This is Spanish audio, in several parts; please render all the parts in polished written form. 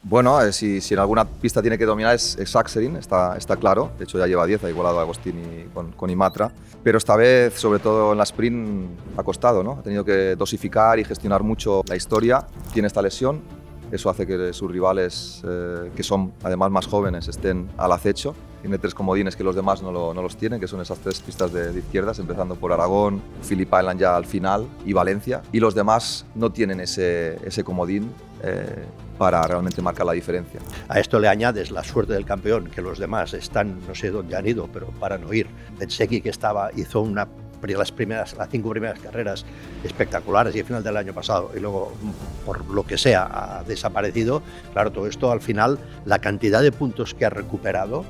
Bueno, si en alguna pista tiene que dominar es Axelin, está claro. De hecho ya lleva 10, ha igualado a Agostini con Imatra. Pero esta vez, sobre todo en la sprint, ha costado, ¿no? Ha tenido que dosificar y gestionar mucho la historia. Tiene esta lesión, eso hace que sus rivales, que son además más jóvenes, estén al acecho. Tiene 3 comodines que los demás no los tienen, que son esas 3 pistas de izquierdas, empezando por Aragón, Phillip Island ya al final y Valencia. Y los demás no tienen ese comodín para realmente marcar la diferencia. A esto le añades la suerte del campeón, que los demás están, no sé dónde han ido, pero para no ir. Bezzecchi, que hizo las 5 primeras carreras espectaculares y al final del año pasado, y luego, por lo que sea, ha desaparecido. Claro, todo esto al final, la cantidad de puntos que ha recuperado,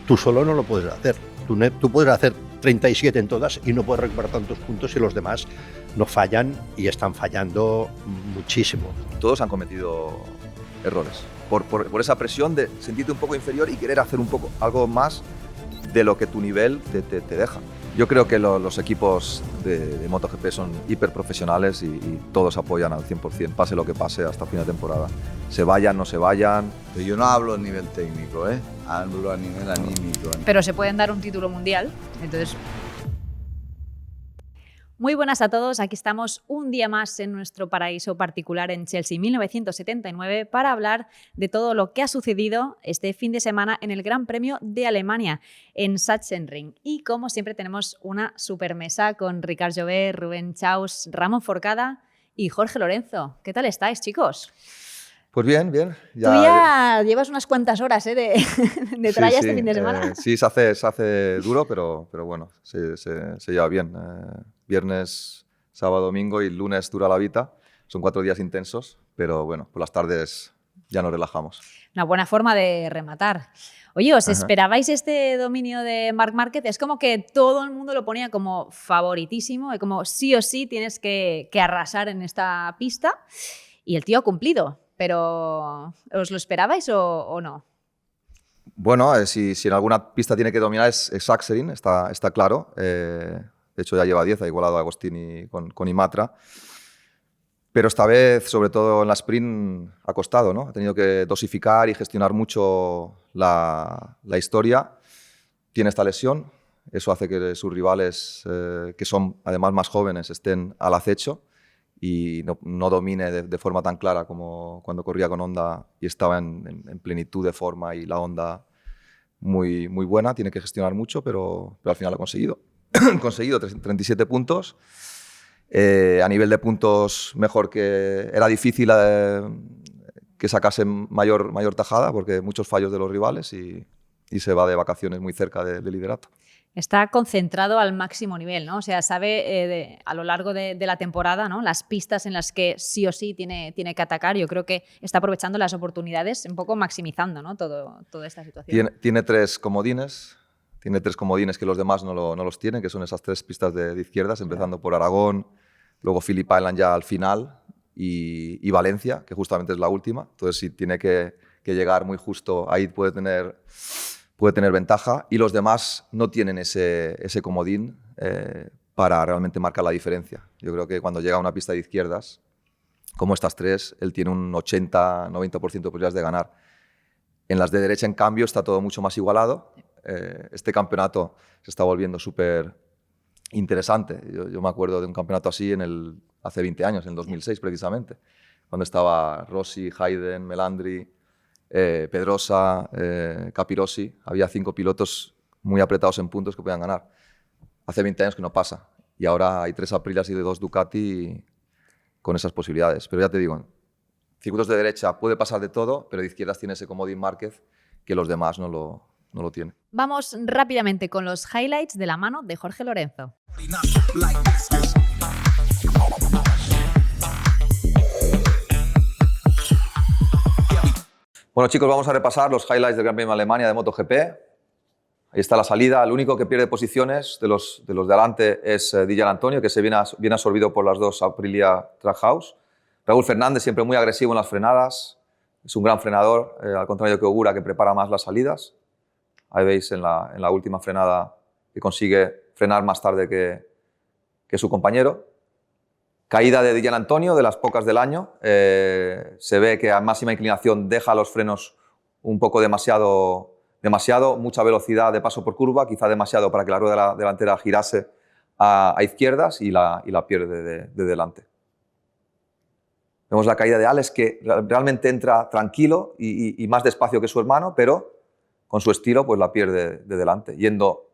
tú solo no lo puedes hacer. Tú puedes hacer 37 en todas y no puedes recuperar tantos puntos si los demás no fallan, y están fallando muchísimo. Todos han cometido errores por esa presión de sentirte un poco inferior y querer hacer un poco algo más de lo que tu nivel te deja. Yo creo que los equipos de MotoGP son hiperprofesionales y todos apoyan al 100%, pase lo que pase hasta fin de temporada. Se vayan, no se vayan. Pero yo no hablo a nivel técnico, hablo a nivel anímico. Pero se pueden dar un título mundial, entonces... Muy buenas a todos, aquí estamos un día más en nuestro paraíso particular en Chelsea 1979 para hablar de todo lo que ha sucedido este fin de semana en el Gran Premio de Alemania en Sachsenring. Y como siempre tenemos una supermesa con Ricard Jové, Rubén Chaus, Ramón Forcada y Jorge Lorenzo. ¿Qué tal estáis, chicos? Pues bien. Tú ya llevas unas cuantas horas de tralla este fin de semana. Sí, se hace duro, pero bueno, se lleva bien. Viernes, sábado, domingo y lunes dura la vida. Son 4 días intensos, pero bueno, por las tardes ya nos relajamos. Una buena forma de rematar. Oye, ¿os esperabais este dominio de Marc Márquez? Es como que todo el mundo lo ponía como favoritísimo, y como sí o sí tienes que arrasar en esta pista. Y el tío ha cumplido, pero ¿os lo esperabais o no? Bueno, si en alguna pista tiene que dominar es Axelin, está claro. De hecho ya lleva 10, ha igualado a Agostini con Imatra. Pero esta vez, sobre todo en la sprint, ha costado, ¿no? Ha tenido que dosificar y gestionar mucho la historia. Tiene esta lesión, eso hace que sus rivales, que son además más jóvenes, estén al acecho y no domine de forma tan clara como cuando corría con Honda y estaba en plenitud de forma y la Honda muy buena. Tiene que gestionar mucho, pero al final lo ha conseguido. Conseguido 37 puntos. A nivel de puntos, mejor que... Era difícil que sacase mayor tajada porque muchos fallos de los rivales y se va de vacaciones muy cerca del liderato. Está concentrado al máximo nivel, ¿no? O sea, sabe a lo largo de la temporada, ¿no?, las pistas en las que sí o sí tiene que atacar. Yo creo que está aprovechando las oportunidades, un poco maximizando, ¿no?, toda esta situación. Tiene 3 comodines. Tiene 3 comodines que los demás no los tienen, que son esas 3 pistas de izquierdas, empezando por Aragón, luego Phillip Island ya al final y Valencia, que justamente es la última. Entonces, si tiene que llegar muy justo, ahí puede tener ventaja. Y los demás no tienen ese comodín para realmente marcar la diferencia. Yo creo que cuando llega a una pista de izquierdas, como estas 3, él tiene un 80-90% de posibilidades de ganar. En las de derecha, en cambio, está todo mucho más igualado. Este campeonato se está volviendo súper interesante. Yo me acuerdo de un campeonato así hace 20 años, en 2006 precisamente, cuando estaba Rossi, Hayden, Melandri, Pedrosa, Capirossi. Había 5 pilotos muy apretados en puntos que podían ganar. Hace 20 años que no pasa. Y ahora hay 3 Aprilas y 2 Ducati con esas posibilidades. Pero ya te digo, en circuitos de derecha puede pasar de todo, pero de izquierdas tiene ese comodín Márquez que los demás no lo tiene. Vamos rápidamente con los highlights de la mano de Jorge Lorenzo. Bueno, chicos, vamos a repasar los highlights del Gran Premio de Alemania de MotoGP. Ahí está la salida. El único que pierde posiciones de los de adelante es Di Giannantonio, que se viene absorbido por las 2 Aprilia Trackhouse. Raúl Fernández, siempre muy agresivo en las frenadas. Es un gran frenador, al contrario que Ogura, que prepara más las salidas. Ahí veis en la última frenada que consigue frenar más tarde que su compañero. Caída de Gian Antonio, de las pocas del año. Se ve que a máxima inclinación deja los frenos un poco demasiado, mucha velocidad de paso por curva, quizá demasiado para que la rueda delantera girase a izquierdas y la pierde de delante. Vemos la caída de Alex, que realmente entra tranquilo y más despacio que su hermano, pero con su estilo pues la pierde de delante, yendo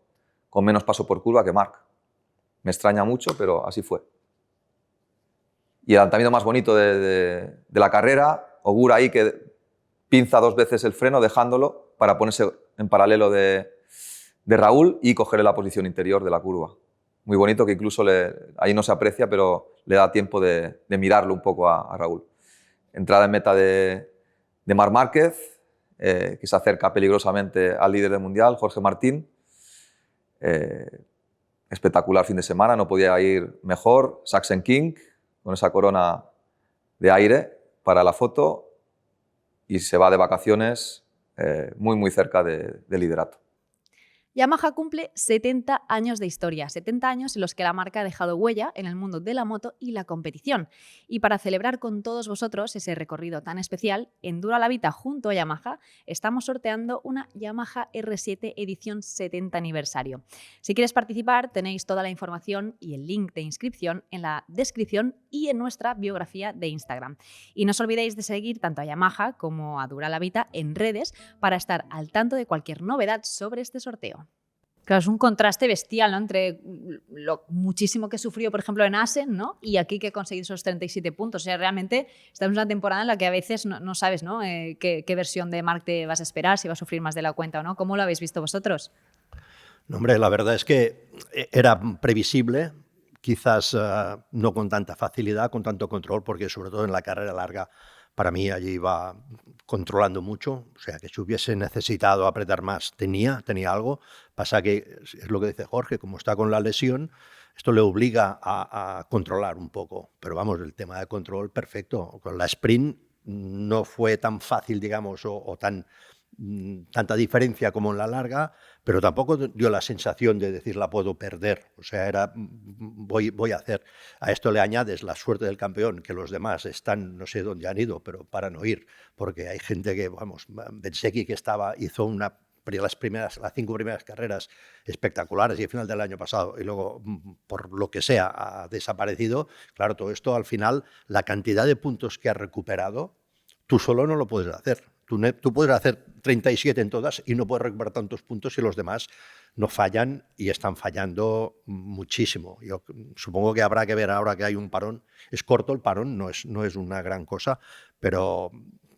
con menos paso por curva que Marc. Me extraña mucho, pero así fue. Y el adelantamiento más bonito de la carrera, Ogura ahí que pinza 2 veces el freno dejándolo para ponerse en paralelo de Raúl y cogerle la posición interior de la curva. Muy bonito, que incluso ahí no se aprecia, pero le da tiempo de mirarlo un poco a Raúl. Entrada en meta de Marc Márquez, que se acerca peligrosamente al líder del Mundial, Jorge Martín. Espectacular fin de semana, no podía ir mejor. Saxen King, con esa corona de aire para la foto, y se va de vacaciones muy cerca del liderato. Yamaha cumple 70 años de historia, 70 años en los que la marca ha dejado huella en el mundo de la moto y la competición. Y para celebrar con todos vosotros ese recorrido tan especial, en Dura la Vita junto a Yamaha estamos sorteando una Yamaha R7 edición 70 aniversario. Si quieres participar, tenéis toda la información y el link de inscripción en la descripción y en nuestra biografía de Instagram. Y no os olvidéis de seguir tanto a Yamaha como a Dura la Vita en redes para estar al tanto de cualquier novedad sobre este sorteo. Claro, es un contraste bestial, ¿no? Entre lo muchísimo que sufrió, por ejemplo, en Assen, ¿no? Y aquí que ha conseguido esos 37 puntos. O sea, realmente estamos en una temporada en la que a veces no sabes, ¿no? Qué versión de Marc te vas a esperar, si va a sufrir más de la cuenta o no. ¿Cómo lo habéis visto vosotros? No, hombre, la verdad es que era previsible, quizás no con tanta facilidad, con tanto control, porque sobre todo en la carrera larga, para mí allí iba controlando mucho, o sea, que si hubiese necesitado apretar más, tenía algo. Pasa que, es lo que dice Jorge, como está con la lesión, esto le obliga a controlar un poco. Pero vamos, el tema de control, perfecto. Con la sprint no fue tan fácil, digamos, o tanta diferencia como en la larga, pero tampoco dio la sensación de decir la puedo perder. O sea, era voy a hacer. A esto le añades la suerte del campeón, que los demás están, no sé dónde han ido, pero para no ir, porque hay gente que, vamos, Bezzecchi que hizo las 5 primeras carreras espectaculares y al final del año pasado y luego, por lo que sea, ha desaparecido. Claro, todo esto al final, la cantidad de puntos que ha recuperado, tú solo no lo puedes hacer. Tú puedes hacer 37 en todas y no puedes recuperar tantos puntos si los demás no fallan y están fallando muchísimo. Yo supongo que habrá que ver ahora que hay un parón. Es corto el parón, no es una gran cosa, pero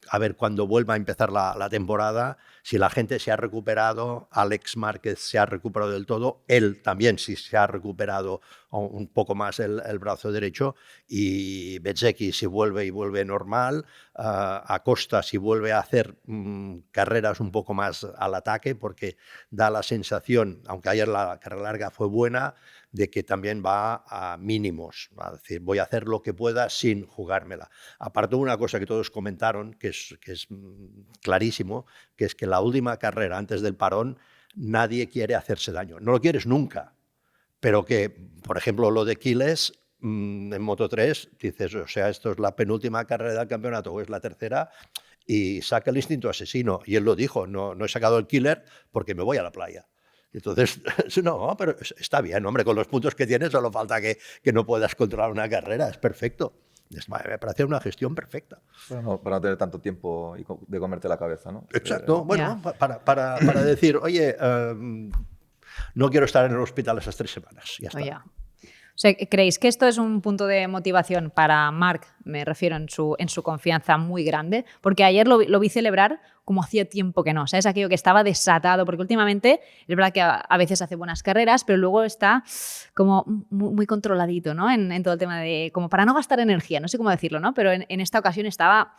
a ver cuando vuelva a empezar la temporada, si la gente se ha recuperado, Alex Márquez se ha recuperado del todo, él también si se ha recuperado un poco más el brazo derecho, y Bezzecchi si vuelve normal, Acosta si vuelve a hacer carreras un poco más al ataque, porque da la sensación, aunque ayer la carrera larga fue buena, de que también va a mínimos, va a decir, voy a hacer lo que pueda sin jugármela. Aparte de una cosa que todos comentaron, que es clarísimo, que es que la última carrera antes del parón nadie quiere hacerse daño. No lo quieres nunca, pero que, por ejemplo, lo de Quiles en Moto3, dices, o sea, esto es la penúltima carrera del campeonato o es la tercera, y saca el instinto asesino. Y él lo dijo, no he sacado el killer porque me voy a la playa. Entonces, no, pero está bien, hombre, con los puntos que tienes solo falta que no puedas controlar una carrera, es perfecto. Me parece una gestión perfecta. Bueno, para no tener tanto tiempo de comerte la cabeza, ¿no? Exacto, bueno, para decir, oye, no quiero estar en el hospital esas 3 semanas, ya está. Oye. O sea, ¿creéis que esto es un punto de motivación para Marc, me refiero en su confianza muy grande? Porque ayer lo vi celebrar como hacía tiempo que no, ¿sabes? Aquello que estaba desatado, porque últimamente es verdad que a veces hace buenas carreras, pero luego está como muy controladito, ¿no? En todo el tema de, como para no gastar energía, no sé cómo decirlo, ¿no? Pero en esta ocasión estaba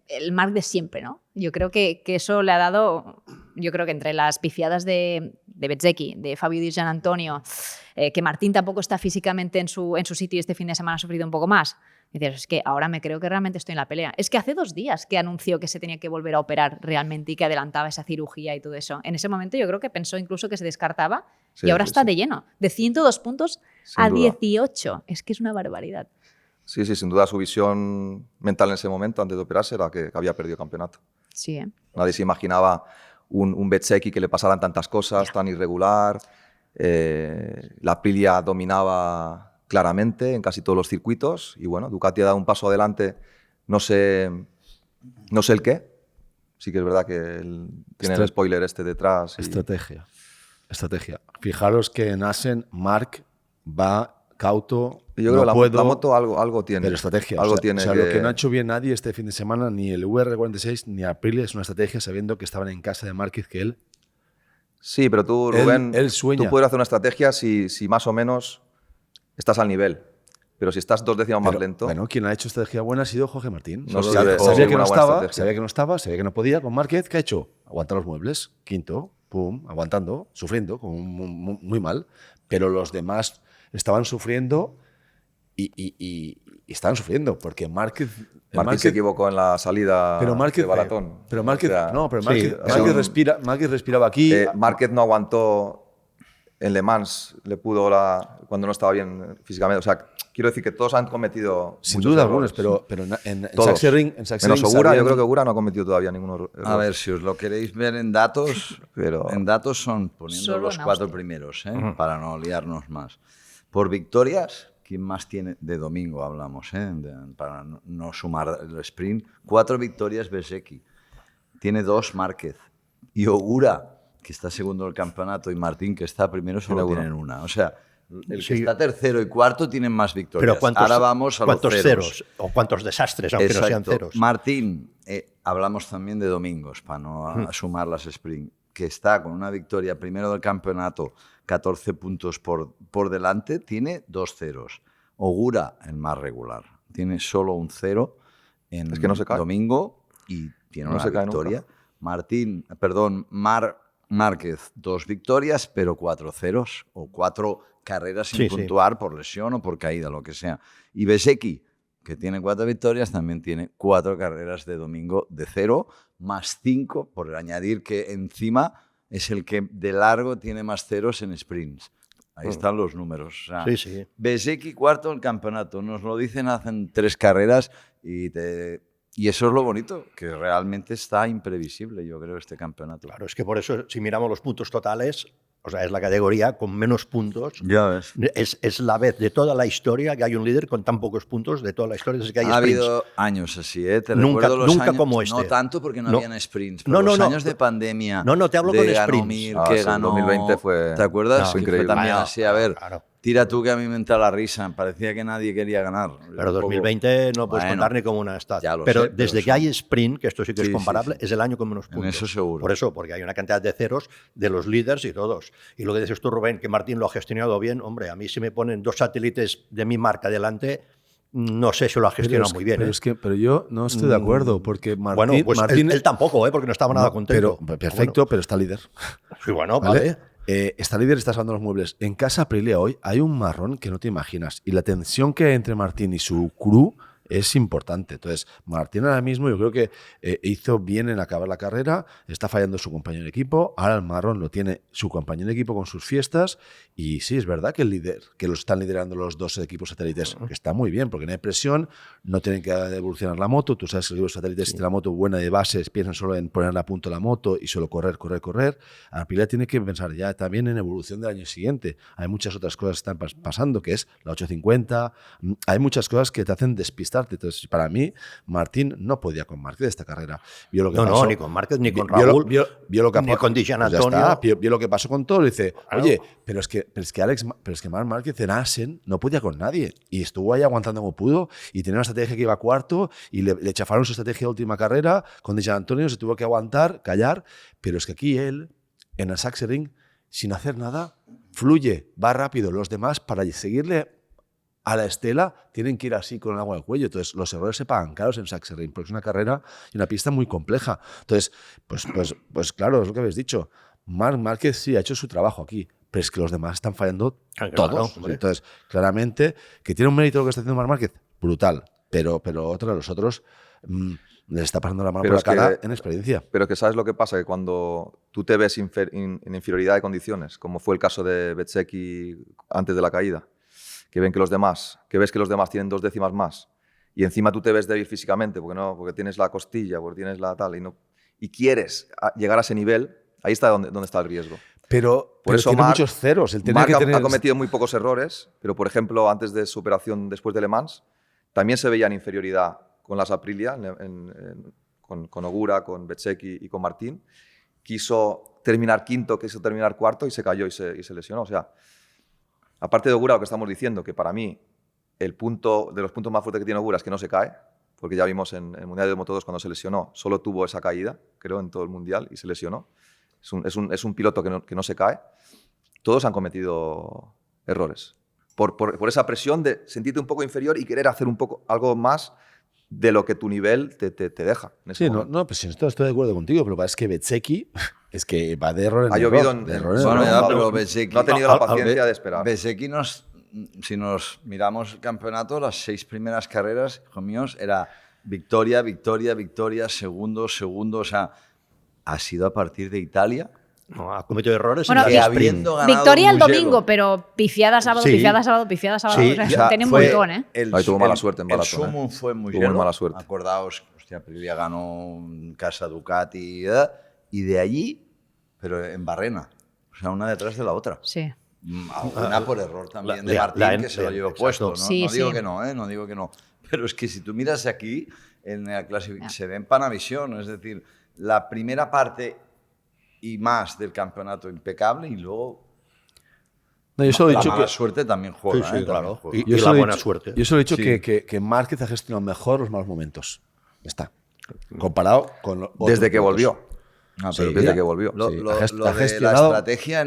el Marc de siempre, ¿no? Yo creo que eso le ha dado, yo creo que entre las pifiadas de Bezzecchi, de Fabio Di Gianantonio, que Martín tampoco está físicamente en su sitio y este fin de semana ha sufrido un poco más. Y dices, es que ahora me creo que realmente estoy en la pelea. Es que hace 2 días que anunció que se tenía que volver a operar realmente y que adelantaba esa cirugía y todo eso. En ese momento yo creo que pensó incluso que se descartaba y ahora está de lleno. De 102 puntos a 18. Es que es una barbaridad. Sí, sin duda su visión mental en ese momento, antes de operarse, era que había perdido el campeonato. Sí, ¿eh? Nadie se imaginaba un Bezzecchi que le pasaran tantas cosas, tan irregular. La Aprilia dominaba claramente en casi todos los circuitos y bueno, Ducati ha dado un paso adelante, no sé el qué. Sí que es verdad que tiene el spoiler este detrás. Estrategia. Fijaros que en Assen Marc va cauto. Yo creo que la moto algo tiene. Pero estrategia. Algo tiene lo que no ha hecho bien nadie este fin de semana, ni el VR46 ni Aprilia, es una estrategia sabiendo que estaban en casa de Márquez, que él... Sí, pero tú, Rubén, él sueña. Tú puedes hacer una estrategia si más o menos estás al nivel. Pero si estás 2 décimas más lento... Bueno, quien ha hecho estrategia buena ha sido Jorge Martín. Sabía que no estaba, sabía que no podía con Márquez. ¿Qué ha hecho? Aguantar los muebles. Quinto, pum, aguantando, sufriendo, muy mal. Pero los demás estaban sufriendo y estaban sufriendo porque Márquez se equivocó en la salida de Balatón. Pero Márquez, Márquez respiraba aquí. Márquez no aguantó en Le Mans, le pudo cuando no estaba bien físicamente. O sea, quiero decir que todos han cometido sin duda algunos, pero en Sachsenring menos Ogura, yo creo que Ogura no ha cometido todavía ningún error. A ver, si os lo queréis ver en datos, en datos son poniendo solo los 4 primeros, para no liarnos más. Por victorias, ¿quién más tiene? De domingo hablamos, para no sumar el sprint. 4 victorias Bezzecchi. Tiene 2 Márquez. Y Ogura, que está segundo del campeonato, y Martín, que está primero, solo tienen una. O sea, el que está tercero y cuarto tienen más victorias. Pero ahora vamos a ¿cuántos los ceros? O cuántos desastres, aunque no sean ceros. Martín, hablamos también de domingos, para no sumar las sprint, que está con una victoria primero del campeonato, 14 puntos por delante, tiene 2 ceros. Ogura, el más regular, tiene solo un 0 en domingo y tiene una victoria. Márquez, 2 victorias, pero 4 ceros o 4 carreras sin puntuar por lesión o por caída, lo que sea. Y Bezzecchi, que tiene 4 victorias, también tiene 4 carreras de domingo de 0, más 5, por añadir que encima es el que de largo tiene más ceros en sprints. Ahí están los números. O sea, Bezzecchi cuarto en el campeonato. Nos lo dicen hace 3 carreras y eso es lo bonito, que realmente está imprevisible, yo creo, este campeonato. Claro, es que por eso, si miramos los puntos totales, o sea, es la categoría con menos puntos. Ya ves. Es la vez de toda la historia que hay un líder con tan pocos puntos de toda la historia desde que hay sprints. Ha habido años así, Te nunca, recuerdo los nunca años, como este. No tanto porque no habían sprints, pero los años de pandemia. No, te hablo de con sprints. Ganomir, que ganó. 2020 fue. ¿Te acuerdas? Fue que increíble. fue también así, a ver. Claro. Tira tú que a mí me entra la risa. Parecía que nadie quería ganar. Pero 2020 no puedes contar ni como una stat. Pero desde que hay sprint, que esto sí que es comparable, es el año con menos puntos. En eso seguro. Por eso, porque hay una cantidad de ceros de los líderes y todos. Y lo que dices tú, Rubén, que Martín lo ha gestionado bien, hombre, a mí si me ponen 2 satélites de mi marca delante, no sé si lo ha gestionado muy bien. Pero yo no estoy de acuerdo, porque Martín... Bueno, pues Martín, él tampoco, porque no estaba nada contento. Perfecto, pero está líder. Sí, bueno, vale. Está líder, está salvando los muebles. En casa Aprilia hoy hay un marrón que no te imaginas. Y la tensión que hay entre Martín y su crew es importante. Entonces, Martín ahora mismo yo creo que hizo bien en acabar la carrera, está fallando su compañero de equipo, ahora el marrón lo tiene su compañero de equipo con sus fiestas y sí, es verdad que el líder, que lo están liderando los 2 equipos satélites, que está muy bien porque no hay presión, no tienen que evolucionar la moto, tú sabes que los equipos satélites si tienen la moto buena de bases, piensan solo en ponerle a punto la moto y solo correr. Aprilia tiene que pensar ya también en evolución del año siguiente. Hay muchas otras cosas que están pasando, que es la 850, hay muchas cosas que te hacen despistar. Entonces, para mí, Martín no podía con Márquez de esta carrera. Vio lo que pasó. No, ni con Márquez, ni con Raúl, vio lo que ni con Di Giannantonio. Vio lo que pasó con todo. Y dice, oye, pero es que Marc Márquez en Assen no podía con nadie. Y estuvo ahí aguantando como pudo. Y tenía una estrategia que iba cuarto. Y le chafaron su estrategia de última carrera. Con Di Giannantonio se tuvo que aguantar, callar. Pero es que aquí él, en el Sachsenring, sin hacer nada, fluye, va rápido. Los demás, para seguirle a la estela, tienen que ir así con el agua al cuello. Entonces, los errores se pagan caros en Sachsenring, porque es una carrera y una pista muy compleja. Entonces, pues claro, es lo que habéis dicho. Marc Márquez sí ha hecho su trabajo aquí, pero es que los demás están fallando todos. Entonces, claramente, que tiene un mérito lo que está haciendo Marc Márquez, brutal. Pero los otros les está pasando la mano por la cara en experiencia. Pero que sabes lo que pasa, que cuando tú te ves en inferioridad de condiciones, como fue el caso de Bezzecchi antes de la caída, que ves que los demás tienen 2 décimas más, y encima tú te ves débil físicamente, porque tienes la costilla, porque tienes la tal, y quieres llegar a ese nivel, ahí está donde está el riesgo. Pero eso tiene Marc, muchos ceros. El Marc que tener... ha cometido muy pocos errores, pero por ejemplo, antes de su operación después de Le Mans, también se veía en inferioridad con las Aprilia, con Ogura, con Bezzecchi y con Martín. Quiso terminar quinto, quiso terminar cuarto y se cayó y se lesionó. O sea, aparte de Ogura, lo que estamos diciendo, que para mí de los puntos más fuertes que tiene Ogura es que no se cae, porque ya vimos en el Mundial de Moto2 cuando se lesionó, solo tuvo esa caída, creo, en todo el Mundial y se lesionó. Es un piloto que no se cae. Todos han cometido errores. Por esa presión de sentirte un poco inferior y querer hacer algo más de lo que tu nivel te deja. Sí, pues si estoy de acuerdo contigo, pero es que Bezzecchi es que va de error en ha error. llovido Pero Bezzecchi no ha tenido la paciencia de esperar. Bezzecchi si nos miramos el campeonato, las 6 primeras carreras, hijos míos, era victoria, victoria, victoria, segundo, o sea, ha sido a partir de Italia. No, ha cometido errores. Bueno, en la habiendo ganado victoria el Mugello. domingo, pero pifiada sábado, Sí. pifiada sábado, pifiada sábado. Sí, o sea, O sea, tiene un fue montón, ¿eh? Ahí tuvo mala suerte en El Balaton, sumum fue muy Tuvo muy mala suerte. Acordaos, hostia, Aprilia ganó Casa Ducati y de allí, pero en barrena. O sea, una detrás de la otra. Sí. Una por error también de la- Martín, la- que se lo llevó exacto. puesto. No, Sí, no digo sí. que no, no digo que no. Pero es que si tú miras aquí, en la clasificación, se ve en Panavisión, es decir, la primera parte y más del campeonato impecable y luego No, yo solo he la dicho mala que... suerte también juega. Sí, sí, claro. También juega. Y Yo la solo he buena dicho- suerte. Yo solo he dicho Sí. que Márquez ha gestionado mejor los malos momentos. Ya está. Comparado con otros Desde que pilotos. volvió. Sí, desde que volvió. Lo, Sí, lo- ha lo de gestionado- la estrategia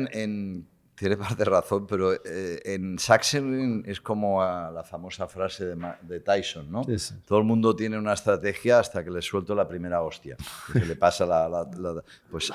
tiene parte de razón, pero en Sachsenring es como la famosa frase de Tyson, ¿no? Sí, sí. Todo el mundo tiene una estrategia hasta que le suelto la primera hostia. Que se le pasa pues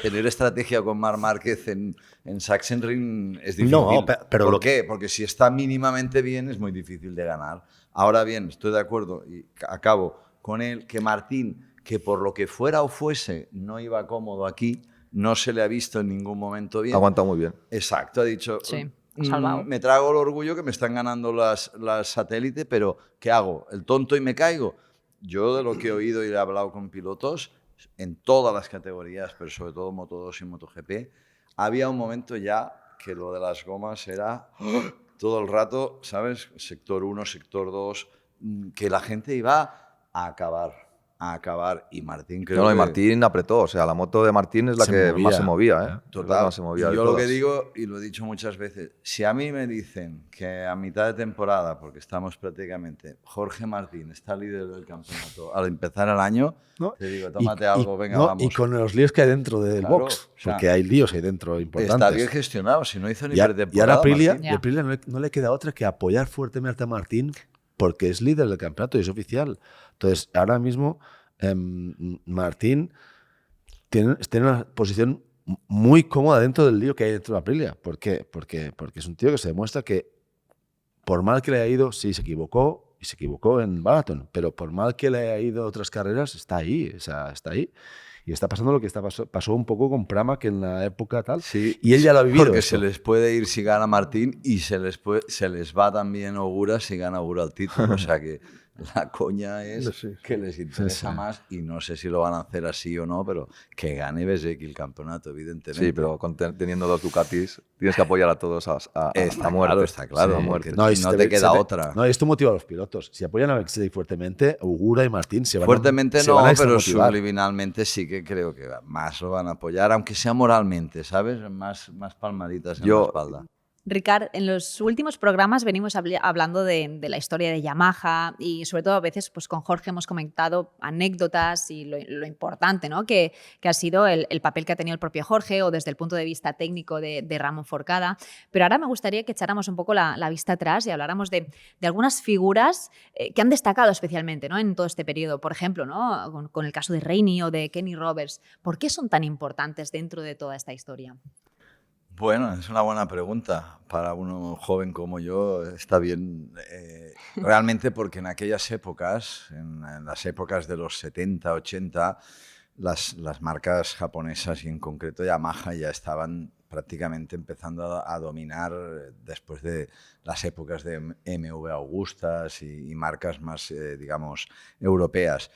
tener estrategia con Marc Márquez en Sachsenring es difícil. No, pero ¿Por lo- qué? Porque si está mínimamente bien es muy difícil de ganar. Ahora bien, estoy de acuerdo y acabo con él que Martín, que por lo que fuera o fuese no iba cómodo aquí, no se le ha visto en ningún momento bien. Ha aguantado muy bien. Exacto, ha dicho, Sí, ha salvado. me trago el orgullo que me están ganando las satélite, pero ¿qué hago? ¿El tonto y me caigo? Yo de lo que he oído y he hablado con pilotos, en todas las categorías, pero sobre todo Moto2 y MotoGP, había un momento ya que lo de las gomas era todo el rato, ¿sabes? Sector 1, sector 2, que la gente iba a acabar. Y Martín creo No, y que... Martín apretó. O sea, la moto de Martín es la Se que movía. más se movía. ¿eh? La Total. que más se movía de Yo lo que todas. digo, y lo he dicho muchas veces, si a mí me dicen que a mitad de temporada, porque estamos prácticamente, Jorge Martín está líder del campeonato al empezar el año, ¿No? te digo, tómate Y- algo, venga, no, vamos. y con los líos que hay dentro del Claro, box. o sea, Porque hay líos ahí dentro importantes. Está bien gestionado, si no hizo ni Y pretemporada. ahora Aprilia, Martín. Ya. Aprilia no le queda otra que apoyar fuertemente a Martín porque es líder del campeonato y es oficial. Entonces, ahora mismo Martín está en una posición muy cómoda dentro del lío que hay dentro de Aprilia. ¿Por qué? Porque es un tío que se demuestra que por mal que le haya ido, sí, se equivocó y se equivocó en Balaton, pero por mal que le haya ido a otras carreras, está ahí, o sea, está ahí. Y está pasando lo que pasó un poco con Pramac en la época tal. Sí, Y él ya lo ha vivido. Porque esto. se les puede ir si gana Martín y se les va también Ogura si gana Ogura el título. O sea que la coña es Sí. que les interesa Sí. más y no sé si lo van a hacer así o no, pero que gane Bezzecchi el campeonato, evidentemente. Sí, pero teniendo 2 Ducatis, tienes que apoyar a todos a Está muerte. claro, está claro. Sí, a porque muerte. no, y si te queda otra. No, y esto motiva a los pilotos. Si apoyan a Bezzecchi fuertemente, Ogura y Martín se van Fuertemente se no, van a pero extramotivar. subliminalmente sí que creo que más lo van a apoyar, aunque sea moralmente, ¿sabes? Más palmaditas en la espalda. Ricard, en los últimos programas venimos hablando de la historia de Yamaha y sobre todo a veces pues, con Jorge hemos comentado anécdotas y lo importante, ¿no? que ha sido el papel que ha tenido el propio Jorge o desde el punto de vista técnico de Ramón Forcada. Pero ahora me gustaría que echáramos un poco la vista atrás y habláramos de algunas figuras que han destacado especialmente, ¿no? En todo este periodo. Por ejemplo, ¿no? con el caso de Rainey o de Kenny Roberts. ¿Por qué son tan importantes dentro de toda esta historia? Bueno, es una buena pregunta. Para uno joven como yo está bien. Realmente porque en aquellas épocas, en las épocas de los 70, 80, las marcas japonesas y en concreto Yamaha ya estaban prácticamente empezando a dominar después de las épocas de MV Augustas y marcas más, digamos, europeas.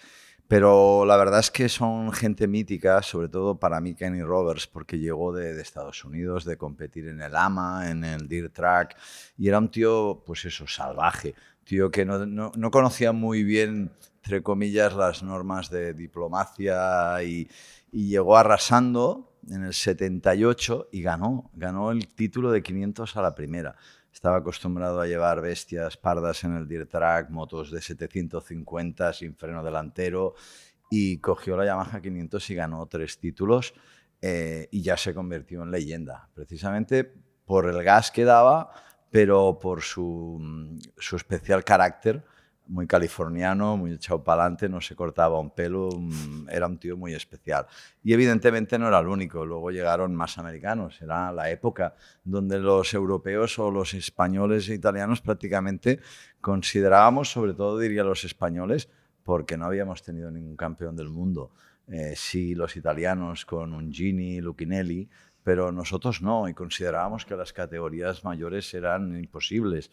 Pero la verdad es que son gente mítica, sobre todo para mí Kenny Roberts, porque llegó de Estados Unidos, de competir en el AMA, en el Dirt Track, y era un tío, pues eso, salvaje, tío que no conocía muy bien, entre comillas, las normas de diplomacia y llegó arrasando en el 78 y ganó el título de 500 a la primera. Estaba acostumbrado a llevar bestias pardas en el Dirt Track, motos de 750 sin freno delantero, y cogió la Yamaha 500 y ganó 3 títulos y ya se convirtió en leyenda, precisamente por el gas que daba, pero por su especial carácter, muy californiano, muy echado para adelante, no se cortaba un pelo, era un tío muy especial. Y evidentemente no era el único, luego llegaron más americanos, era la época donde los europeos o los españoles e italianos prácticamente considerábamos, sobre todo diría los españoles, porque no habíamos tenido ningún campeón del mundo. Sí, los italianos con Ungini, Lucchinelli, pero nosotros no, y considerábamos que las categorías mayores eran imposibles.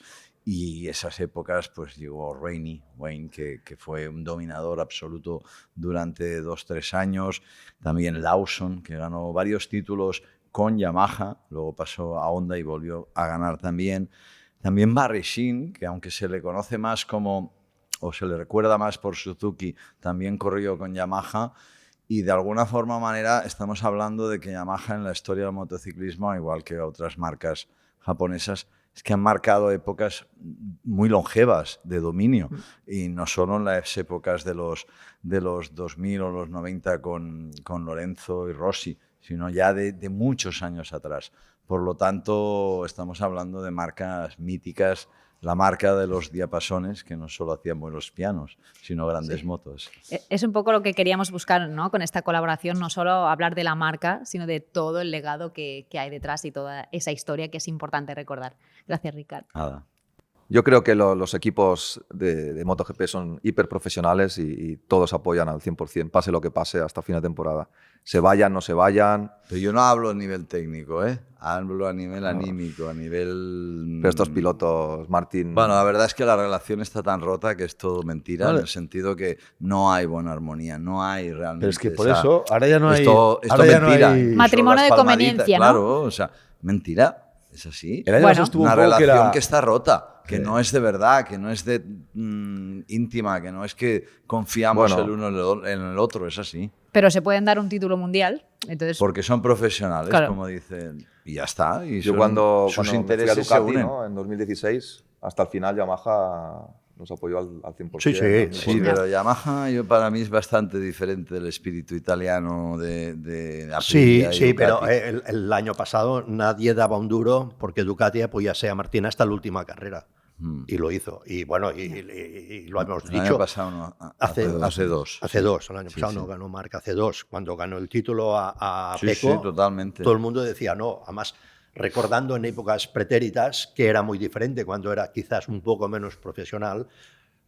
Y esas épocas pues llegó Wayne, que fue un dominador absoluto durante 2-3 años. También Lawson, que ganó varios títulos con Yamaha, luego pasó a Honda y volvió a ganar también. También Barry Sheene, que aunque se le conoce más como, o se le recuerda más por Suzuki, también corrió con Yamaha. Y de alguna forma o manera estamos hablando de que Yamaha en la historia del motociclismo, igual que otras marcas japonesas, es que han marcado épocas muy longevas de dominio, y no solo en las épocas de los 2000 o los 90 con Lorenzo y Rossi, sino ya de muchos años atrás. Por lo tanto, estamos hablando de marcas míticas, la marca de los diapasones, que no solo hacían buenos pianos, sino grandes motos. Es un poco lo que queríamos buscar, ¿no? Con esta colaboración, no solo hablar de la marca, sino de todo el legado que hay detrás y toda esa historia que es importante recordar. Gracias, Ricard. Nada. Yo creo que los equipos de MotoGP son hiperprofesionales y todos apoyan al 100%, pase lo que pase, hasta fin de temporada. Se vayan, no se vayan. Pero yo no hablo a nivel técnico, hablo a nivel anímico, a nivel... Pero estos pilotos, Martín... Bueno, la verdad es que la relación está tan rota que es todo mentira, en el sentido que no hay buena armonía, no hay realmente... Pero es que por eso ahora ya no hay... Esto ahora ya mentira. no hay... Matrimonio de conveniencia, ¿no? Claro, o sea, mentira. Es así. El año pasado estuvo una un poco relación que que está rota, que no es de verdad, que no es de íntima, que no es que confiamos el uno en el otro, es así. Pero se pueden dar un título mundial, entonces... Porque son profesionales, claro, como dicen, y ya está. Y yo cuando sus me intereses fui a Ducati, se unen. ¿no? En 2016, hasta el final Yamaha nos apoyó al 100%. Sí, pero Yamaha para mí es bastante diferente del espíritu italiano de Aprilia. Sí, pero el año pasado nadie daba un duro porque Ducati apoyase a Martín hasta la última carrera. Y lo hizo. Y bueno, y lo hemos dicho. El año pasado no, hace dos. Hace dos. El año pasado no ganó Marc, hace dos. Cuando ganó el título a Pecco, sí, totalmente. todo el mundo decía no. Además, recordando en épocas pretéritas, que era muy diferente, cuando era quizás un poco menos profesional,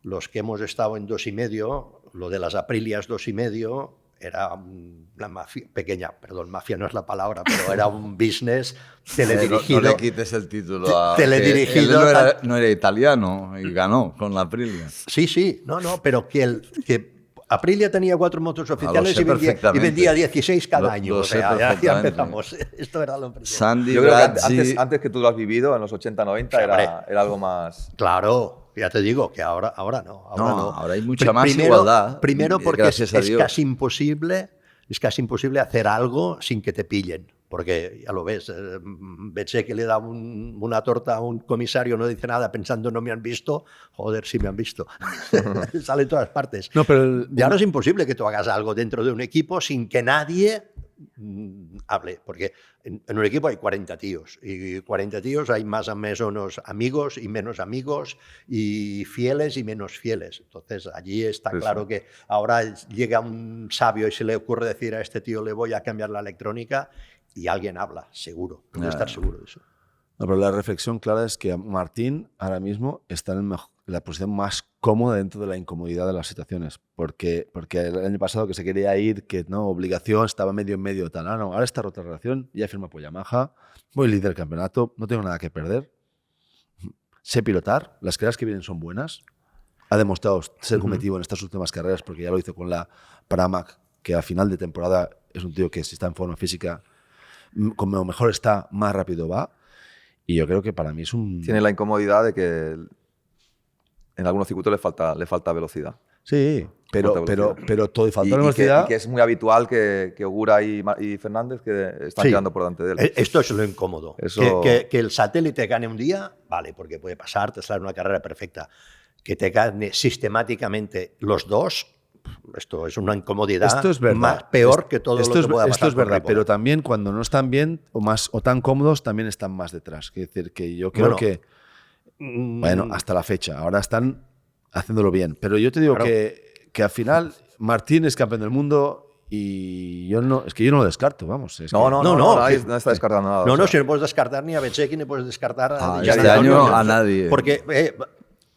los que hemos estado en 2,5, lo de las Aprilias 2,5, era una mafia, pequeña, perdón, mafia no es la palabra, pero era un business teledirigido. No le quites el título a... Teledirigido. No era italiano y ganó con la Aprilia. Sí, no, pero que Aprilia tenía 4 motos oficiales y vendía 16 cada año. O sea, ya empezamos. Esto era lo impresionante. Sandy Yo creo Brazzi, que antes que tú lo has vivido, en los 80-90, era algo más... Claro. Ya te digo que ahora no. Ahora hay mucha más igualdad. Primero porque es Dios. casi imposible hacer algo sin que te pillen. Porque ya lo ves, Bezzecchi le da una torta a un comisario, no dice nada pensando no me han visto. Joder, sí me han visto. Sale en todas partes. No, pero ya no es imposible que tú hagas algo dentro de un equipo sin que nadie hable, porque en un equipo hay 40 tíos y 40 tíos hay más o menos amigos y menos amigos y fieles y menos fieles. Entonces allí está claro que ahora llega un sabio y se le ocurre decir a este tío le voy a cambiar la electrónica y alguien habla, seguro, puede estar seguro de eso. No, pero la reflexión clara es que Martín ahora mismo está en la posición más cómoda dentro de la incomodidad de las situaciones. Porque el año pasado que se quería ir, que no, obligación, estaba medio en medio tal. No, ahora está rota la relación, ya firma por Yamaha, voy líder del campeonato, no tengo nada que perder. Sé pilotar, las carreras que vienen son buenas. Ha demostrado ser competitivo en estas últimas carreras porque ya lo hizo con la Pramac, que al final de temporada es un tío que si está en forma física, como mejor está, más rápido va. Y yo creo que para mí es un... Tiene la incomodidad de que en algunos circuitos le falta velocidad. Sí, pero todo y falta velocidad... Y que es muy habitual que Ogura y Fernández que están quedando por delante de él. Esto es lo incómodo. Eso... Que el satélite gane un día, vale, porque puede pasar, te sale una carrera perfecta. Que te gane sistemáticamente los dos, esto es una incomodidad esto es verdad. más peor que todo lo que pueda pasar. Esto es verdad, Ripoll. pero también cuando no están bien o tan cómodos, también están más detrás. Es decir, que yo creo que... Bueno, hasta la fecha. Ahora están haciéndolo bien. Pero yo te digo que al final Martín es campeón del mundo y yo no lo descarto, vamos. No está descartando nada. No, si no puedes descartar ni a Bezzecchi, ni puedes descartar a... Este año a nadie. Porque...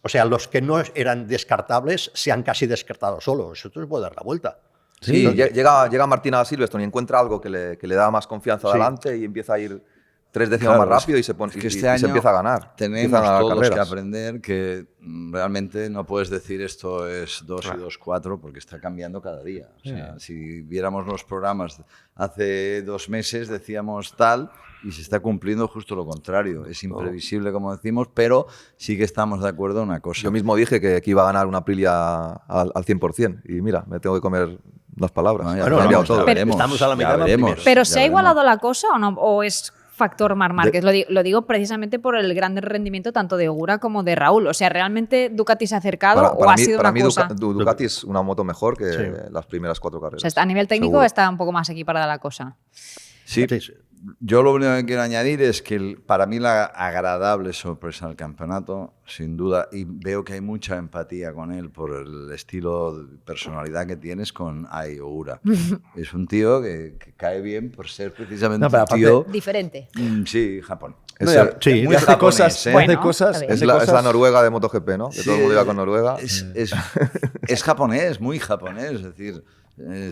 o sea, los que no eran descartables se han casi descartado solos. Esto se puede dar la vuelta. Sí, llega Martín a Silverstone y encuentra algo que le da más confianza adelante y empieza a ir 3 décimas más rápido y se empieza a ganar. Tenemos todos que aprender que realmente no puedes decir esto es 2 y 2, 4 porque está cambiando cada día. O sea, si viéramos los programas hace 2 meses decíamos tal y se está cumpliendo justo lo contrario. Es imprevisible, como decimos, pero sí que estamos de acuerdo en una cosa. Yo mismo dije que iba a ganar una Aprilia al 100%. Y mira, me tengo que comer las palabras. Estamos a la mitad. ¿Pero se ha igualado la cosa o no? ¿O es factor Marc Márquez? Lo digo precisamente por el gran rendimiento tanto de Ogura como de Raúl. O sea, ¿realmente Ducati se ha acercado o ha sido una cosa...? Para mí Ducati es una moto mejor que las primeras 4 carreras. O sea, a nivel técnico seguro. está un poco más equiparada la cosa. Sí, yo lo único que quiero añadir es que para mí la agradable sorpresa del campeonato, sin duda, y veo que hay mucha empatía con él por el estilo de personalidad que tienes con Ai Ogura. Es un tío que cae bien por ser precisamente un tío... Diferente. Sí, Japón. Muy hace cosas, es la Noruega de MotoGP, ¿no? Que todo el mundo iba con Noruega. Es japonés, muy japonés, es decir...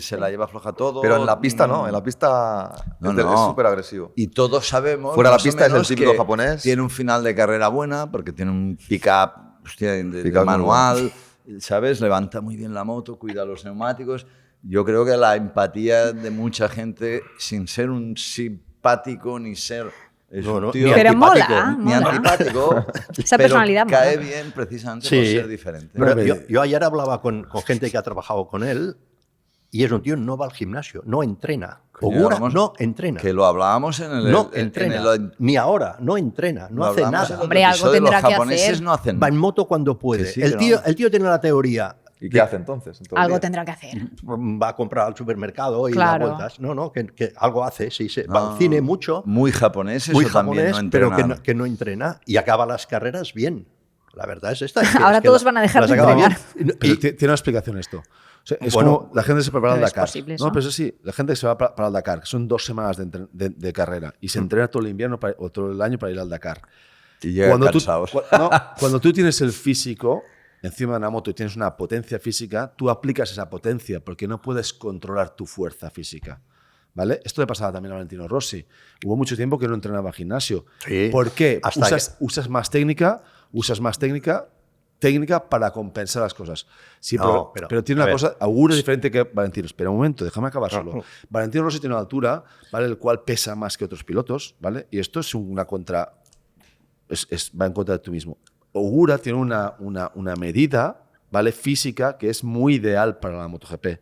se la lleva floja todo. Pero en la pista no, en la pista es súper agresivo. Y todos sabemos. Fuera de la pista es el típico japonés. Tiene un final de carrera buena porque tiene un pick-up de manual, ¿sabes? Levanta muy bien la moto, cuida los neumáticos. Yo creo que la empatía de mucha gente, sin ser un simpático ni ser. Es un tío pero ni antipático, esa personalidad pero cae bien precisamente por ser diferente. Pero yo ayer hablaba con gente que ha trabajado con él. Y es un tío no va al gimnasio, no entrena. Ogura no entrena. Que lo hablábamos en el... No entrena, ni ahora, no entrena, no hace nada. Hombre, algo tendrá que hacer. No hacen va en moto cuando puede. Sí, el tío tiene la teoría. ¿Y qué hace entonces? Algo tendrá que hacer. Va a comprar al supermercado y da vueltas. No, que algo hace. Sí, va al cine mucho. Muy japonés, muy eso japonés, también no pero que no entrena y acaba las carreras bien. La verdad es esta. Ahora todos van a dejar de entrenar. Pero tiene una explicación esto. O sea, es como la gente se prepara al Dakar. ¿no? Pero eso sí, la gente que se va para el Dakar, que son 2 semanas de carrera, y se entrena todo el invierno o todo el año para ir al Dakar. Y llegan cansados. Cuando tú tienes el físico encima de una moto y tienes una potencia física, tú aplicas esa potencia porque no puedes controlar tu fuerza física. ¿Vale? Esto le pasaba también a Valentino Rossi. Hubo mucho tiempo que no entrenaba gimnasio. Sí, ¿por qué? Usas más técnica para compensar las cosas. Sí, pero tiene una cosa, Ogura es diferente que Valentino. Espera un momento, déjame acabar solo. Valentino Rossi tiene una altura, ¿vale? El cual pesa más que otros pilotos, ¿vale? Y esto es una contra... va en contra de tú mismo. Ogura tiene una medida, ¿vale? Física que es muy ideal para la MotoGP.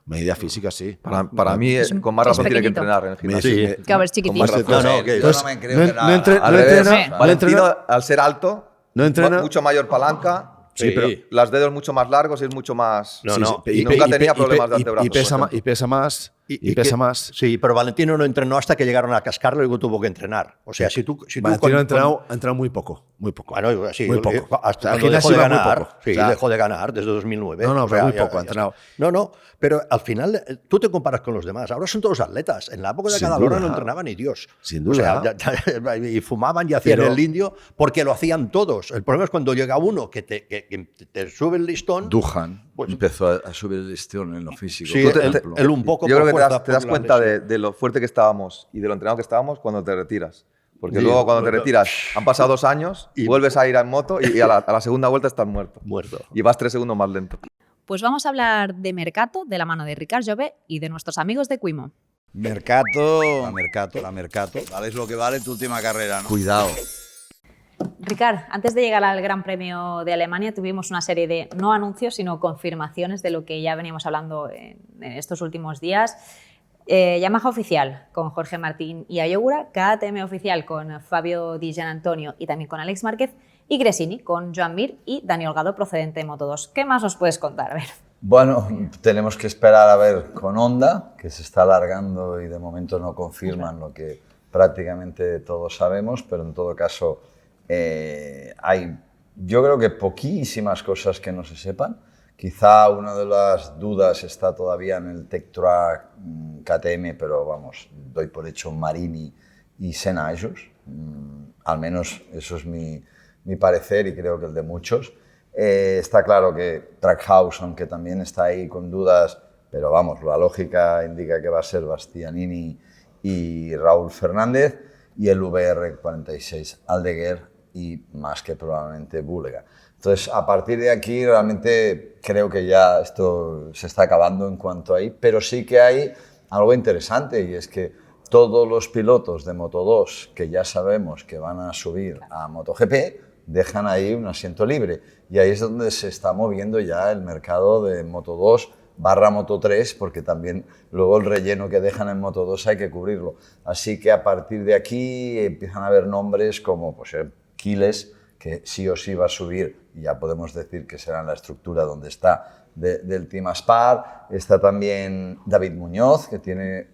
Medida física, sí. Para mí, con más razón tiene que entrenar en el gimnasio. Sí. Que a ver, chiquitito. Yo no me creo que nada. No entrena. Valentino, al ser alto, no entrena. Mucho mayor palanca, pero las dedos mucho más largos y es mucho más... No. Y nunca tenía problemas de antebrazo. Y pesa más. y pesa más. Sí, pero Valentino no entrenó hasta que llegaron a cascarlo y luego tuvo que entrenar. O sea, si tú Valentino ha entrenado muy poco. Bueno, sí, muy poco. Hasta Aquí cuando dejó de ganar. muy poco. Sí, O sea, dejó de ganar desde 2009. No, O sea, pero muy poco ha entrenado. No, pero al final tú te comparas con los demás. Ahora son todos atletas. En la época de Sin Cadalora duda. no entrenaban ni Dios. Sin duda. O sea, y fumaban y hacían Pero- el indio porque lo hacían todos. El problema es cuando llega uno que te sube el listón. Duhan Pues- empezó a subir el listón en lo físico. Sí, por él ejemplo. un poco Yo por creo que fuerza, te das por la cuenta lesión. de lo fuerte que estábamos y de lo entrenado que estábamos cuando te retiras. Porque Sí, luego cuando te bueno. retiras han pasado 2 años, Y- vuelves a ir en moto y a la segunda vuelta estás muerto. Muerto. Y vas 3 segundos más lento. Pues vamos a hablar de Mercato, de la mano de Ricard Jove y de nuestros amigos de Quimo. Mercato, la Mercato. Vale, es lo que vale tu última carrera, ¿no? Cuidado. Ricard, antes de llegar al Gran Premio de Alemania tuvimos una serie de no anuncios, sino confirmaciones de lo que ya veníamos hablando en estos últimos días. Yamaha oficial con Jorge Martín y Ayogura, KTM oficial con Fabio Di Gianantonio y también con Alex Márquez, y Gresini con Joan Mir y Dani Holgado procedente de Moto2. ¿Qué más nos puedes contar? A ver. Bueno, tenemos que esperar a ver con Honda, que se está alargando y de momento no confirman lo que prácticamente todos sabemos, pero en todo caso hay, yo creo que poquísimas cosas que no se sepan. Quizá una de las dudas está todavía en el Tech Track KTM, pero vamos, doy por hecho Marini y Senna ellos. Al menos eso es mi parecer y creo que el de muchos. Está claro que Trackhouse, aunque también está ahí con dudas, pero vamos, la lógica indica que va a ser Bastianini y Raúl Fernández, y el VR46 Aldeguer y más que probablemente Búlega. Entonces, a partir de aquí, realmente creo que ya esto se está acabando en cuanto a ahí, pero sí que hay algo interesante, y es que todos los pilotos de Moto2 que ya sabemos que van a subir a MotoGP dejan ahí un asiento libre, y ahí es donde se está moviendo ya el mercado de Moto2 barra Moto3, porque también luego el relleno que dejan en Moto2 hay que cubrirlo. Así que a partir de aquí empiezan a haber nombres como pues, Quiles, que sí o sí va a subir, y ya podemos decir que será en la estructura donde está del Team Aspar. Está también David Muñoz, que tiene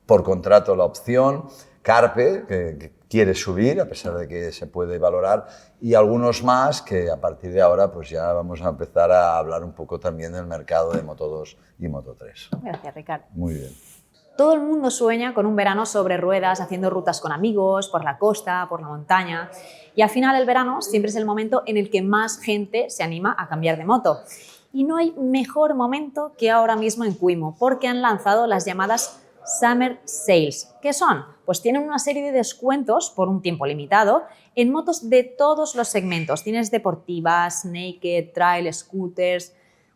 por contrato la opción, Carpe, que quiere subir, a pesar de que se puede valorar, y algunos más que a partir de ahora pues ya vamos a empezar a hablar un poco también del mercado de Moto2 y Moto3. Gracias, Ricard. Muy bien. Todo el mundo sueña con un verano sobre ruedas, haciendo rutas con amigos, por la costa, por la montaña. Y al final el verano siempre es el momento en el que más gente se anima a cambiar de moto. Y no hay mejor momento que ahora mismo en Quimo, porque han lanzado las llamadas Summer Sales. ¿Qué son? Pues tienen una serie de descuentos por un tiempo limitado en motos de todos los segmentos. Tienes deportivas, naked, trail, scooters,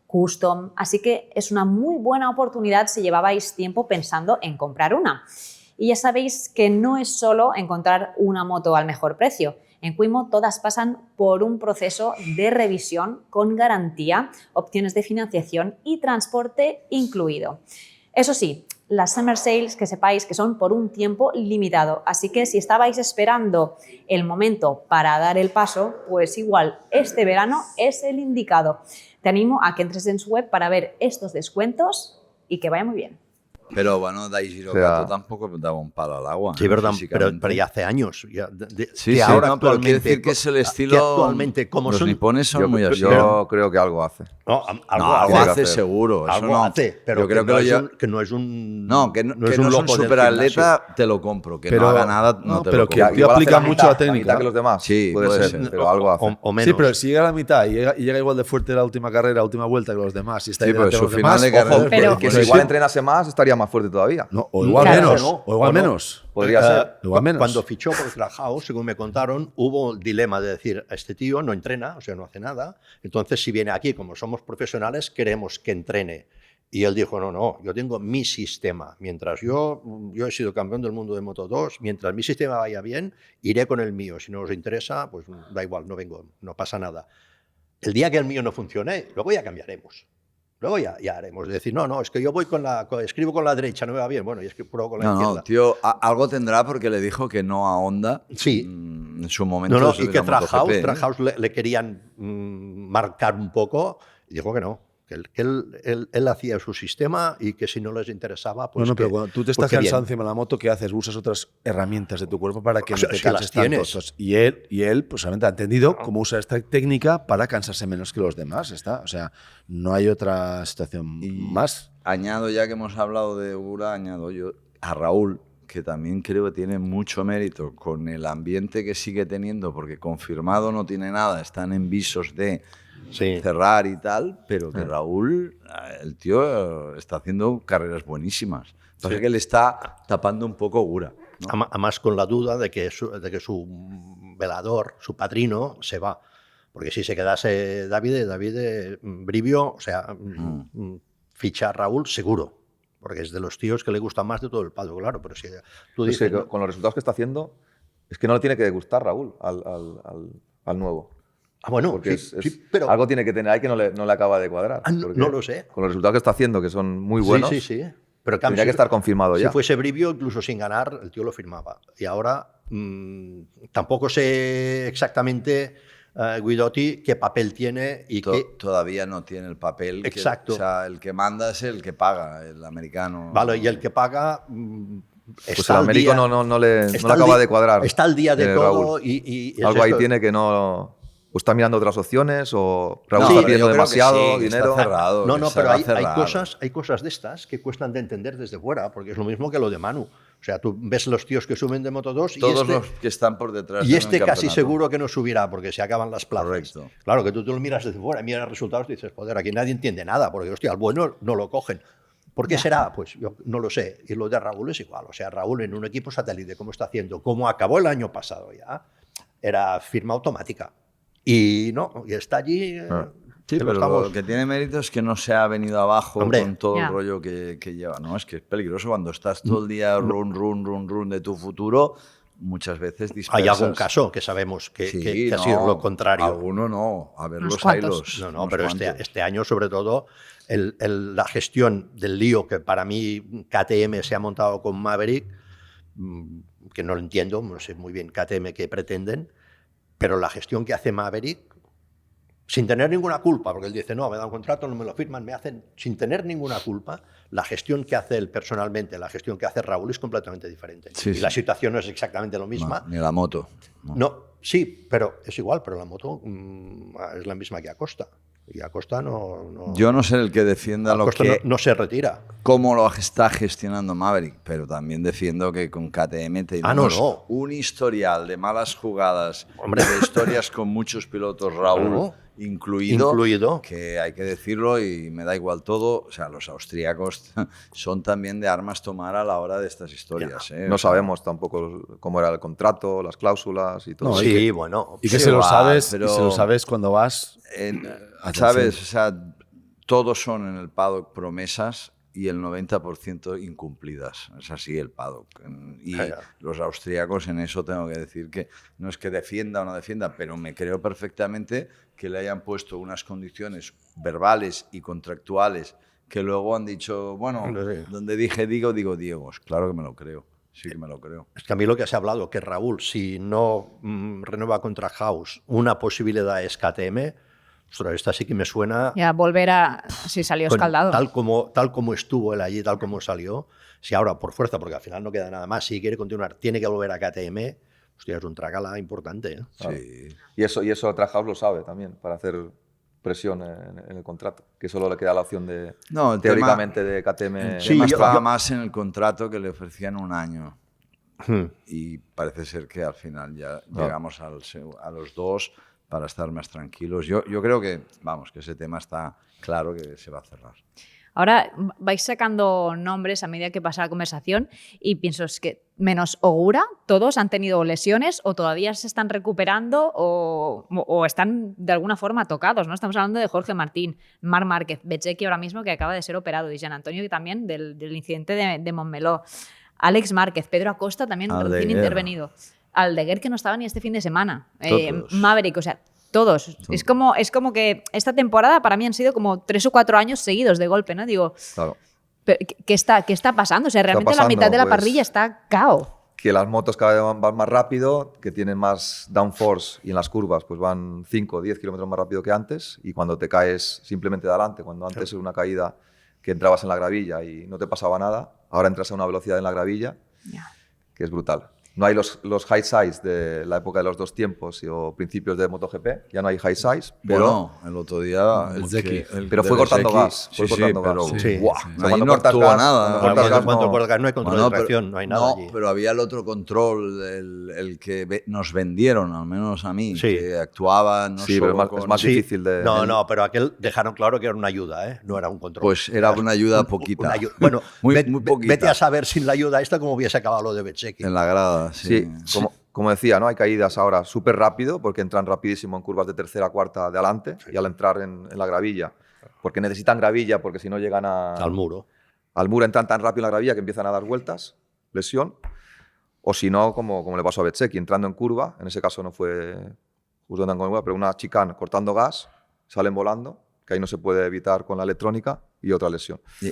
custom, así que es una muy buena oportunidad si llevabais tiempo pensando en comprar una. Y ya sabéis que no es solo encontrar una moto al mejor precio. En Quimo todas pasan por un proceso de revisión con garantía, opciones de financiación y transporte incluido. Eso sí, las Summer Sales, que sepáis que son por un tiempo limitado, así que si estabais esperando el momento para dar el paso, pues igual este verano es el indicado. Te animo a que entres en su web para ver estos descuentos y que vaya muy bien. Pero bueno, Daijiro Kato tampoco daba un palo al agua. Sí, verdad, físicamente. pero ya hace años. Ya, Sí, que sí, ahora no, pero quiere actualmente, decir que es el que estilo. actualmente, como los son, nipones son muy así. Yo creo que algo hace. no, No, algo algo hace, hace seguro. Eso algo no. hace, pero yo creo que, no lo lleva- que no es un No, que no es es un un loco del superatleta, te lo compro. Que Pero- no haga nada, no, no, te pero lo que- compro. tío aplica hace mucho la mitad técnica. que los demás. Sí, puede puede ser, ser. pero algo hace. o menos. Sí, pero si llega a la mitad y llega igual de fuerte la última carrera, la última vuelta que los demás, y está Sí, ahí pero delante de su los final demás, de carrera- ojo, Pero- Que pues si sí. igual entrenase más, estaría más fuerte todavía. No, o igual Claro, menos, no, o igual o no. menos. Podría ser. Igual menos. Cuando fichó por Trackhouse, según me contaron, hubo el dilema de decir, este tío no entrena, o sea, no hace nada, entonces si viene aquí, como somos profesionales, queremos que entrene. Y él dijo, no, yo tengo mi sistema. Mientras yo he sido campeón del mundo de Moto2, mientras mi sistema vaya bien, iré con el mío. Si no os interesa, pues da igual, no vengo, no pasa nada. El día que el mío no funcione, luego ya cambiaremos. Luego ya haremos. Es decir, no, es que yo voy escribo con la derecha, no me va bien, bueno, y escribo con la izquierda. No, tío, algo tendrá porque le dijo que no a Honda. Sí. En su momento. Y que Trackhouse Trackhouse le querían marcar un poco y dijo que no, Que él hacía su sistema y que si no les interesaba, pues. No, pero cuando tú te estás pues que cansando bien. encima de la moto, ¿qué haces? Usas otras herramientas de tu cuerpo para que O no sea, te si canses las tanto. tienes. Entonces, y él, pues solamente ha entendido cómo usar esta técnica para cansarse menos que los demás. O sea, no hay otra situación Y más. añado, ya que hemos hablado de Ogura, añado yo a Raúl, que también creo que tiene mucho mérito con el ambiente que sigue teniendo, porque confirmado no tiene nada, están en visos de cerrar y tal, pero que Raúl, el tío está haciendo carreras buenísimas. Pasa que le está tapando un poco Ogura, ¿no? Además, con la duda de que su velador, su padrino, se va. Porque si se quedase David Brivio, o sea, ficha a Raúl seguro. Porque es de los tíos que le gustan más de todo el paddock, claro. Pero si tú Es dices. que con los resultados que está haciendo, es que no le tiene que gustar Raúl al nuevo. Bueno, Porque sí, pero. algo tiene que tener ahí que no le acaba de cuadrar. No lo sé. Con los resultados que está haciendo, que son muy buenos, Sí. Pero tendría que estar confirmado ya. Si fuese Brivio, incluso sin ganar, el tío lo firmaba. Y ahora tampoco sé exactamente Guidotti qué papel tiene y qué. Todavía no tiene el papel. Exacto. O sea, el que manda es el que paga, el americano. Vale, y el que paga. Pues el Américo no le acaba de cuadrar. Está al día de todo Raúl. y algo ahí tiene que no. O está mirando otras opciones o Raúl No, está pero pidiendo yo creo que demasiado sí, que dinero. está cerrado, No, que no, se pero va a hay cerrar. cosas de estas que cuestan de entender desde fuera, porque es lo mismo que lo de Manu. O sea, tú ves los tíos que suben de Moto2 Todos los que están por detrás. y en este el casi campeonato. seguro que no subirá porque se acaban las plazas. Correcto. Claro, que tú lo miras desde fuera, miras los resultados y dices, joder, aquí nadie entiende nada, porque, hostia, al bueno no lo cogen. ¿Por qué será? Pues yo no lo sé. Y lo de Raúl es igual. O sea, Raúl en un equipo satélite, como está haciendo, como acabó el año pasado ya, era firma automática. Y no, y está allí. Sí, que pero estamos. lo que tiene mérito es que no se ha venido abajo Hombre. con todo Ya. el rollo que lleva. No, es que es peligroso cuando estás todo el día run de tu futuro, muchas veces dispersas. Hay algún caso que sabemos que, Sí, que ha no, sido lo contrario. Alguno no, a ver Unos los cuantos. hilos. No, unos pero cuantos. este año, sobre todo, la gestión del lío que para mí KTM se ha montado con Maverick, que no lo entiendo, no sé muy bien KTM qué pretenden, pero la gestión que hace Maverick, sin tener ninguna culpa, porque él dice, no, me da un contrato, no me lo firman, me hacen, sin tener ninguna culpa, la gestión que hace él personalmente, la gestión que hace Raúl es completamente diferente. Sí, y sí. la situación no es exactamente lo misma. No, ni la moto. No. No, sí, pero es igual, pero la moto es la misma que Acosta. Y Acosta no. Yo no sé el que defienda lo Acosta que, no se retira. cómo lo está gestionando Maverick, pero también defiendo que con KTM tenemos no. un historial de malas jugadas, Hombre. de historias con muchos pilotos, Raúl No. incluido, que hay que decirlo y me da igual todo. O sea, los austríacos son también de armas tomar a la hora de estas historias. No sabemos tampoco cómo era el contrato, las cláusulas y todo. No, eso. Sí, bueno. Y que Sí, se lo va, sabes, pero- y se lo sabes cuando vas. ¿Sabes? O sea, todos son en el paddock promesas y el 90% incumplidas. Es así el paddock. Y Ya. los austríacos en eso tengo que decir que no es que defienda o no defienda, pero me creo perfectamente que le hayan puesto unas condiciones verbales y contractuales que luego han dicho, bueno, Sí. donde dije digo Diegos. Claro que me lo creo. Sí que me lo creo. Es que a mí lo que se ha hablado, que Raúl, si no renueva contra House, una posibilidad es KTM. Ostras, esta sí que me suena. Ya volver a. Si salió con- escaldado. tal como estuvo él allí, tal como salió. Si ahora, por fuerza, porque al final no queda nada más, si quiere continuar, tiene que volver a KTM. Hostia, es un tragala importante. ¿eh? Claro. Sí. Y eso Trajaus lo sabe también, para hacer presión en el contrato. Que solo le queda la opción de, No, el teóricamente, de KTM. El Sí, tema yo- estaba yo- más en el contrato que le ofrecían un año. Hmm. Y parece ser que al final ya llegamos a los dos para estar más tranquilos. Yo creo que, vamos, que ese tema está claro que se va a cerrar. Ahora vais sacando nombres a medida que pasa la conversación y pienso es que menos Ogura, todos han tenido lesiones o todavía se están recuperando o están de alguna forma tocados, ¿no? Estamos hablando de Jorge Martín, Marc Márquez, Bezzecchi ahora mismo que acaba de ser operado y Jean Antonio que también del incidente de Montmeló, Alex Márquez, Pedro Acosta también Aldeguer. recién intervenido, Aldeguer que no estaba ni este fin de semana, Todos. Maverick, o sea, todos. Es como que esta temporada para mí han sido como 3 o 4 años seguidos de golpe, ¿no? Digo, Claro. pero, ¿qué está pasando? O sea, realmente la pasando? mitad de la Pues- parrilla está cao. que las motos cada vez van más rápido, que tienen más downforce y en las curvas pues van 5 o 10 kilómetros más rápido que antes, y cuando te caes simplemente de adelante, cuando antes era una caída que entrabas en la gravilla y no te pasaba nada, ahora entras a una velocidad en la gravilla que es brutal. No hay los high size de la época de los dos tiempos o principios de MotoGP, ya no hay high size, pero, Bueno, el otro día el Zeki. pero fue cortando gas. Sí, Fue cortando pero gas. Sí. ¡buah! O sea, Ahí cuando no cortas actuó gas, nada. cuando cortas gas, Cuando no. cortas no hay control Bueno, de tracción, no hay nada no, allí. pero había el otro control, el que nos vendieron, al menos a mí, Sí. que actuaba no Sí, solo pero con... es más Sí. difícil de... No, pero aquel dejaron claro que era una ayuda, ¿eh? No era un control. Pues era una ayuda poquita. Una ayuda. Bueno, Muy vete poquita. a saber sin la ayuda esta cómo hubiese acabado lo de Bezzecchi. En la grada, sí. Sí, como decía, ¿no? Hay caídas ahora súper rápido porque entran rapidísimo en curvas de tercera, cuarta de adelante y al entrar en la gravilla, porque necesitan gravilla porque si no llegan Al muro. al muro, entran tan rápido en la gravilla que empiezan a dar vueltas, lesión, o si no, como le pasó a Bezzecchi, entrando en curva, en ese caso no fue justo entrando en curva, pero una chicane cortando gas, salen volando, que ahí no se puede evitar con la electrónica, y otra lesión. Y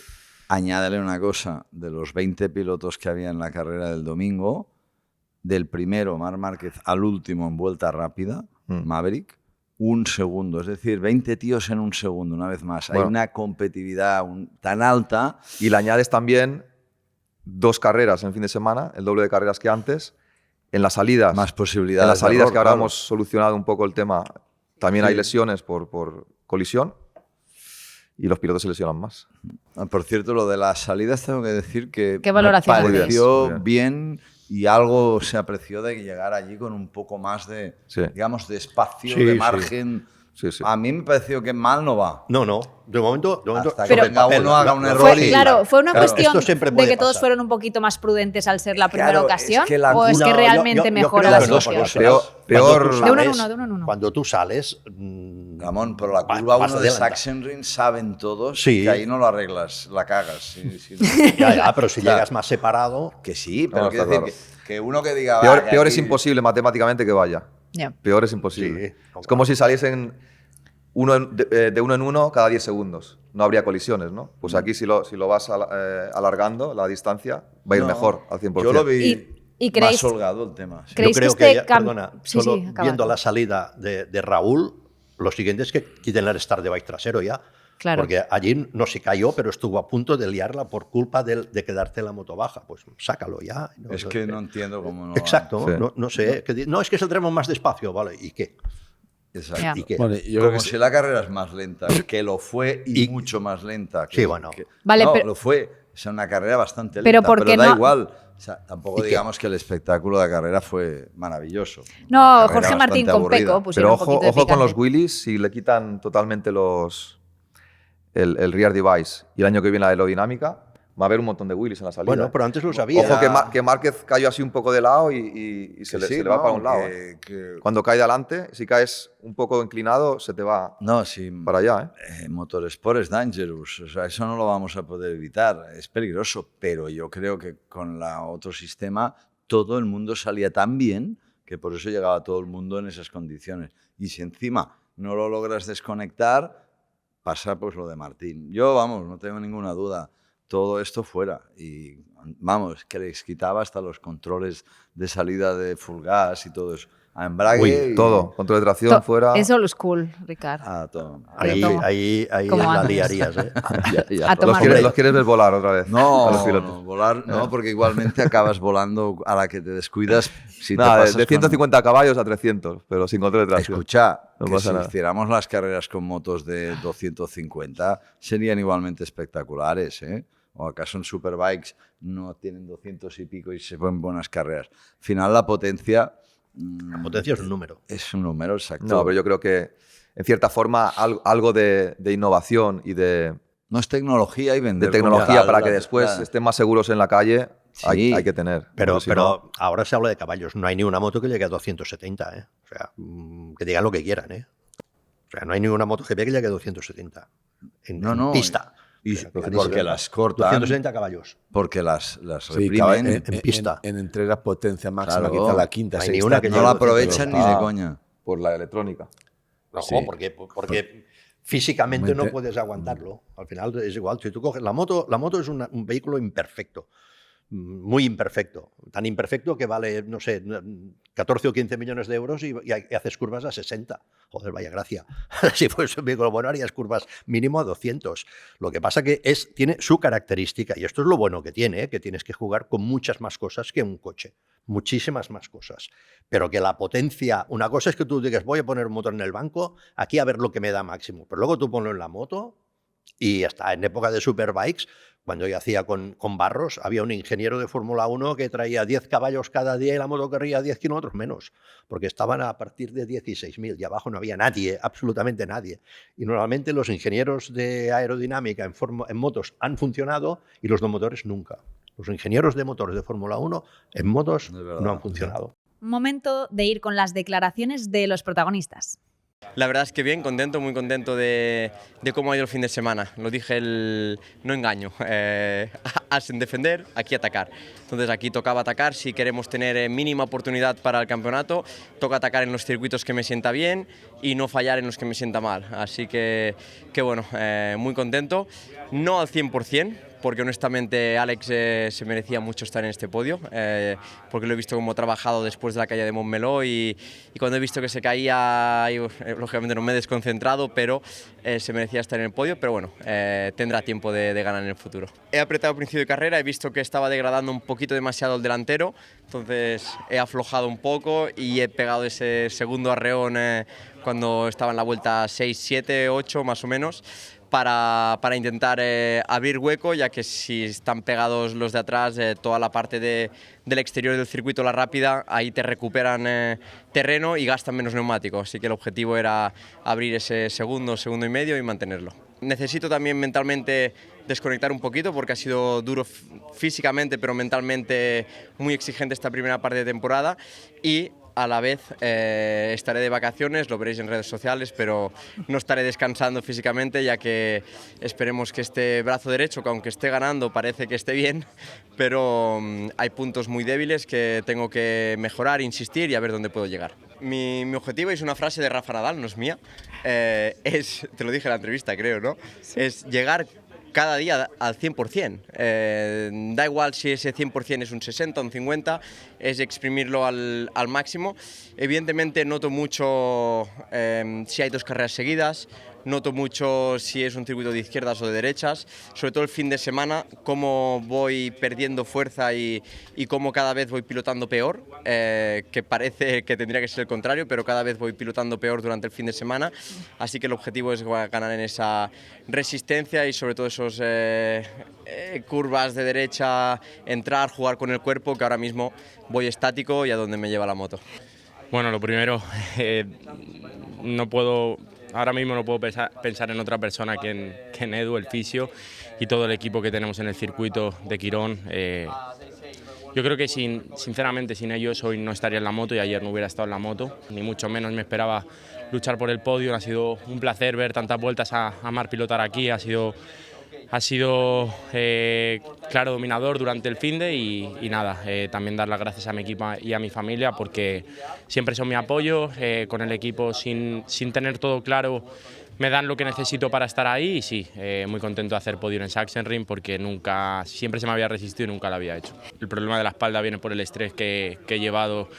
añádele una cosa, de los 20 pilotos que había en la carrera del domingo, del primero, Marc Márquez, al último en vuelta rápida, Maverick, un segundo. Es decir, 20 tíos en un segundo, una vez más. Bueno. Hay una competitividad tan alta. Y le añades también 2 carreras en el fin de semana, el doble de carreras que antes. En las salidas, Más posibilidades. en las de salidas error, que ahora claro. hemos solucionado un poco el tema, también hay lesiones por colisión y los pilotos se lesionan más. Ah, por cierto, lo de las salidas tengo que decir que ¿Qué valoración me haces? pareció Muy bien y algo se apreció de llegar allí con un poco más de, Sí. digamos, de espacio, Sí, de sí. margen. Sí, sí. A mí me pareció que mal no va. No. De momento Hasta que Pero- venga uno, haga un error Fue, y... claro, fue una Claro. cuestión Esto siempre de puede que todos pasar. fueron un poquito más prudentes al ser la primera Claro, ocasión, es que la o es que No, realmente yo mejora creo la que no, situación. porque Peor- cuando tú De uno en sales- uno, de uno en uno. Cuando tú sales... Ramón, pero la curva vas 1 de adelante. Sachsenring saben todos Sí. que ahí no lo arreglas, la cagas. Sí, Ya, pero si Claro. llegas más separado... Que sí, pero No, quiero está decir que uno que diga... Peor, "Va, que peor aquí-". es imposible matemáticamente que vaya. Ya. Peor es imposible. Sí, Es como si saliesen de uno en uno cada 10 segundos. No habría colisiones, ¿no? Pues aquí si lo vas alargando, la distancia, va a ir No, mejor al 100%. Yo lo vi ¿Y creéis- más holgado el tema. sí. ¿Creéis Yo creo que este ya, cam- perdona, Sí, solo sí, acaba. viendo la salida de Raúl, lo siguiente es que quiten el start de bike trasero ya. Claro. Porque allí no se cayó, pero estuvo a punto de liarla por culpa de quedarte en la moto baja. Pues sácalo ya. No, Es que no entiendo cómo no... Exacto, Sí. no sé. No, es que saldremos más despacio, ¿vale? ¿Y qué? Exacto. Ya. ¿Y qué? Bueno, yo creo Como que si la carrera es más lenta, que lo fue y, Y- mucho más lenta. Sí, bueno. Vale, no, pero- lo fue. O sea, una carrera bastante lenta, Pero ¿por qué da no- igual. O sea, tampoco ¿Y qué? digamos que el espectáculo de la carrera fue maravilloso. No, Una carrera Jorge Martín bastante con aburrida. Peco pusieron Pero un poquito de ojo con los picante. wheelies, si le quitan totalmente el rear device y el año que viene la aerodinámica, va a haber un montón de wheelies en la salida. Bueno, pero antes lo sabía. Ojo que Márquez cayó así un poco de lado y se, Que le, sí, se le va no, para un lado. que- Cuando cae de adelante, si caes un poco inclinado, se te va No, sí. para allá. Motorsport es dangerous, o sea, eso no lo vamos a poder evitar, es peligroso, pero yo creo que con la otro sistema todo el mundo salía tan bien que por eso llegaba todo el mundo en esas condiciones. Y si encima no lo logras desconectar, pasa pues lo de Martín. Yo, vamos, no tengo ninguna duda, todo esto fuera. Y vamos, que les quitaba hasta los controles de salida de full gas y todo eso. A embrague Uy, y todo, control de tracción fuera. Es old school, Ricardo. a todo. Ahí, Pero- ahí Como la antes. liarías, ¿eh? A Los tomar. quieres ver volar otra vez. a los No, pilotos. volar no, porque igualmente acabas volando a la que te descuidas. Si te Nada, pasas de con- 150 caballos a 300, pero sin control de tracción. Escucha, No que pasa si nada. hiciéramos las carreras con motos de 250 serían igualmente espectaculares, ¿eh? ¿O acaso en Superbikes no tienen 200 y pico y se ponen buenas carreras? Al final la potencia La potencia es un número. es un número exacto. No, pero yo creo que, en cierta forma, algo de innovación y de No es tecnología y vender como tecnología tal, para que la- después la- estén más seguros en la calle, Sí. hay que tener. Pero, Porque si no- pero ahora se habla de caballos. No hay ni una moto que llegue a 270, ¿eh? O sea, que digan lo que quieran, ¿eh? O sea, no hay ninguna moto GP que llegue a 270 en, No, en no, pista. Y O sea, porque las cortan, 270 caballos. porque las Sí, reprimen. en pista. En entregas potencia máxima, Claro. quizá la quinta, No hay sexta. ni una que no llegue la a 270. aprovechan ni Ah. de coña. por la electrónica. No, Sí. porque físicamente no Mente- puedes aguantarlo. Al final es igual. Si tú coges la moto es un vehículo imperfecto. muy imperfecto. Tan imperfecto que vale, no sé, 14 o 15 millones de euros y haces curvas a 60. Joder, vaya gracia. Si fuese un vehículo bueno, harías curvas mínimo a 200. Lo que pasa que tiene su característica, y esto es lo bueno que tiene, que tienes que jugar con muchas más cosas que un coche. Muchísimas más cosas. Pero que la potencia, una cosa es que tú digas, voy a poner un motor en el banco, aquí a ver lo que me da máximo. Pero luego tú ponlo en la moto, y hasta en época de Superbikes, cuando yo hacía con Barros, había un ingeniero de Fórmula 1 que traía 10 caballos cada día y la moto corría 10 kilómetros menos, porque estaban a partir de 16.000 y abajo no había nadie, absolutamente nadie. Y normalmente los ingenieros de aerodinámica en motos han funcionado y los de motores nunca. Los ingenieros de motores de Fórmula 1 en motos no han funcionado. Momento de ir con las declaraciones de los protagonistas. La verdad es que bien, contento, muy contento de cómo ha ido el fin de semana. Lo dije, no engaño, sin defender, aquí atacar. Entonces aquí tocaba atacar, si queremos tener mínima oportunidad para el campeonato, toca atacar en los circuitos que me sienta bien y no fallar en los que me sienta mal. Así que bueno, muy contento, no al 100%, porque honestamente Alex se merecía mucho estar en este podio, porque lo he visto como trabajado después de la caída de Montmeló y cuando he visto que se caía, lógicamente no me he desconcentrado, pero se merecía estar en el podio, pero bueno, tendrá tiempo de ganar en el futuro. He apretado al principio de carrera, he visto que estaba degradando un poquito demasiado el delantero, entonces he aflojado un poco y he pegado ese segundo arreón cuando estaba en la vuelta 6, 7, 8 más o menos, para intentar abrir hueco, ya que si están pegados los de atrás, toda la parte del exterior del circuito, la rápida, ahí te recuperan terreno y gastan menos neumático. Así que el objetivo era abrir ese segundo y medio y mantenerlo. Necesito también mentalmente desconectar un poquito porque ha sido duro físicamente, pero mentalmente muy exigente esta primera parte de temporada y a la vez estaré de vacaciones, lo veréis en redes sociales, pero no estaré descansando físicamente, ya que esperemos que este brazo derecho, que aunque esté ganando parece que esté bien, pero hay puntos muy débiles que tengo que mejorar, insistir y a ver dónde puedo llegar. Mi objetivo es una frase de Rafa Nadal, no es mía, te lo dije en la entrevista creo, ¿no? Sí. Es llegar cada día al 100%. Da igual si ese 100% es un 60, un 50, es exprimirlo al máximo. Evidentemente noto mucho si hay dos carreras seguidas, noto mucho si es un circuito de izquierdas o de derechas, sobre todo el fin de semana, cómo voy perdiendo fuerza y cómo cada vez voy pilotando peor, que parece que tendría que ser el contrario, pero cada vez voy pilotando peor durante el fin de semana, así que el objetivo es ganar en esa resistencia y sobre todo esos curvas de derecha, entrar, jugar con el cuerpo, que ahora mismo voy estático y a donde me lleva la moto. Bueno, lo primero, ahora mismo no puedo pensar en otra persona que en Edu, el fisio, y todo el equipo que tenemos en el circuito de Quirón. Yo creo que sinceramente sin ellos hoy no estaría en la moto y ayer no hubiera estado en la moto, ni mucho menos me esperaba luchar por el podio. Ha sido un placer ver tantas vueltas a Marc pilotar aquí, ha sido claro dominador durante el finde y nada, también dar las gracias a mi equipo y a mi familia porque siempre son mi apoyo, con el equipo sin tener todo claro me dan lo que necesito para estar ahí y sí, muy contento de hacer podio en Sachsenring porque siempre se me había resistido y nunca lo había hecho. El problema de la espalda viene por el estrés que he llevado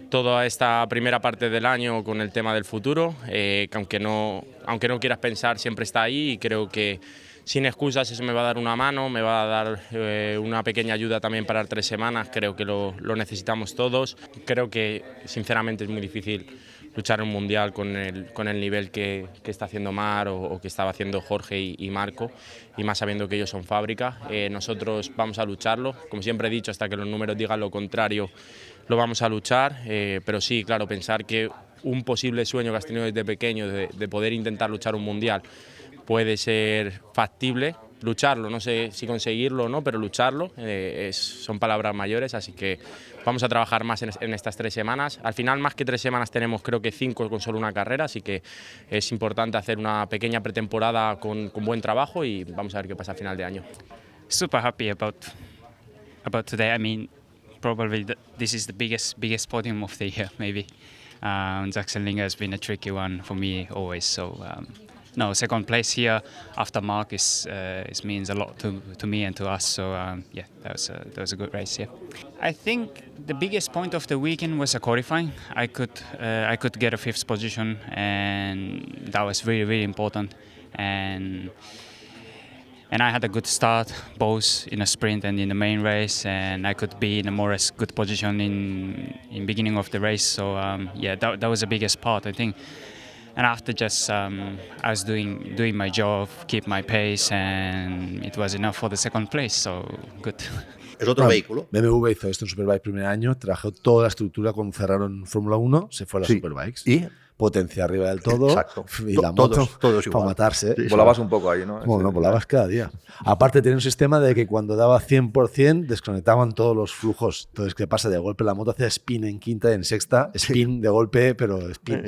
toda esta primera parte del año con el tema del futuro, que aunque no quieras pensar siempre está ahí y creo que sin excusas eso me va a dar una mano, me va a dar una pequeña ayuda también para 3 semanas, creo que lo necesitamos todos. Creo que sinceramente es muy difícil luchar en un mundial con el nivel que está haciendo Mar o que estaba haciendo Jorge y Marco, y más sabiendo que ellos son fábrica. Nosotros vamos a lucharlo, como siempre he dicho, hasta que los números digan lo contrario, lo vamos a luchar, pero sí, claro, pensar que un posible sueño que has tenido desde pequeño de poder intentar luchar un mundial puede ser factible, lucharlo, no sé si conseguirlo o no, pero lucharlo, son palabras mayores, así que vamos a trabajar más en estas 3 semanas. Al final, más que 3 semanas, tenemos creo que 5 con solo una carrera, así que es importante hacer una pequeña pretemporada con buen trabajo y vamos a ver qué pasa a final de año. Super happy about today. I mean, probably this is the biggest podium of the year, maybe. Sachsenring has been a tricky one for me always, so no, second place here after Mark is means a lot to me and to us. So yeah, that was a good race. Yeah, I think the biggest point of the weekend was a qualifying. I could get a 5th position, and that was really, really important. And I had a good start, both in a sprint and in the main race, and I could be in a more or less good position in beginning of the race. So yeah, that was the biggest part, I think. And after just I was doing my job, keep my pace, and it was enough for the second place. So good. Es otro vehículo. BMW hizo esto en Superbike primer año, trabajó toda la estructura con Ferraro en Fórmula 1, se fue a las Superbikes. ¿Y? Potencia arriba del todo. Exacto. Y la moto todos para igual. matarse. Sí, Volabas un poco ahí, ¿no? Bueno, volabas cada día. Aparte tenía un sistema de que cuando daba 100% desconectaban todos los flujos. Entonces, ¿qué pasa? De golpe la moto hacía spin en quinta y en sexta. Spin de golpe, pero spin.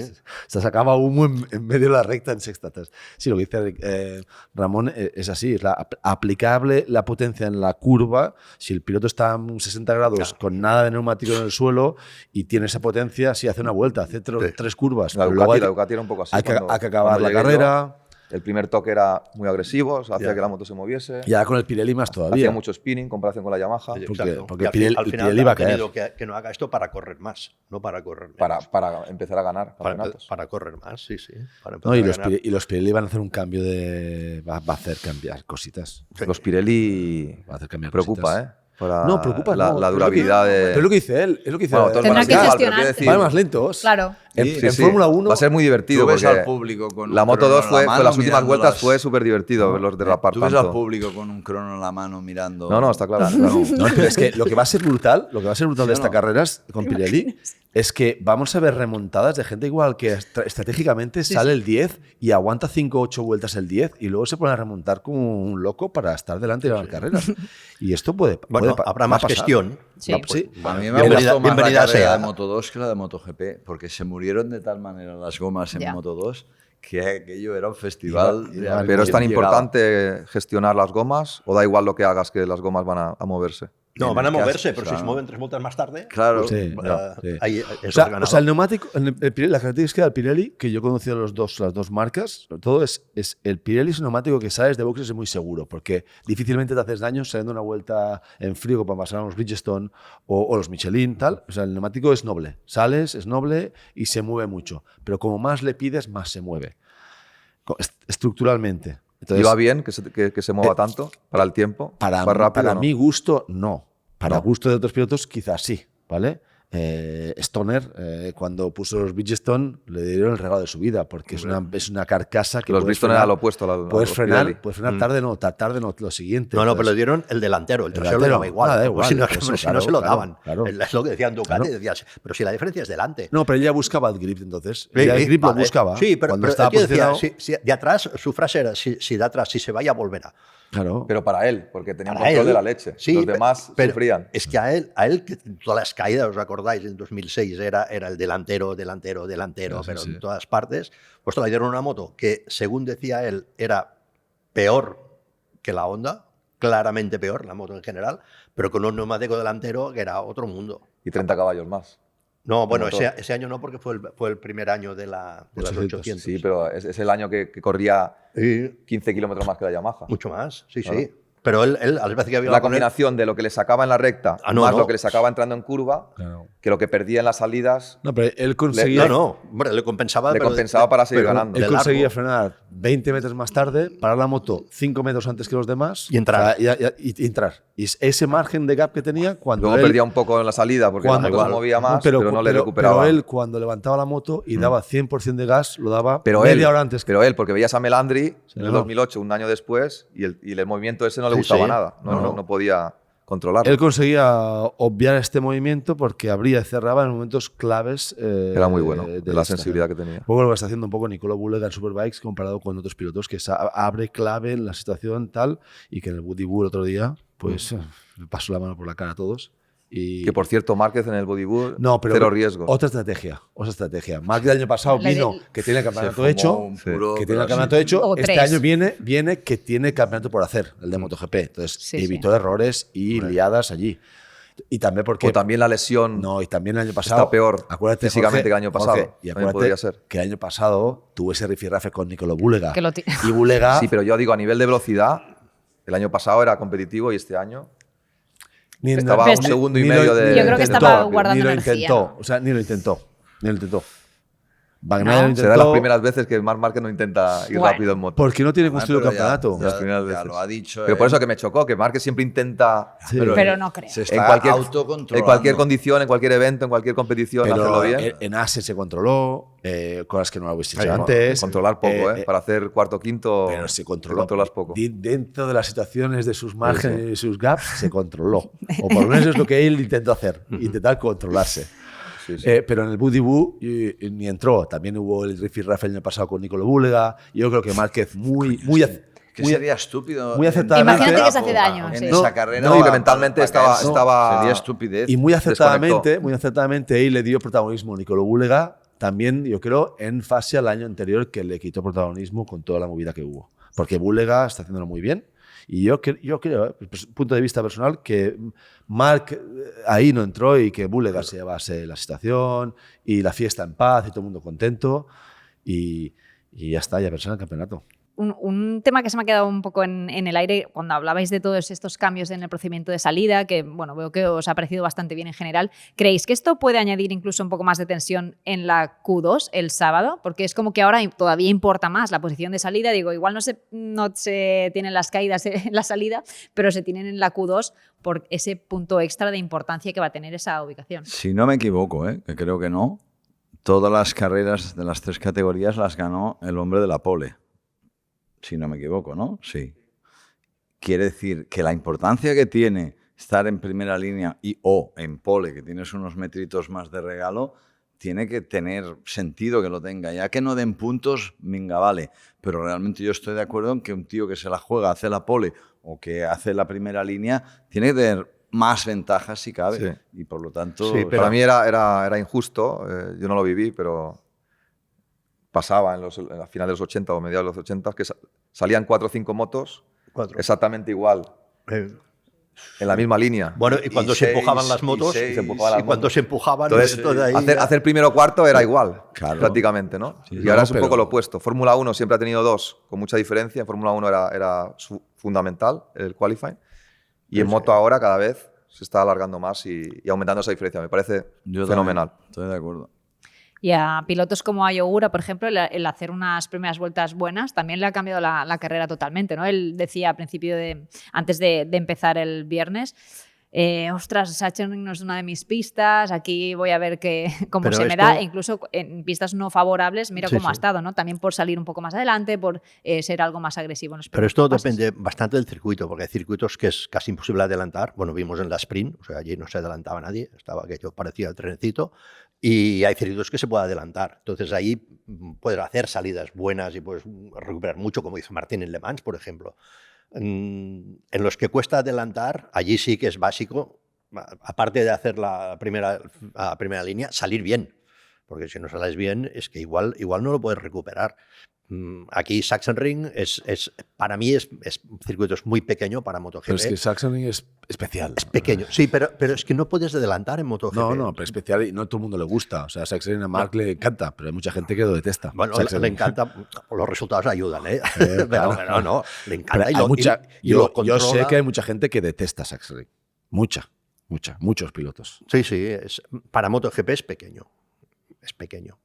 Se sacaba humo en medio de la recta en sexta. Entonces, sí, lo que dice Ramón es así. Es aplicable la potencia en la curva. Si el piloto está a 60 grados con nada de neumático en el suelo y tiene esa potencia, sí hace una vuelta, hace 3 curvas. La Ducati era un poco así. Hay que acabar la carrera. El primer toque era muy agresivo, o sea, hacía que la moto se moviese. Y ahora con el Pirelli más todavía. Hacía mucho spinning en comparación con la Yamaha. Porque al Pirelli final iba a ha tenido caer. que no haga esto para correr más, no para correr menos. Para empezar a ganar campeonatos. Para correr más, sí. Para No, empezar a ganar. y los Pirelli van a hacer un cambio de... Va a hacer cambiar cositas. Los Pirelli Va a hacer cambiar preocupa, cositas. ¿eh? Para No, preocupa, la no. durabilidad de... Pero es lo que dice él. Es lo que dice Bueno, él. todos Tendrá van a que decir, vale, pero gestionar. quiero decir, Van más lentos. Claro. En Fórmula 1 va a ser muy divertido Tú ves porque al público con la un Moto crono 2 en fue la mano las últimas mirando vueltas las- fue súper divertido verlos derrapar Tú ves al tanto. público con un crono en la mano mirando. No, está claro. No, pero es que lo que va a ser brutal, de esta no? carrera con Pirelli es que vamos a ver remontadas de gente igual que estratégicamente sale el 10 y aguanta 5 o 8 vueltas el 10 y luego se pone a remontar como un loco para estar delante y ganar carreras. Y esto puede Habrá va a más pasar. gestión. Sí. Sí. A mí me ha Bienvenida- gustado más la bienvenida carrera sea. de Moto 2 que la de MotoGP, porque se murieron de tal manera las gomas en Ya. Moto 2 que aquello era un festival. Iba- de iba- a ver Pero es tan quién llegaba. importante gestionar las gomas o da igual lo que hagas que las gomas van a moverse. No, En van a el caso, moverse, pero si claro. se mueven 3 vueltas más tarde, Claro. pues, Sí, sí. ahí O es sea, ganado. el neumático, el Pirelli, la característica del Pirelli, que yo he conocido las dos marcas, sobre todo es el Pirelli es un neumático que sales de boxes es muy seguro, porque difícilmente te haces daño saliendo una vuelta en frío para pasar a los Bridgestone o los Michelin, tal. O sea, el neumático es noble. Sales, es noble y se mueve mucho. Pero como más le pides, más se mueve. Estructuralmente. Entonces, ¿Iba bien que se mueva tanto para el tiempo? Para, ¿Va rápido para o no? mi gusto, no. Para No. gusto de otros pilotos, quizás sí, ¿vale? Stoner, cuando puso los Bridgestone, le dieron el regalo de su vida, porque es una carcasa que Los puedes Bridgestone frenar- era lo opuesto a la- a puedes los frenar, Pirelli. puedes frenar tarde no, lo siguiente. No, pero Entonces, le dieron el delantero, el trasero le delantero, daba igual. da Pues igual, si no, eso, si no claro, se lo claro, daban. claro. Es lo que decían Ducati, Claro. decías, pero si la diferencia es delante. No, pero ella buscaba el grip entonces. Ella el grip lo Vale. buscaba. Sí, pero cuando estaba aquí decía, posicionado. si de atrás, su frase era, si de atrás, si se vaya, volverá. Claro. Pero para él, porque tenía un Para control él, de la leche. sí, Los demás pero sufrían. Es que a él que en todas las caídas, os acordáis, en 2006 era el delantero, pero sí. en todas partes. Pues le dieron una moto que, según decía él, era peor que la Honda, claramente peor, la moto en general, pero con un neumático delantero que era otro mundo. Y 30 caballos más. No, bueno, Como todo. ese año no, porque fue el primer año de las 800, 800. Sí, pero es el año que corría Sí, 15 kilómetros más que la Yamaha. mucho más, sí, Claro. sí. Pero él a las veces que había La combinación de lo que le sacaba en la recta Ah, no, más no. lo que le sacaba entrando en curva, Claro. que lo que perdía en las salidas, No, pero él conseguía. No, hombre, le compensaba. Le pero compensaba para seguir pero ganando. Él de conseguía largo. frenar 20 metros más tarde, parar la moto 5 metros antes que los demás Y entrar. o sea, y entrar. Y ese margen de gap que tenía cuando luego él, perdía un poco en la salida porque la cuando- moto se movía más, pero no le recuperaba. Pero él, cuando levantaba la moto y daba 100% de gas, lo daba Pero media él, hora antes. pero él, porque veías a Melandri Sí, en el no. 2008, un año después, y el movimiento ese no le Sí, gustaba sí. nada. No podía controlarlo. Él conseguía obviar este movimiento porque abría y cerraba en momentos claves. Era muy bueno, de la esta. sensibilidad que tenía. Un poco lo que está haciendo un poco Nicolò Bulega en Superbikes comparado con otros pilotos, que abre clave en la situación tal, y que en el Woody Bull otro día, pues le pasó la mano por la cara a todos. Y Que por cierto, Márquez en el bodyboard, no, pero cero riesgo. Otra estrategia. Márquez el año pasado La vino de- que tiene el Se campeonato fumó hecho. un puro Que tiene el Brasil. campeonato hecho. O Este tres. año viene que tiene el campeonato por hacer, el de MotoGP. Entonces Sí, evitó sí. errores y liadas allí. Y también porque... O también la lesión No, y también el año pasado... está peor acuérdate, físicamente Jorge, que el año pasado. Jorge, y También acuérdate podría ser. que el año pasado tuvo ese rifirrafe con Nicolo Bulega. Que lo Y Bulega... Sí, pero yo digo, a nivel de velocidad, el año pasado era competitivo y este año estaba a un segundo y medio de... Yo creo que estaba guardando ni lo energía, intentó, ¿no? o sea, ni lo intentó. Bagnaia No. lo intentó. Será las primeras veces que Marc Márquez no intenta ir Bueno. rápido en moto. Porque no tiene construido el campeonato. Las primeras Ya veces. lo ha dicho. Pero por eso que me chocó, que Márquez siempre intenta Sí. Pero no creo. Se en está cualquier, autocontrolando. en cualquier condición, en cualquier evento, en cualquier competición, hacerlo Pero bien. en Asen se controló, cosas que no habéis hecho Claro, antes. controlar poco, para hacer cuarto, quinto, Pero se te controló. controlas poco. Dentro de las situaciones de sus márgenes y sus gaps, se controló. O por lo menos es lo que él intentó hacer, intentar controlarse. Sí, sí. Pero en el Buddy Boo ni entró. También hubo el rifirrafe el año pasado con Nicolo Bulega. Yo creo que Márquez Que sería estúpido. muy acertadamente. Imagínate que se hace daño, En sí. esa carrera. No, que mentalmente estaba- Sería estupidez. Y muy acertadamente él le dio protagonismo a Nicolo Bulega. También, yo creo, en fase al año anterior que le quitó protagonismo con toda la movida que hubo. Porque Bulega está haciéndolo muy bien. Y yo creo, pues, punto de vista personal, que Marc ahí no entró y que Bulega se llevase la situación y la fiesta en paz y todo el mundo contento. Y ya está, ya pensó en el campeonato. Un tema que se me ha quedado un poco en el aire cuando hablabais de todos estos cambios en el procedimiento de salida, que bueno, veo que os ha parecido bastante bien en general. ¿Creéis que esto puede añadir incluso un poco más de tensión en la Q2 el sábado? Porque es como que ahora todavía importa más la posición de salida. Digo, igual no se tienen las caídas en la salida, pero se tienen en la Q2 por ese punto extra de importancia que va a tener esa ubicación. Si no me equivoco, que creo que no, todas las carreras de las 3 categorías las ganó el hombre de la pole. Si no me equivoco, ¿no? Sí. Quiere decir que la importancia que tiene estar en primera línea o en pole, que tienes unos metritos más de regalo, tiene que tener sentido que lo tenga. Ya que no den puntos, venga, vale. Pero realmente yo estoy de acuerdo en que un tío que se la juega, hace la pole o que hace la primera línea, tiene que tener más ventajas si cabe. Sí. Y por lo tanto... Sí, pero para mí era injusto. Yo no lo viví, pero pasaba en la final de los 80 o mediados de los 80 que salían 4 o 5 motos exactamente igual. En la misma línea. Bueno, y cuando se empujaban las motos, se empujaban... Entonces, hacer primero o cuarto era igual, Claro. prácticamente, ¿no? Sí, y ahora no, es un poco lo opuesto. Fórmula 1 siempre ha tenido 2 con mucha diferencia. En Fórmula 1 era fundamental el qualifying. Y en moto ahora cada vez se está alargando más y aumentando esa diferencia. Me parece Yo fenomenal. también estoy de acuerdo. Y a pilotos como Ayogura, por ejemplo, el hacer unas primeras vueltas buenas también le ha cambiado la carrera totalmente, ¿no? Él decía al principio, antes de empezar el viernes, ostras, Sachsenring no es una de mis pistas, aquí voy a ver cómo Pero se me esto- da, e incluso en pistas no favorables, mira Sí, cómo ha sí. estado, ¿no? También por salir un poco más adelante, por ser algo más agresivo en los Pero primeros esto pases. depende bastante del circuito, porque hay circuitos que es casi imposible adelantar. Bueno, vimos en la sprint, o sea, allí no se adelantaba nadie, estaba aquello parecía el trenecito, y hay circuitos que se puede adelantar. Entonces ahí puedes hacer salidas buenas y puedes recuperar mucho, como hizo Martín en Le Mans, por ejemplo. En los que cuesta adelantar, allí sí que es básico, aparte de hacer la primera línea, salir bien. Porque si no sales bien, es que igual no lo puedes recuperar. Aquí Sachsenring para mí es un circuito muy pequeño para MotoGP. Pero es que Sachsenring es especial. Es pequeño, sí, pero es que no puedes adelantar en MotoGP. No, pero especial y no a todo el mundo le gusta. O sea, Sachsenring a Marc le encanta, pero hay mucha gente que lo detesta. Bueno, Sachsenring. le encanta, los resultados ayudan, ¿eh? Claro. pero no, le Pero encanta. yo controla. sé que hay mucha gente que detesta Sachsenring. Muchos pilotos. Sí, para MotoGP es pequeño. Es pequeño.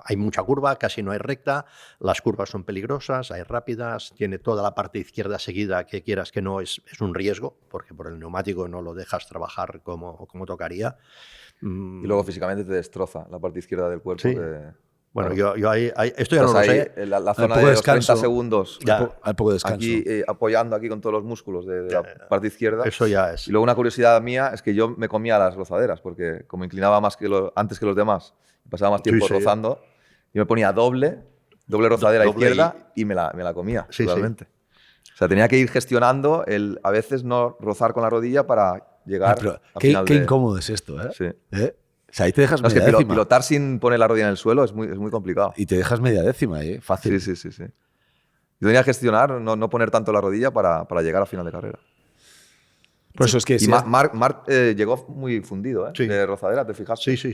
Hay mucha curva, casi no hay recta, las curvas son peligrosas, hay rápidas, tiene toda la parte izquierda seguida que quieras que no es un riesgo, porque por el neumático no lo dejas trabajar como tocaría. Y luego físicamente te destroza la parte izquierda del cuerpo. Sí. Bueno, yo esto ya Estás no lo ahí sé. en la Hay zona poco de los descanso. 30 segundos. Ya. Hay poco descanso. Aquí apoyando aquí con todos los músculos de la parte izquierda. Eso ya es. Y luego una curiosidad mía es que yo me comía las rozaderas, porque como inclinaba más antes que los demás, pasaba más tiempo Sí. rozando, yo me ponía doble rozadera Doble izquierda y me la comía, Sí, totalmente. O sea, tenía que ir gestionando a veces no rozar con la rodilla para llegar Pero al qué final incómodo es esto, ¿eh? Sí. O sea, ahí te dejas No, es que media décima. pilotar sin poner la rodilla en el suelo es muy complicado. Y te dejas media décima, ¿eh? Fácil. Sí. Yo tenía que gestionar, no poner tanto la rodilla para llegar a final de carrera. Por eso es que Y Marc llegó muy fundido, Sí. de rozadera, ¿te fijaste? Sí,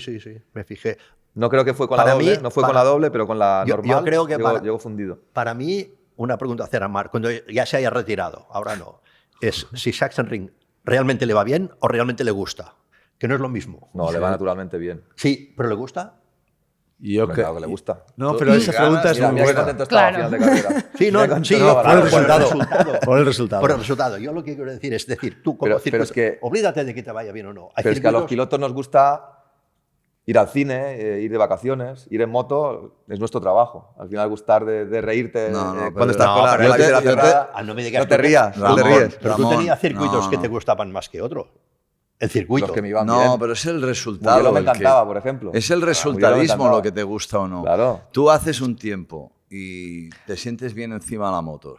me fijé. No creo que fue con Para la doble, mí- no fue para- con la doble, pero con la Yo normal creo que llegó fundido. Para mí, una pregunta a hacer a Marc, cuando ya se haya retirado, ahora no, es si Sachsenring realmente le va bien o realmente le gusta, que no es lo mismo. No, le va naturalmente bien. Sí, pero ¿le gusta? Y yo Hombre, creo claro que le gusta. No, pero esa pregunta es muy mira qué buena. contento estaba Claro. al final de carrera. Sí, Mira qué sí, contento por el estaba. resultado. Por el resultado. Por el resultado. Yo lo que quiero decir es tú como Pero circuito, es que- olvídate de que te vaya bien o no. Hay Pero es que a los circuitos- pilotos nos gusta ir al cine, ir de vacaciones, ir en moto, es nuestro trabajo. Al final gustar de reírte No, cuando pero- estás no, con la pero yo visera te- yo te- cerrada. Ah, no me digas No te tú que- rías, no te Ramón, ríes. Pero tú Ramón, tenías circuitos no, que no. te gustaban más que otros. El circuito. Los que me iban No, bien. pero es el resultado. Mugello me el que- encantaba, por ejemplo. Es el Mugello me resultadismo encantaba. lo que te gusta o no. Claro. Tú haces un tiempo y te sientes bien encima de la moto,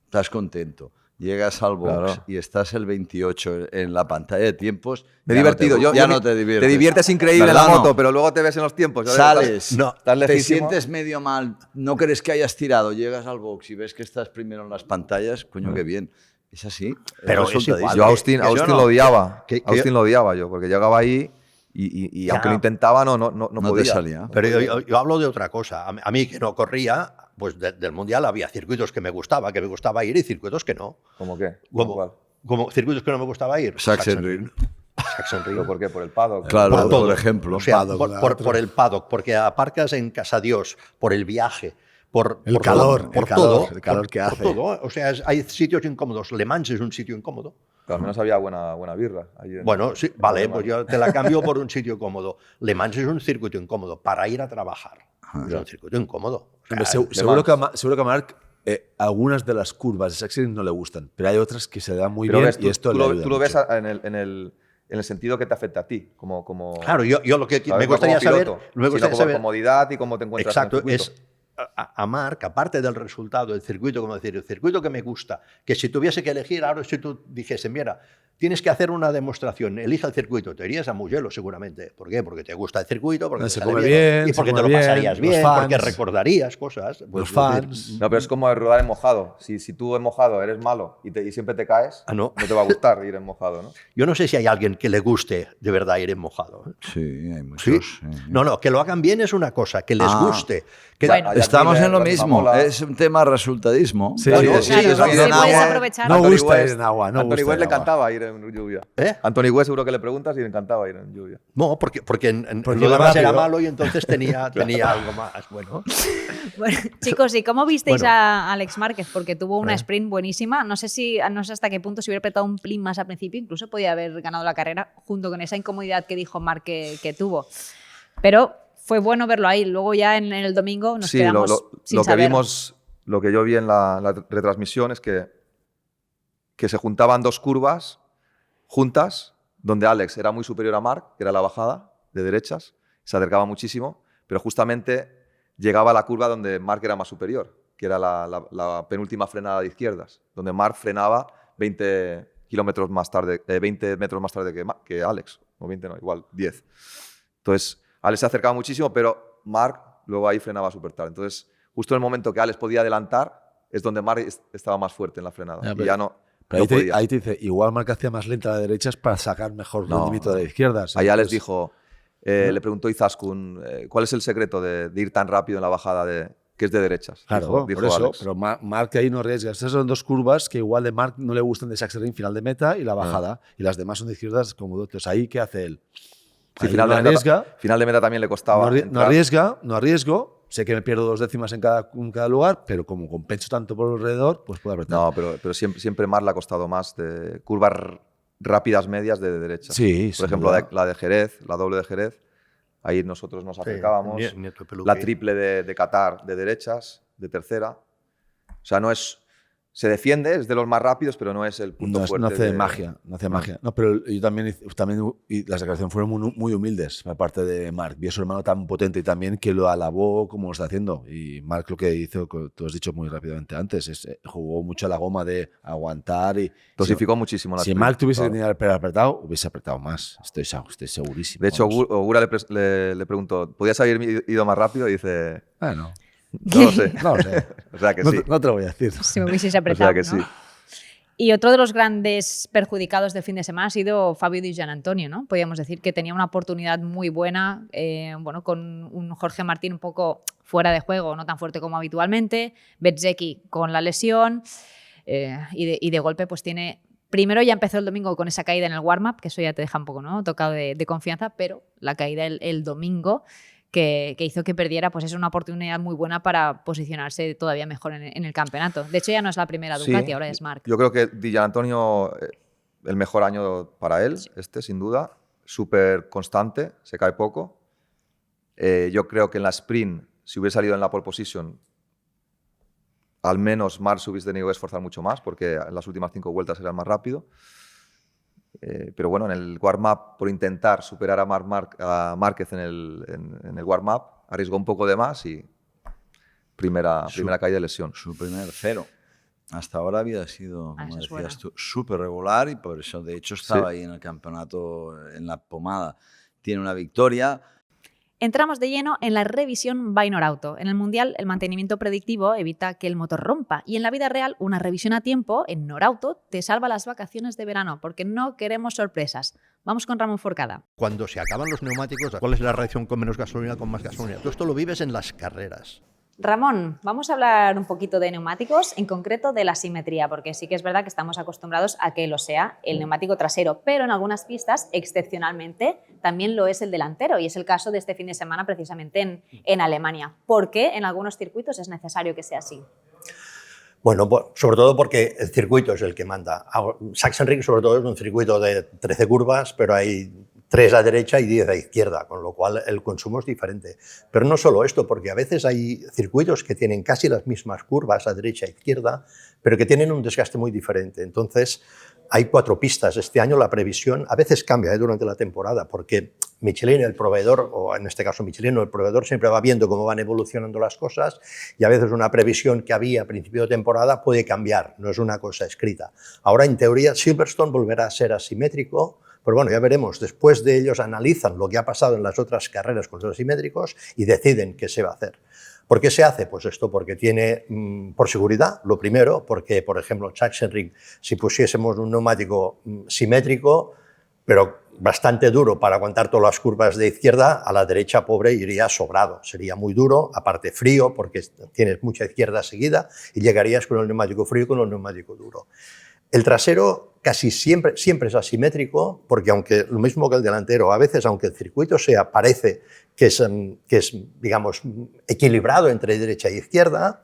estás contento, llegas al box Claro. y estás el 28 en la pantalla de tiempos. Me he ya divertido. No te, ya no te diviertes. Te diviertes increíble en ¿Verdad la o moto, no? pero luego te ves en los tiempos. Sales, No, estás te lejísimo. sientes medio mal, no crees que hayas tirado, llegas al box y ves que estás primero en las pantallas, coño, qué bien. Es así. Pero es resultadismo. igual. Yo a Austin, ¿Sí o Austin no? lo odiaba. Que- que Austin yo- lo odiaba yo, porque llegaba ahí y Ya. aunque lo intentaba, no No podía. te salía. Pero yo hablo de otra cosa. A mí que no corría, pues del Mundial había circuitos que me gustaba ir y circuitos que no. ¿Cómo qué? ¿Cómo cuál? Como circuitos que no me gustaba ir. Sachsenring. Sachsenring. ¿Pero por qué? ¿Por el paddock? Claro, Por todo. por ejemplo. O sea, Paddock, por, la por- otra. por el paddock, porque aparcas en Casa Dios, por el viaje, por El por calor, todo, por el calor, todo, el calor por- que por hace. todo. O sea, hay sitios incómodos. Le Mans es un sitio incómodo. Al menos había buena birra. Allí en- Bueno, sí, vale, en pues yo te la cambio por un sitio cómodo. Le Mans es un circuito incómodo para ir a trabajar. Es un circuito incómodo. O sea, Hombre, seguro que a Marc algunas de las curvas de Sachsenring no le gustan, pero hay otras que se dan muy Pero bien ves, y esto tú le lo, ayuda tú lo ves mucho. en el sentido que te afecta a ti. Como, claro, yo lo que ¿sabes? me No gustaría como saber, piloto, me sino gustaría como saber comodidad y cómo te encuentras exacto, en el circuito. es a Marc, aparte del resultado, el circuito, como decir, el circuito que me gusta, que si tuviese que elegir, ahora si tú dijese, mira, tienes que hacer una demostración, elija el circuito, te irías a Mugello seguramente. ¿Por qué? Porque te gusta el circuito, porque te Se sale come bien, bien, y se porque te come lo bien, pasarías los bien, porque fans. recordarías cosas. Los Pues, fans. No, pero es como rodar en mojado. Si tú en mojado eres malo y siempre te caes, Ah, no. te va a gustar ir en mojado, ¿no? Yo no sé si hay alguien que le guste de verdad ir en mojado. ¿eh? Sí, hay ¿Sí? muchos. sí. No, que lo hagan bien es una cosa, que les Ah. guste. Que Bueno. Jack Estamos Miller, en lo Rafa mismo. Mola. Es un tema resultadismo. Sí, Bueno, sí, claro, sí, es si ir en puedes agua. aprovechar. No Anthony gusta ir West- en agua, no Anthony gusta West ir le en agua. encantaba ir en lluvia. ¿Eh? Anthony West seguro que le preguntas y le encantaba ir en lluvia. No, porque en Porque lo iba demás era rápido. malo y entonces tenía algo más. Bueno, Bueno, chicos, ¿y cómo visteis Bueno. a Alex Márquez? Porque tuvo una sprint buenísima. No sé hasta qué punto, si hubiera apretado un plin más al principio, incluso podía haber ganado la carrera junto con esa incomodidad que dijo Marc que tuvo. Pero fue bueno verlo ahí. Luego ya en el domingo nos Sí, quedamos sin lo que saber. vimos, lo que yo vi en la retransmisión es que se juntaban dos curvas juntas, donde Alex era muy superior a Marc, que era la bajada de derechas, se acercaba muchísimo, pero justamente llegaba a la curva donde Marc era más superior, que era la penúltima frenada de izquierdas, donde Marc frenaba 20 metros más tarde que Alex, o 20 no, igual 10. Entonces, Alex se acercaba muchísimo, pero Marc luego ahí frenaba súper tarde. Entonces, justo en el momento que Alex podía adelantar, es donde Marc estaba más fuerte en la frenada. Ya, y pero- ya no, Pero no podía. ahí te dice, igual Marc hacía más lenta la derecha para sacar mejor No. rendimiento de la izquierda. Ahí Alex Entonces, dijo, le preguntó Izaskun, ¿cuál es el secreto de ir tan rápido en la bajada que es de derechas? Claro, dijo por eso, Alex. pero Marc ahí no arriesga. Estas son dos curvas que igual de Marc no le gustan de Sachsenring, final de meta y la bajada. Y las demás son de izquierdas cómodo. Entonces, ¿ahí qué hace él? Sí, Ahí final, no de meta, arriesga, final de meta también le costaba. no entrar. arriesgo. Sé que me pierdo 2 décimas en cada lugar, pero como compenso tanto por alrededor, pues puedo apretar. No, pero siempre Marc le ha costado más de curvas rápidas medias de derecha. Sí, Por sin ejemplo, duda. la de Jerez, la doble de Jerez, ahí nosotros nos acercábamos. Nieto de Peluque. La triple de Qatar de derechas, de tercera. O sea, no es... Se defiende, es de los más rápidos, pero no es el punto No, fuerte. no hace de- magia, no hace magia. No, pero yo también y las declaraciones fueron muy humildes por parte de Marc. Vi a su hermano tan potente y también que lo alabó como lo está haciendo. Y Marc lo que hizo, que tú has dicho muy rápidamente antes, es jugó mucho a la goma de aguantar y Dosificó muchísimo la si sprint, Marc tuviese claro. tenido que haber apretado, hubiese apretado más. Estoy segurísimo. De hecho, vamos. Ogura le preguntó, ¿podías haber ido más rápido? Y dice, Bueno, no lo sé. no lo sé. O sea que No, sí. no te lo voy a decir. Si me hubieseis O apretado. sea que ¿no? sí. Y otro de los grandes perjudicados del fin de semana ha sido Fabio Di Giannantonio, ¿no? Podríamos decir que tenía una oportunidad muy buena, con un Jorge Martín un poco fuera de juego, no tan fuerte como habitualmente, Bezzecchi con la lesión y de golpe pues tiene... Primero ya empezó el domingo con esa caída en el warm-up, que eso ya te deja un poco, ¿no?, tocado de confianza, pero la caída el domingo que hizo que perdiera, pues es una oportunidad muy buena para posicionarse todavía mejor en el campeonato. De hecho, ya no es la primera Ducati, ahora es Marc. Yo creo que Di Giannantonio, el mejor año para él, sin duda. Súper constante, se cae poco. Yo creo que en la sprint, si hubiera salido en la pole position, al menos Marc se hubiese tenido que esforzar mucho más, porque en las últimas 5 vueltas era más rápido. Pero bueno, en el warm-up, por intentar superar a Márquez en el warm-up, arriesgó un poco de más y primera caída de lesión. Su primer 0. Hasta ahora había sido, como decías tú, súper regular y por eso, de hecho, estaba ahí en el campeonato, en la pomada. Tiene una victoria. Entramos de lleno en la revisión by Norauto. En el Mundial, el mantenimiento predictivo evita que el motor rompa. Y en la vida real, una revisión a tiempo en Norauto te salva las vacaciones de verano, porque no queremos sorpresas. Vamos con Ramón Forcada. Cuando se acaban los neumáticos, ¿cuál es la reacción con menos gasolina, con más gasolina? Tú esto lo vives en las carreras. Ramón, vamos a hablar un poquito de neumáticos, en concreto de la simetría, porque sí que es verdad que estamos acostumbrados a que lo sea el neumático trasero, pero en algunas pistas, excepcionalmente, también lo es el delantero, y es el caso de este fin de semana precisamente en Alemania. ¿Por qué en algunos circuitos es necesario que sea así? Bueno, sobre todo porque el circuito es el que manda. Sachsenring sobre todo es un circuito de 13 curvas, pero hay 3 a derecha y 10 a izquierda, con lo cual el consumo es diferente. Pero no solo esto, porque a veces hay circuitos que tienen casi las mismas curvas a derecha e izquierda, pero que tienen un desgaste muy diferente. Entonces, hay 4 pistas. Este año la previsión a veces cambia durante la temporada, porque Michelin, el proveedor, o en este caso Michelin, el proveedor, siempre va viendo cómo van evolucionando las cosas y a veces una previsión que había a principio de temporada puede cambiar, no es una cosa escrita. Ahora, en teoría, Silverstone volverá a ser asimétrico. Pero bueno, ya veremos. Después de ellos analizan lo que ha pasado en las otras carreras con los asimétricos y deciden qué se va a hacer. ¿Por qué se hace? Pues esto porque tiene, por seguridad, lo primero, porque, por ejemplo, en Sachsenring, si pusiésemos un neumático simétrico, pero bastante duro para aguantar todas las curvas de izquierda, a la derecha, pobre, iría sobrado. Sería muy duro, aparte frío, porque tienes mucha izquierda seguida, y llegarías con el neumático frío y con el neumático duro. El trasero casi siempre es asimétrico, porque aunque lo mismo que el delantero, a veces aunque el circuito parece que es, digamos, equilibrado entre derecha e izquierda,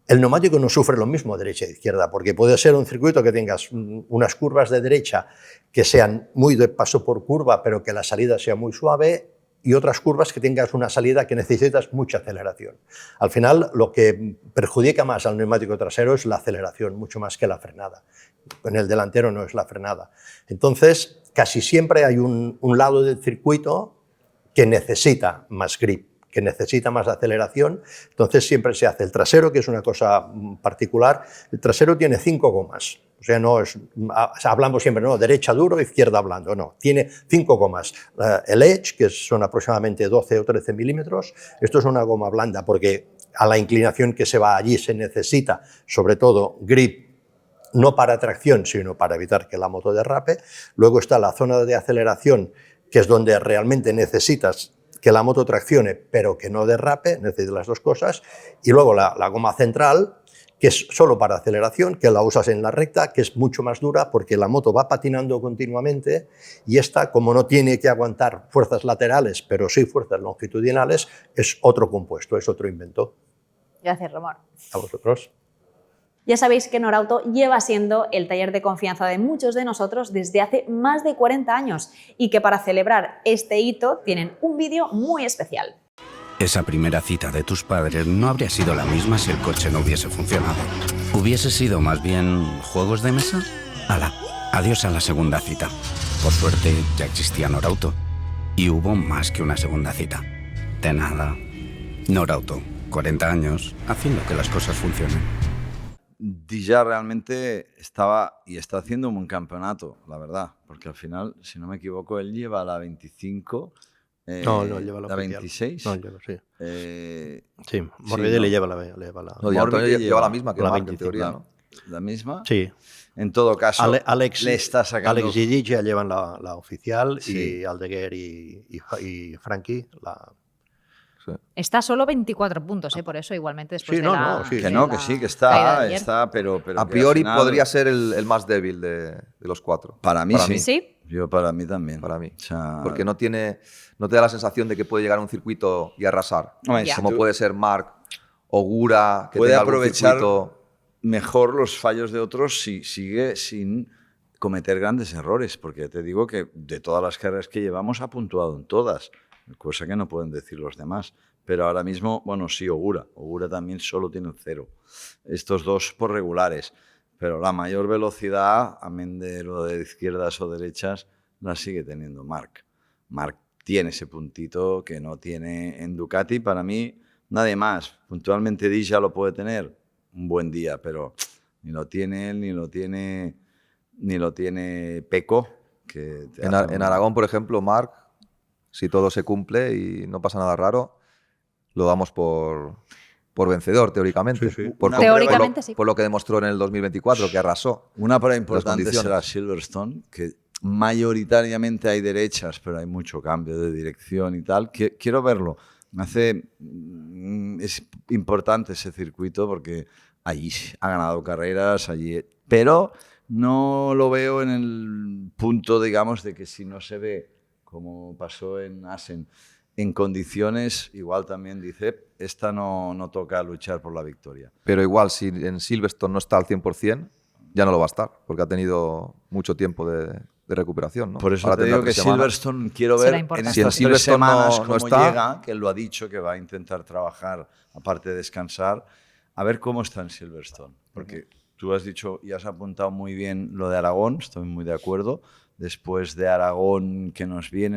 el neumático no sufre lo mismo derecha e izquierda, porque puede ser un circuito que tengas unas curvas de derecha que sean muy de paso por curva, pero que la salida sea muy suave, y otras curvas que tengas una salida que necesitas mucha aceleración. Al final, lo que perjudica más al neumático trasero es la aceleración, mucho más que la frenada. En el delantero no es la frenada. Entonces, casi siempre hay un lado del circuito que necesita más grip, que necesita más aceleración, entonces siempre se hace el trasero, que es una cosa particular. El trasero tiene 5 gomas. O sea, no es, hablamos siempre, no, derecha duro, izquierda blando, no, tiene 5 gomas. El Edge, que son aproximadamente 12 o 13 milímetros, esto es una goma blanda porque a la inclinación que se va allí se necesita, sobre todo, grip, no para tracción, sino para evitar que la moto derrape. Luego está la zona de aceleración, que es donde realmente necesitas que la moto traccione, pero que no derrape, necesitas las dos cosas. Y luego la goma central, que es solo para aceleración, que la usas en la recta, que es mucho más dura porque la moto va patinando continuamente y esta, como no tiene que aguantar fuerzas laterales, pero sí fuerzas longitudinales, es otro compuesto, es otro invento. Gracias, Ramón. A vosotros. Ya sabéis que Norauto lleva siendo el taller de confianza de muchos de nosotros desde hace más de 40 años y que para celebrar este hito tienen un vídeo muy especial. Esa primera cita de tus padres no habría sido la misma si el coche no hubiese funcionado. ¿Hubiese sido más bien juegos de mesa? ¡Hala! Adiós a la segunda cita. Por suerte ya existía Norauto. Y hubo más que una segunda cita. De nada. Norauto. 40 años haciendo que las cosas funcionen. Dija realmente estaba y está haciendo un buen campeonato, la verdad. Porque al final, si no me equivoco, él lleva la 25... no, lleva la 26. No, lleva, sí. Sí, Morbidelli no. lleva la No, Morbidelli lleva la misma que la Marc, 25, en teoría, ¿no? ¿La misma? Sí. En todo caso, Alex, le está sacando... Alex y Gigi ya llevan la oficial Sí. y Aldeguer y Frankie la... Está solo 24 puntos, por eso igualmente después Sí, de no, la... no, sí. Que de no, la que sí, que caída de está, ayer. pero A que al priori final- podría ser el más débil de los 4. Para mí sí. ¿Sí? Yo para mí también. Para mí. O sea, Porque no te da la sensación de que puede llegar a un circuito y arrasar. Hombre, Ya. si Como tú puede ser Marc o Gura, que puede tenga algún aprovechar circuito... mejor los fallos de otros si sigue sin cometer grandes errores, porque te digo que de todas las carreras que llevamos ha puntuado en todas, cosa que no pueden decir los demás. Pero ahora mismo, bueno, sí, Ogura también solo tiene 0. Estos dos por regulares, pero la mayor velocidad, amén de lo de izquierdas o derechas, la sigue teniendo Marc. Marc tiene ese puntito que no tiene en Ducati, para mí nadie más. Puntualmente Dija lo puede tener un buen día, pero ni lo tiene él, ni lo tiene Pecco. Que te En, hace en un- Aragón, por ejemplo, Marc, si todo se cumple y no pasa nada raro, lo damos por vencedor, teóricamente. Sí, sí. Por, Teóricamente, sí. por lo que demostró en el 2024, que arrasó. Una prueba importante condiciones. será Silverstone, que mayoritariamente hay derechas, pero hay mucho cambio de dirección y tal. Quiero verlo. Es importante ese circuito porque allí ha ganado carreras, allí, pero no lo veo en el punto, digamos, de que si no se ve, como pasó en Assen, en condiciones, igual también dice, esta no toca luchar por la victoria. Pero igual, si en Silverstone no está al 100%, ya no lo va a estar, porque ha tenido mucho tiempo de recuperación, ¿no? Por eso Ahora te tendrá digo que 3 semanas. Silverstone quiero Será ver en importante. Si en estas 3 Silverstone semanas no cómo está- llega, que él lo ha dicho, que va a intentar trabajar, aparte de descansar, a ver cómo está en Silverstone. Porque tú has dicho y has apuntado muy bien lo de Aragón, estoy muy de acuerdo. Después de Aragón, que nos viene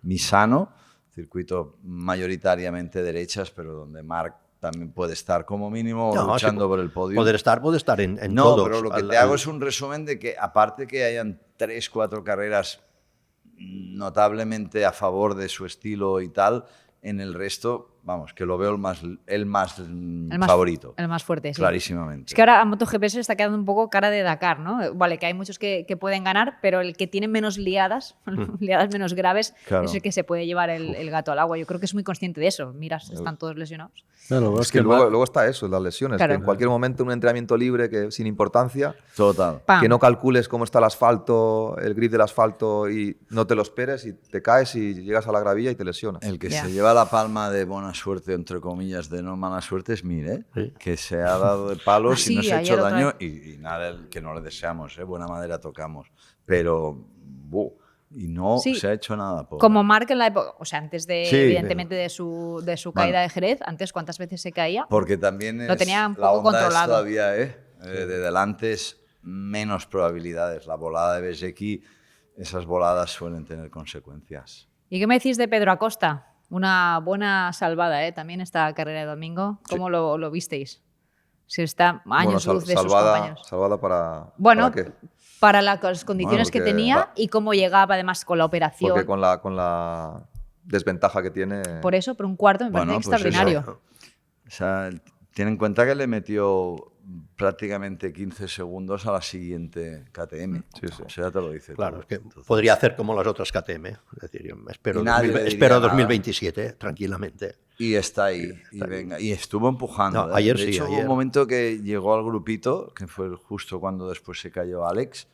Misano, circuito mayoritariamente derechas, pero donde Marc también puede estar como mínimo No, luchando sí, por el podio. puede estar en No, todos. pero lo que te hago es un resumen de que, aparte que hayan 3-4 carreras notablemente a favor de su estilo y tal, en el resto, vamos, que lo veo el más favorito. El más fuerte, sí. Clarísimamente. Es que ahora a MotoGP se está quedando un poco cara de Dakar, ¿no? Vale, que hay muchos que pueden ganar, pero el que tiene menos liadas, liadas menos graves, Claro. es el que se puede llevar el gato al agua. Yo creo que es muy consciente de eso. Miras, están todos lesionados. Claro, Es que luego está eso, las lesiones. Claro. Que en cualquier momento un entrenamiento libre que sin importancia, Total. ¡Pam! que no calcules cómo está el asfalto, el grip del asfalto y no te lo esperes y te caes y llegas a la gravilla y te lesionas. El que Ya. se lleva la palma de buena suerte, entre comillas, de no mala suerte es Mir, ¿eh? Sí. Que se ha dado de palos Ah, sí, y no se ha ayer hecho otra daño vez. y nada que no le deseamos, ¿eh? Buena madera tocamos. Pero, y no Sí. se ha hecho nada. Pobre. Como Marc en la época, o sea, antes de, Sí, evidentemente, de su caída de Jerez, antes, ¿cuántas veces se caía? Porque también Lo es, tenía un la poco onda es controlado. todavía, de delante es menos probabilidades. La volada de Bezzecchi, esas voladas suelen tener consecuencias. ¿Y qué me decís de Pedro Acosta? Una buena salvada, también esta carrera de domingo. ¿Cómo lo visteis? Si está años Bueno, luz de sus salvada, compañeros. salvada para... Bueno, ¿para qué? para las condiciones que porque tenía va- y cómo llegaba además con la operación. Porque con la desventaja que tiene... Por eso, por un cuarto me Bueno, parece pues extraordinario. eso. O sea, ten en cuenta que le metió prácticamente 15 segundos a la siguiente KTM. Sí, sí. O sea, ya te lo dice. Claro, todo. es que Entonces, podría hacer como las otras KTM. Es decir, yo espero, Y nadie le diría espero nada. 2027, tranquilamente. Y está ahí. Y, venga, y estuvo empujando. No, ayer de sí, hecho, hubo ayer. un momento que llegó al grupito, que fue justo cuando después se cayó Alex,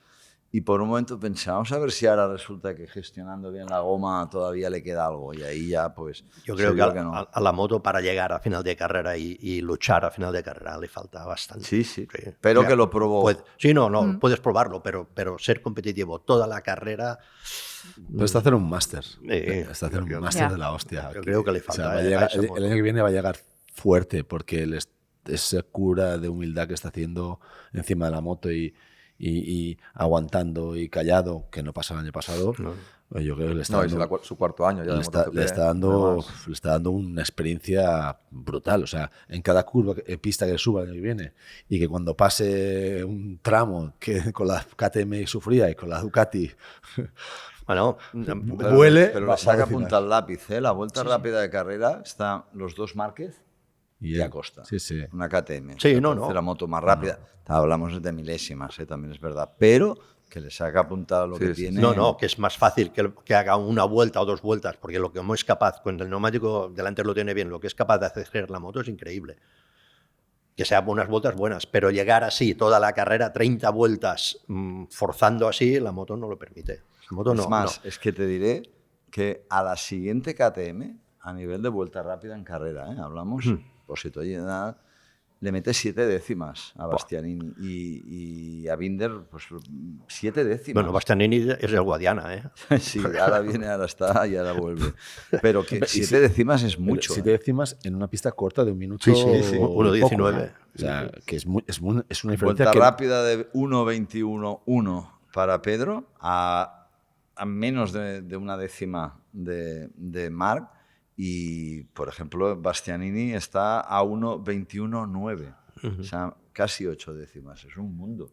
y por un momento pensé, vamos a ver si ahora resulta que gestionando bien la goma todavía le queda algo. Y ahí ya, pues, Yo se creo que, vio no. a la moto para llegar a final de carrera y luchar a final de carrera le falta bastante. Sí, sí. Pero Ya, que lo probó. sí, no, puedes probarlo, pero ser competitivo toda la carrera, Pero está haciendo un máster. yo Está haciendo creo- un máster Ya. de la hostia. Yo creo que le falta, va a a llegar- esa el moto. año que viene va a llegar fuerte porque esa cura de humildad que está haciendo encima de la moto y aguantando y callado, que no pasó el año pasado, pues yo creo que le está No, es dando, su cuarto año ya de le está MotoGP, dando, además. le está dando una experiencia brutal. O sea, en cada curva, pista que suba el año que viene, y que cuando pase un tramo que con la KTM sufría y con la Ducati bueno, huele, Pero va le saca a final. punta al lápiz, ¿eh? La vuelta rápida de carrera están los dos Márquez y Acosta. Sí, sí. Una KTM. Sí, la tercera moto más rápida. Hablamos de milésimas, también es verdad. Pero que le saca apuntado lo que tiene. No, que es más fácil que haga una vuelta o 2 vueltas, porque lo que es capaz, cuando el neumático delantero lo tiene bien, lo que es capaz de hacer la moto es increíble. Que sea unas vueltas buenas, pero llegar así toda la carrera, 30 vueltas, forzando así, la moto no lo permite. La moto Es que te diré que a la siguiente KTM, a nivel de vuelta rápida en carrera, hablamos, Posito y nada, le mete 7 décimas a Bastianini y a Binder, pues 7 décimas. Bueno, Bastianini es el Guadiana, ¿eh? Sí, ahora viene, ahora está y ahora vuelve. Pero que 7 décimas es mucho. 7 décimas en una pista corta de 1 minuto. Sí, 1:19. O sea, que es una diferencia. Vuelta rápida de 1:21.1 para Pedro, a menos de una décima de Marc. Y, por ejemplo, Bastianini está a 1:21.9. O sea, casi 8 décimas. Es un mundo.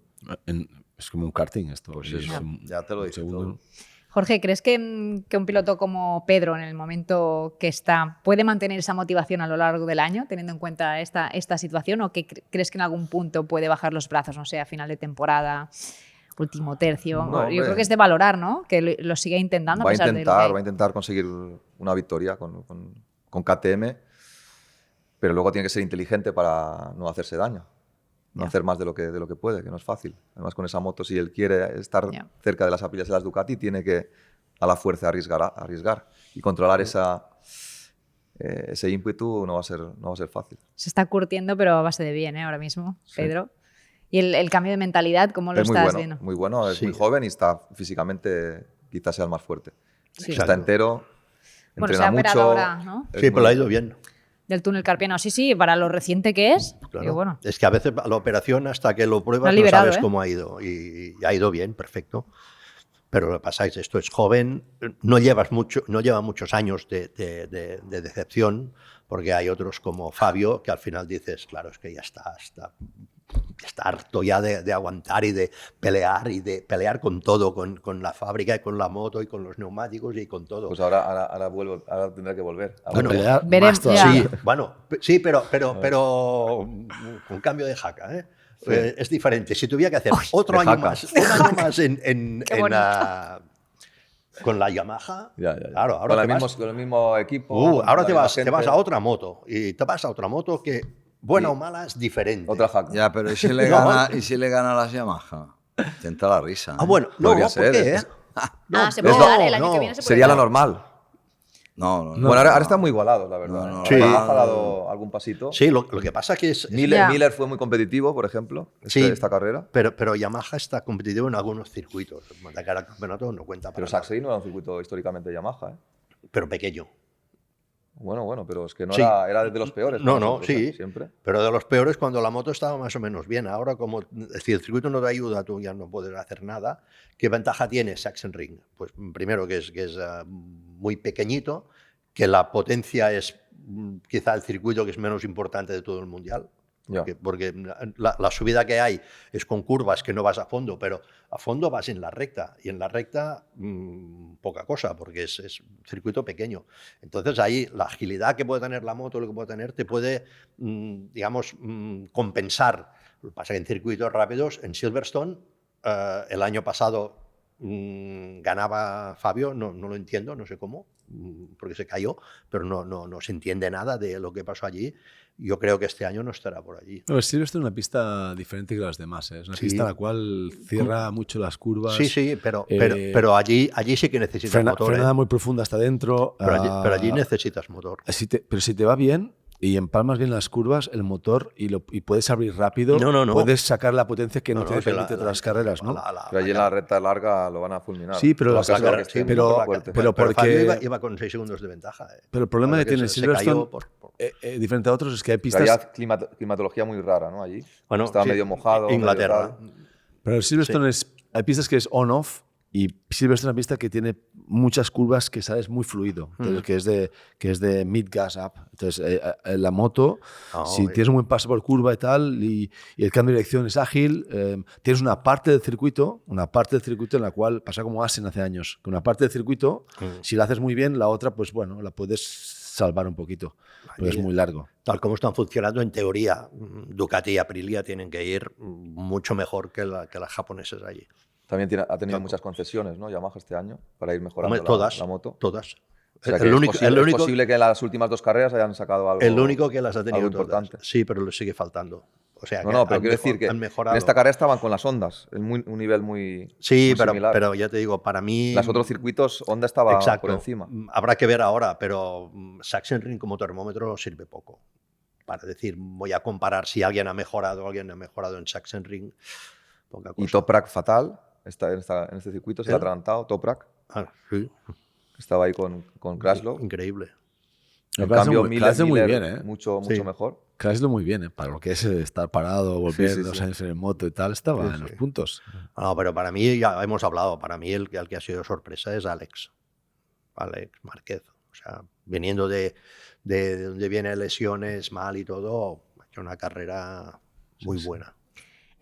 Es como un karting esto. Pues eso, ya te lo dice todo. Jorge, ¿crees que un piloto como Pedro, en el momento que está, puede mantener esa motivación a lo largo del año, teniendo en cuenta esta situación? ¿O que crees que en algún punto puede bajar los brazos, no sé, a final de temporada, último tercio? No, yo creo que es de valorar, ¿no? Que lo siga intentando a pesar de lo que... Va a intentar conseguir una victoria con KTM, pero luego tiene que ser inteligente para no hacerse daño. No hacer más de lo que puede, que no es fácil. Además, con esa moto, si él quiere estar cerca de las apilas de las Ducati, tiene que a la fuerza arriesgar. Y controlar ese ímpetu no va a ser fácil. Se está curtiendo, pero a base de bien, ahora mismo, Pedro. Y el cambio de mentalidad, ¿cómo lo estás viendo? Muy bueno, es muy joven y está físicamente, quizás sea el más fuerte. Sí. Está entero, bueno, entrena se ha mucho. ahora, ¿no? Sí, pero le ha ido bien. Del túnel carpiano, sí, para lo reciente que es. Claro. Bueno. Es que a veces la operación, hasta que lo pruebas, no sabes cómo ha ido. Y ha ido bien, perfecto. Pero lo que pasa es que esto es joven, no lleva muchos años de decepción, porque hay otros como Fabio que al final dices, claro, es que ya está harto ya de aguantar y de pelear con todo, con la fábrica y con la moto y con los neumáticos y con todo. Pues ahora tendrá que volver. Bueno, pelear veremos. Sí, bueno, sí, pero con cambio de jaca, ¿eh? Sí. Es diferente. Si tuviera que hacer un año más con la Yamaha, claro, ahora con el mismo equipo. Ahora te vas a otra moto y te vas a otra moto que, buena o mala, es diferente. Otra jaca. Ya, pero ¿y si le gana las Yamaha? Tenta la risa. Bueno, no, ¿por qué? Se puede dar, el año que viene se puede sería dar. la normal. No. Bueno, ahora están muy igualados, la verdad. Sí. Yamaha ha dado algún pasito. Sí, lo que pasa que es... Miller fue muy competitivo, por ejemplo, esta carrera. Pero Yamaha está competitivo en algunos circuitos. De cara al campeonato no cuenta para Pero Saxey no era un circuito históricamente Yamaha, ¿eh? Pero pequeño. Bueno, pero es que no era de los peores. Sí. Siempre. Pero de los peores cuando la moto estaba más o menos bien. Ahora, si el circuito no te ayuda, tú ya no puedes hacer nada. ¿Qué ventaja tiene Sachsenring? Pues primero que es muy pequeñito, que la potencia es quizá el circuito que es menos importante de todo el mundial. Porque la subida que hay es con curvas que no vas a fondo, pero a fondo vas en la recta, y en la recta poca cosa, porque es un circuito pequeño. Entonces ahí la agilidad que puede tener la moto, lo que puede tener, te puede, compensar. Lo que pasa es que en circuitos rápidos, en Silverstone, el año pasado ganaba Fabio, no lo entiendo, no sé cómo, porque se cayó, pero no se entiende nada de lo que pasó allí. Yo creo que este año no estará por allí. No, Silverstone es una pista diferente que las demás. Es una pista en la cual cierra mucho las curvas. Sí, pero allí sí que necesitas motor. Frenada muy profunda hasta dentro. Pero allí necesitas motor. Pero si te va bien y empalmas bien las curvas, el motor y puedes abrir rápido, no. puedes sacar la potencia que no te permite otras carreras, ¿no? Pero allí en la recta larga lo van a fulminar. Sí, pero Fabio iba con 6 segundos de ventaja. Pero el problema que tiene Silverstone, diferente a otros, es que hay pistas... Había climatología muy rara, ¿no? Allí. Bueno, estaba medio mojado. Inglaterra. Pero el Silverstone hay pistas que es on-off, y Silverstone es una pista que tiene muchas curvas que sales muy fluido, entonces, que es de mid-gas up. Entonces, la moto, si tienes un buen paso por curva y tal, y el cambio de dirección es ágil, tienes una parte del circuito en la cual pasa como Asen hace años, que una parte del circuito, si la haces muy bien, la otra, pues bueno, la puedes salvar un poquito, pero es muy largo. Tal como están funcionando, en teoría, Ducati y Aprilia tienen que ir mucho mejor que las japonesas allí. También ha tenido muchas concesiones, ¿no? Yamaha este año para ir mejorando la moto. Todas. O sea, es posible que en las últimas 2 carreras hayan sacado algo. El único que las ha tenido importante. Sí, pero le sigue faltando. O sea, no, pero quiero decir que en esta carrera estaban con las Hondas, en un nivel muy similar. pero ya te digo, para mí... Los otros circuitos, Honda estaba por encima. Habrá que ver ahora, pero Sachsenring como termómetro sirve poco. Para decir, voy a comparar si alguien ha mejorado en Sachsenring, poca cosa. Y Toprak fatal, en este circuito se ha adelantado, Toprak. Sí. Estaba ahí con Kraslow. Increíble. En cambio, Miller muy bien, mucho mejor. Kraslow muy bien, para lo que es estar parado, volver 2 años en moto y tal, estaba en los puntos. No, pero para mí, ya hemos hablado, para mí el que ha sido sorpresa es Alex Márquez. O sea, viniendo de donde viene lesiones mal y todo, ha hecho una carrera muy buena.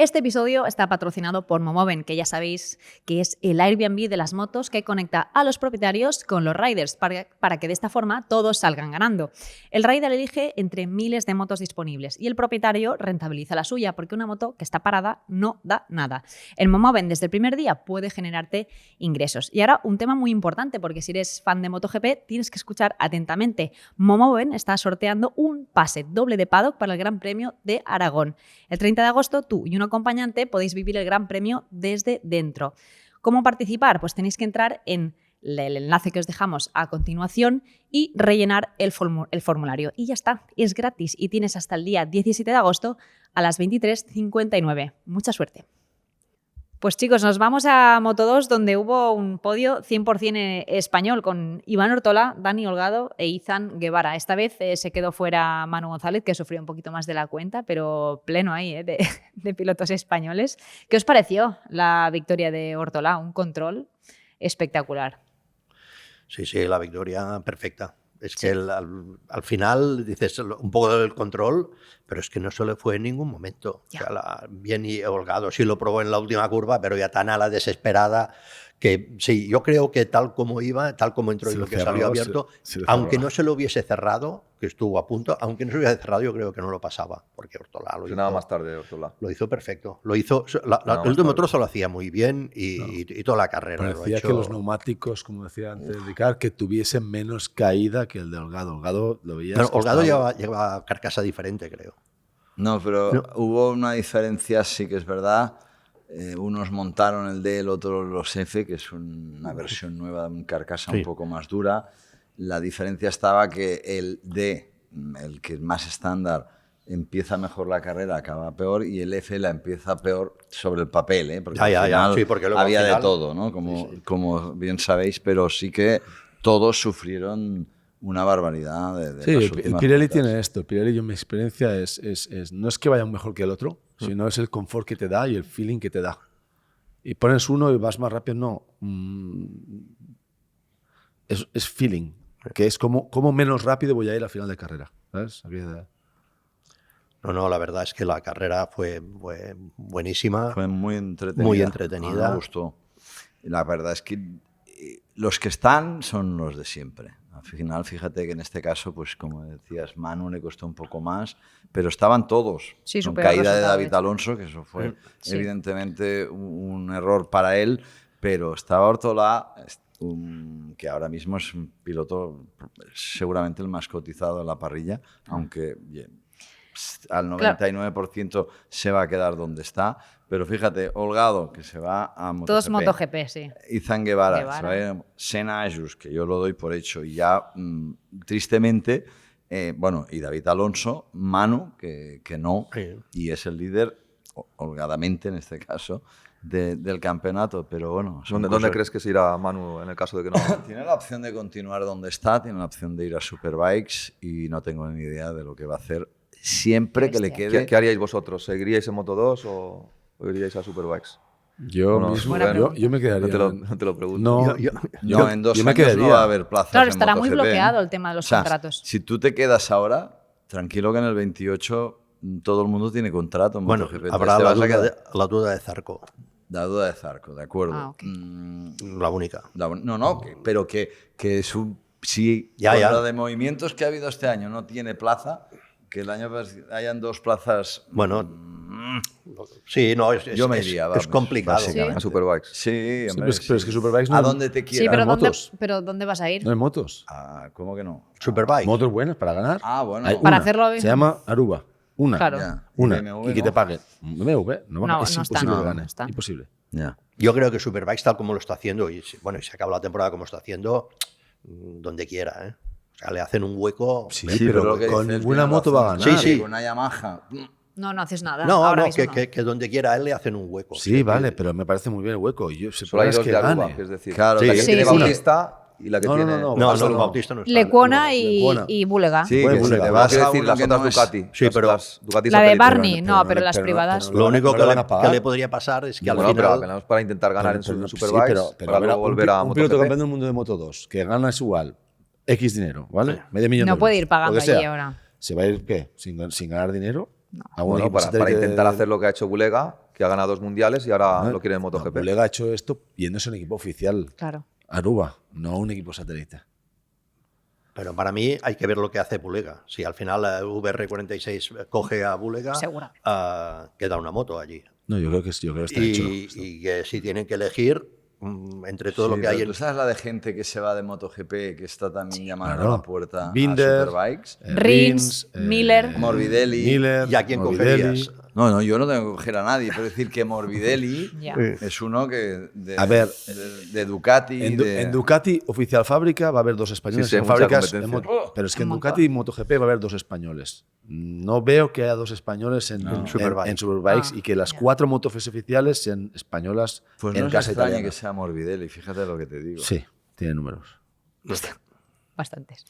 Este episodio está patrocinado por Momoven, que ya sabéis que es el Airbnb de las motos que conecta a los propietarios con los riders para que de esta forma todos salgan ganando. El rider elige entre miles de motos disponibles y el propietario rentabiliza la suya porque una moto que está parada no da nada. El Momoven desde el primer día puede generarte ingresos. Y ahora un tema muy importante porque si eres fan de MotoGP tienes que escuchar atentamente. Momoven está sorteando un pase doble de paddock para el Gran Premio de Aragón. El 30 de agosto tú y un acompañante podéis vivir el Gran Premio desde dentro. ¿Cómo participar? Pues tenéis que entrar en el enlace que os dejamos a continuación y rellenar el formulario. Y ya está, es gratis y tienes hasta el día 17 de agosto a las 23:59. Mucha suerte. Pues chicos, nos vamos a Moto2, donde hubo un podio 100% español con Iván Ortola, Dani Holgado e Izan Guevara. Esta vez se quedó fuera Manu González, que sufrió un poquito más de la cuenta, pero pleno ahí de pilotos españoles. ¿Qué os pareció la victoria de Ortola? Un control espectacular. Sí, la victoria perfecta. Es que al final dices un poco del control, pero es que no se le fue en ningún momento. O sea, bien y Holgado sí lo probó en la última curva, pero ya tan a la desesperada que sí, yo creo que tal como iba, tal como entró y lo que salió abierto, aunque no se lo hubiese cerrado, que estuvo a punto, aunque no se lo hubiese cerrado, yo creo que no lo pasaba, porque Ortola lo hizo. Nada más tarde, Ortola. Lo hizo perfecto. Lo hizo, el último trozo lo hacía muy bien y toda la carrera. Parecía que los neumáticos, como decía antes Ricard, que tuviesen menos caída que el de Holgado. Holgado lo veías. Pero Holgado lleva carcasa diferente, creo. No, pero hubo una diferencia, sí que es verdad. Unos montaron el D, el otro los F, que es una versión nueva de un carcasa un poco más dura. La diferencia estaba que el D, el que es más estándar, empieza mejor la carrera, acaba peor, y el F la empieza peor sobre el papel, porque al final sí, porque luego había al final, de todo, ¿no? Como bien sabéis, pero sí que todos sufrieron una barbaridad de sí, las últimas Pirelli vueltas. tiene esto. Pirelli, yo mi experiencia no es que vaya mejor que el otro, sino es el confort que te da y el feeling que te da. Y pones uno y vas más rápido, no. Es feeling, que es como menos rápido voy a ir al final de carrera. ¿Sabes? No, la verdad es que la carrera fue buenísima. Fue muy entretenida. Muy entretenida. Me gustó. La verdad es que los que están son los de siempre. Al final, fíjate que en este caso, pues como decías, Manu le costó un poco más, pero estaban todos. Sí, con caída de David Alonso, que eso fue evidentemente un error para él, pero estaba Ortola, que ahora mismo es un piloto seguramente el más cotizado en la parrilla, aunque al 99% se va a quedar donde está. Pero fíjate, Holgado, que se va a MotoGP. Todos MotoGP, sí. Izan Guevara. Se va a Senna Ayus, que yo lo doy por hecho. Y ya, tristemente, y David Alonso, Manu, que no, y es el líder, holgadamente en este caso, del campeonato. Pero bueno. ¿Dónde crees que se irá Manu en el caso de que no? Tiene la opción de continuar donde está, tiene la opción de ir a Superbikes y no tengo ni idea de lo que va a hacer siempre que le quede. ¿Qué haríais vosotros? ¿Seguiríais en Moto2 o iríais a Superbikes? Yo me quedaría. No te lo pregunto. No, en 2 años no va a haber plazas. Claro, en estará muy MotoGP. bloqueado el tema de los contratos. Si tú te quedas ahora, tranquilo que en el 28 todo el mundo tiene contrato en MotoGP. Habrá la duda de Zarco. La duda de Zarco, de acuerdo. La única. Pero que es un Si Ya, con ya. lo de movimientos que ha habido este año no tiene plaza, que el año hayan 2 plazas. Bueno, sí, no, Yo me iría, es vamos, complicado. básicamente. A Superbikes. Sí, Sí, hombre, pero es que Superbikes no ¿A hay- dónde te Sí, quieras? pero motos. ¿dónde vas a ir? No hay motos. Ah, ¿cómo que no? Superbike. Motos buenas para ganar. Ah, bueno. Hay Para una. hacerlo bien. Se llama Aruba. Una. Claro. Ya. Una. BMW, Y que ¿no? te paguen. BMW. No, No, es no está, imposible no, que gane. no está. Imposible. Ya. Yo creo que Superbikes, tal como lo está haciendo, y bueno, y se acaba la temporada como está haciendo, donde quiera, ¿eh? O sea, le hacen un hueco. Sí, Sí, pero, lo que con dice él ninguna tiene moto razón. va a ganar. Sí, sí. Con una Yamaha. No haces nada. No, Ahora no, mismo no. que donde quiera a él le hacen un hueco. Sí, O sea, vale, que- pero me parece muy bien el hueco. Y yo, se Solo hay es dos que de Aruba, gane. es decir, Claro, la que sí, tiene sí. Bautista y la que No, no, tiene... no, No, Solo no, no. Bautista no está. Lecuona Lecuona. y Búlega. Sí, Puede que si Búlega. te No, vas quiero a decir, uno las que otras no es- Ducati. Sí, las- pero- las Ducati La de satélite. Barney, no, pero las privadas. Lo único no le van a que pagar. le podría pasar es que al Bueno, pero final. al menos para intentar ganar en Sí, Superbikes, pero para a ver, luego volver a un piloto MotoGP. campeón del mundo de Moto 2 que gana es igual X dinero, ¿vale? Medio millón de No euros, puede ir pagando lo que allí sea. ahora. ¿Se va a ir qué? ¿Sin ganar dinero? ¿A un Bueno, equipo para satélite intentar de- hacer lo que ha hecho Bulega, que ha ganado 2 mundiales y ahora No, lo quiere en no, MotoGP. Bulega ha hecho esto yéndose a un equipo oficial. Claro. Aruba, no a un equipo satélite. Pero para mí hay que ver lo que hace Bulega. Si al final la VR46 coge a Bulega, Seguro. queda una moto allí. No, yo creo que está hecho. Y que si tienen que elegir entre todo Sí, lo que hay pero en. ¿Tú sabes la de gente que se va de MotoGP que está también llamando Claro. a la puerta Binder, a Superbikes? Rins, Miller. Morbidelli. Miller, ¿Y a quién Morbidelli. cogerías? No, yo no tengo que coger a nadie, pero decir que Morbidelli Ya. es uno que A ver, de Ducati. En Ducati oficial fábrica va a haber 2 españoles. Sí, sí, en mucha fábricas, competencia. pero es que en Un Ducati y MotoGP va a haber 2 españoles. No veo que haya 2 españoles en Superbikes. en Superbikes Ah, y que las ya. 4 motos oficiales sean españolas Pues en no es casa extraño italiana. que sea Morbidelli, fíjate lo que te digo. Sí, tiene números. Bastantes.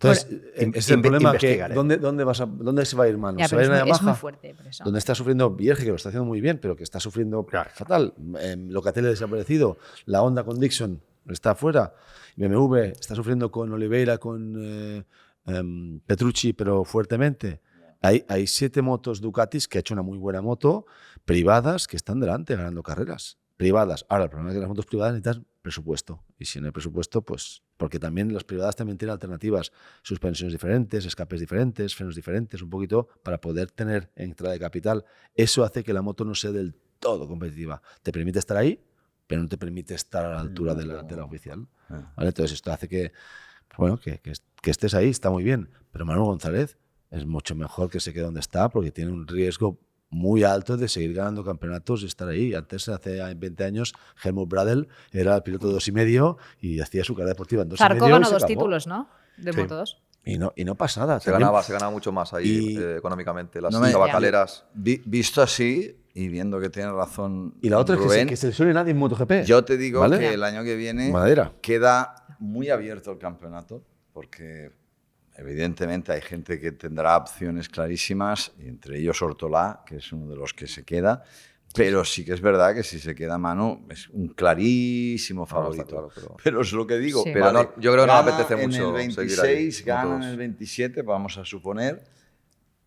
Entonces, Bueno, es el problema que investigaré. ¿dónde se va a ir Manu? Ya, ¿Se va a pero ir a es muy Yamaha? fuerte. Por eso. Donde está sufriendo Vierge, que lo está haciendo muy bien, pero que está sufriendo fatal. Locatelli desaparecido, la Honda con Dixon está afuera, BMW está sufriendo con Oliveira, con Petrucci, pero fuertemente. Hay 7 motos Ducatis que ha hecho una muy buena moto, privadas, que están delante ganando carreras. Privadas. Ahora, el problema es que las motos privadas necesitan presupuesto. Y si no hay presupuesto, pues. Porque también las privadas también tienen alternativas. Suspensiones diferentes, escapes diferentes, frenos diferentes, un poquito para poder tener entrada de capital. Eso hace que la moto no sea del todo competitiva. Te permite estar ahí, pero no te permite estar a la altura de la oficial. ¿Vale? Entonces, esto hace que, bueno, que estés ahí, está muy bien. Pero Manuel González es mucho mejor que se quede donde está porque tiene un riesgo muy alto de seguir ganando campeonatos y estar ahí. Antes, hace 20 años, Helmut Bradl era el piloto de 2,5 y hacía su carrera deportiva en 2,5. Zarco y ganó se 2 acabó. títulos, ¿no? De Sí. Moto 2. Y no pasa nada. Se También- ganaba mucho más ahí Y- económicamente. Las No me- tabacaleras. Visto así y viendo que tiene razón Y la otra es Rubén, que se lesione nadie en MotoGP. yo te digo ¿Vale? que el año que viene Madera. queda muy abierto el campeonato porque evidentemente hay gente que tendrá opciones clarísimas, y entre ellos Ortolá, que es uno de los que se queda, pero sí que es verdad que si se queda Manu es un clarísimo favorito. está claro, pero- pero es lo que digo. Sí. Pero vale, no, yo creo que no gana apetece mucho en el seguir ahí, 26, como gana en todos. el 27, vamos a suponer.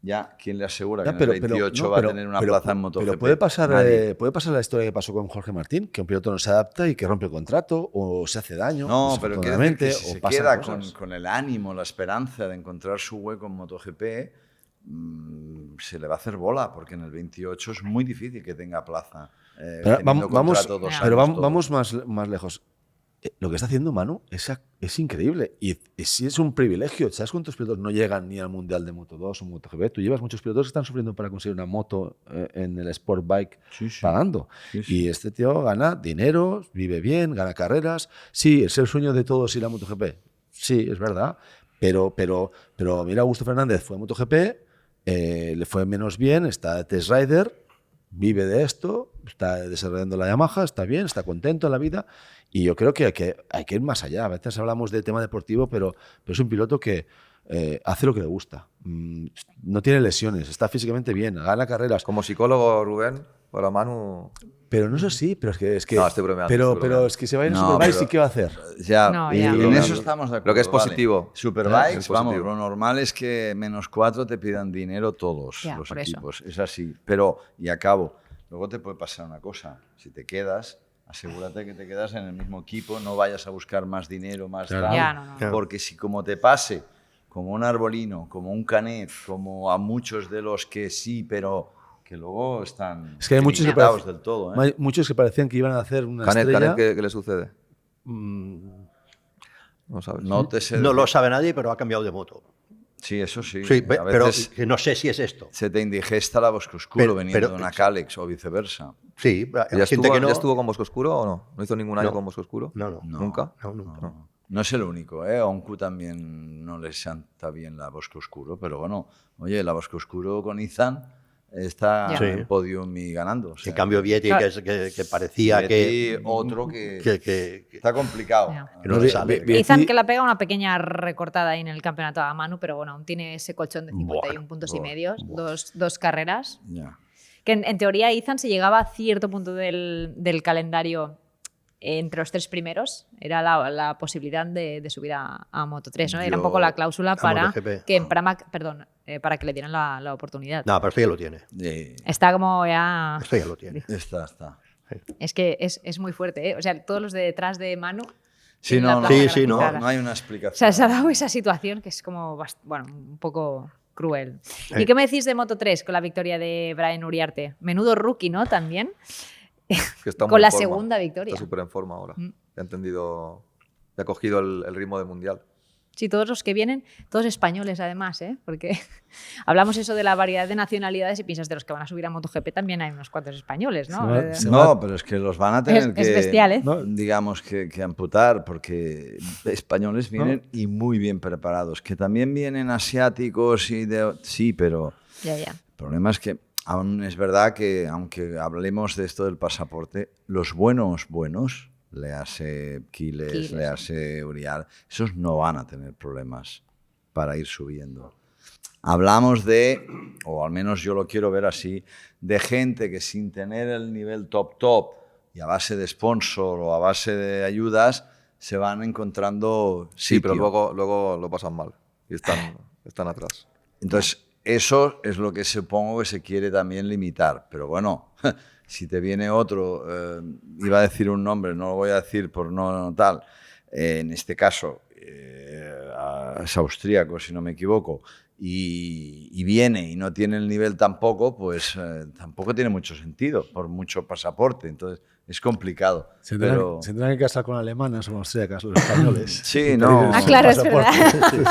Ya, ¿quién le asegura Ya, que en el 28 va a tener una plaza en MotoGP? Pero puede pasar Nadie. la historia que pasó con Jorge Martín, que un piloto no se adapta y que rompe el contrato o se hace daño. No, pero quiero decir que desafortunadamente, si o se pasan queda cosas. con el ánimo, la esperanza de encontrar su hueco en MotoGP, se le va a hacer bola, porque en el 28 es muy difícil que tenga plaza. Pero teniendo contrato 2 pero años todo. vamos más lejos. Lo que está haciendo Manu es increíble y sí es un privilegio. ¿Sabes cuántos pilotos no llegan ni al Mundial de Moto 2 o MotoGP? Tú llevas muchos pilotos que están sufriendo para conseguir una moto en el Sport Bike Sí, sí. pagando. Sí, sí. Y este tío gana dinero, vive bien, gana carreras. Sí, es el sueño de todos ir a MotoGP. Sí, es verdad. Pero mira, Augusto Fernández fue a MotoGP, le fue menos bien, está de test rider, vive de esto, está desarrollando la Yamaha, está bien, está contento en la vida. Y yo creo que hay que ir más allá. A veces hablamos de tema deportivo, pero es un piloto que hace lo que le gusta. No tiene lesiones, está físicamente bien, gana carreras. Como psicólogo, Rubén, para Manu... Pero no es así, pero es que No, estoy bromeando, pero estoy bromeando. es que se va a ir a No, Superbikes pero- y ¿qué va a hacer? Ya, No, y ya. en eso estamos de acuerdo. Lo que es vale. positivo. Superbikes, Es vamos, positivo. lo normal es que -4 te pidan dinero todos Ya, los por eso. equipos. Es así. Pero, y acabo, luego te puede pasar una cosa. Si te quedas, Asegúrate que te quedas en el mismo equipo, no vayas a buscar más dinero, más Claro. tal, Ya, no. porque si como te pase, como un Arbolino, como un Canet, como a muchos de los que sí, pero que luego están Es que hay muchos que, limitados del todo. hay muchos que parecían que iban a hacer una Canet, estrella. ¿qué le sucede? No No sabes. No te sé lo decir. sabe nadie, pero ha cambiado de moto. Sí, eso sí. Sí, A pero veces que no sé si es esto. se te indigesta la Bosque Oscuro Pero- veniendo pero- de una Calex o viceversa. Sí, hay ¿Ya gente estuvo, que no. ¿Ya estuvo con Bosque Oscuro o no? ¿No hizo ningún año No. con Bosque Oscuro? No. ¿Nunca? No, nunca. No es el único, ¿eh? A Onku también no le santa bien la Bosque Oscuro, pero bueno, oye, la Bosque Oscuro con Izan está Ya. Sí. en podium y ganando. o sea, En cambio, Vietti, Claro. que parecía Vietti, otro que está complicado. Ya. que no le sale. Izan que le pega una pequeña recortada ahí en el campeonato a Manu, pero bueno, aún tiene ese colchón de 51 puntos y medio, dos carreras. Ya. Que en teoría Izan se llegaba a cierto punto del calendario entre los 3 primeros, era la posibilidad de subir a Moto 3, ¿no? Era un Yo- poco la cláusula para MotoGP. que en Pramac, perdón, para que le dieran la oportunidad. No, pero esto ya lo tiene. Está como ya... Esto ya lo tiene. Está. Es que es muy fuerte, ¿eh? O sea, todos los de detrás de Manu... Sí, tienen la no, plaza Sí, no. garantizada. no hay una O explicación. sea, se ha dado esa situación que es como, bueno, un poco cruel. ¿Y qué me decís de Moto 3 con la victoria de Brian Uriarte? Menudo rookie, ¿no? También. Que está Con muy en la forma. segunda victoria. Está súper en forma ahora. Mm. Ya ha entendido, ya ha cogido el ritmo del mundial. Sí, todos los que vienen, todos españoles además, ¿eh? Porque hablamos eso de la variedad de nacionalidades y piensas de los que van a subir a MotoGP también hay unos cuantos españoles, ¿no? No, pero es que los van a tener Es bestial, ¿eh? digamos, que amputar, porque españoles vienen y muy bien preparados, que también vienen asiáticos sí, pero Ya. el problema es que aún es verdad que, aunque hablemos de esto del pasaporte, los buenos, le hace Quiles, le hace Uriar, esos no van a tener problemas para ir subiendo. Hablamos de, o al menos yo lo quiero ver así, de gente que sin tener el nivel top y a base de sponsor o a base de ayudas se van encontrando Sí, sitio. pero luego lo pasan mal y están atrás. Entonces, eso es lo que supongo que se quiere también limitar. Pero bueno, si te viene otro, iba a decir un nombre, no lo voy a decir por no tal, en este caso es austríaco, si no me equivoco, y viene y no tiene el nivel tampoco, pues tampoco tiene mucho sentido, por mucho pasaporte. Entonces, es complicado. Se pero... tendrán que casar con alemanas o austríacas los españoles. Sí, no. Ah, claro, es verdad. Pasaporte.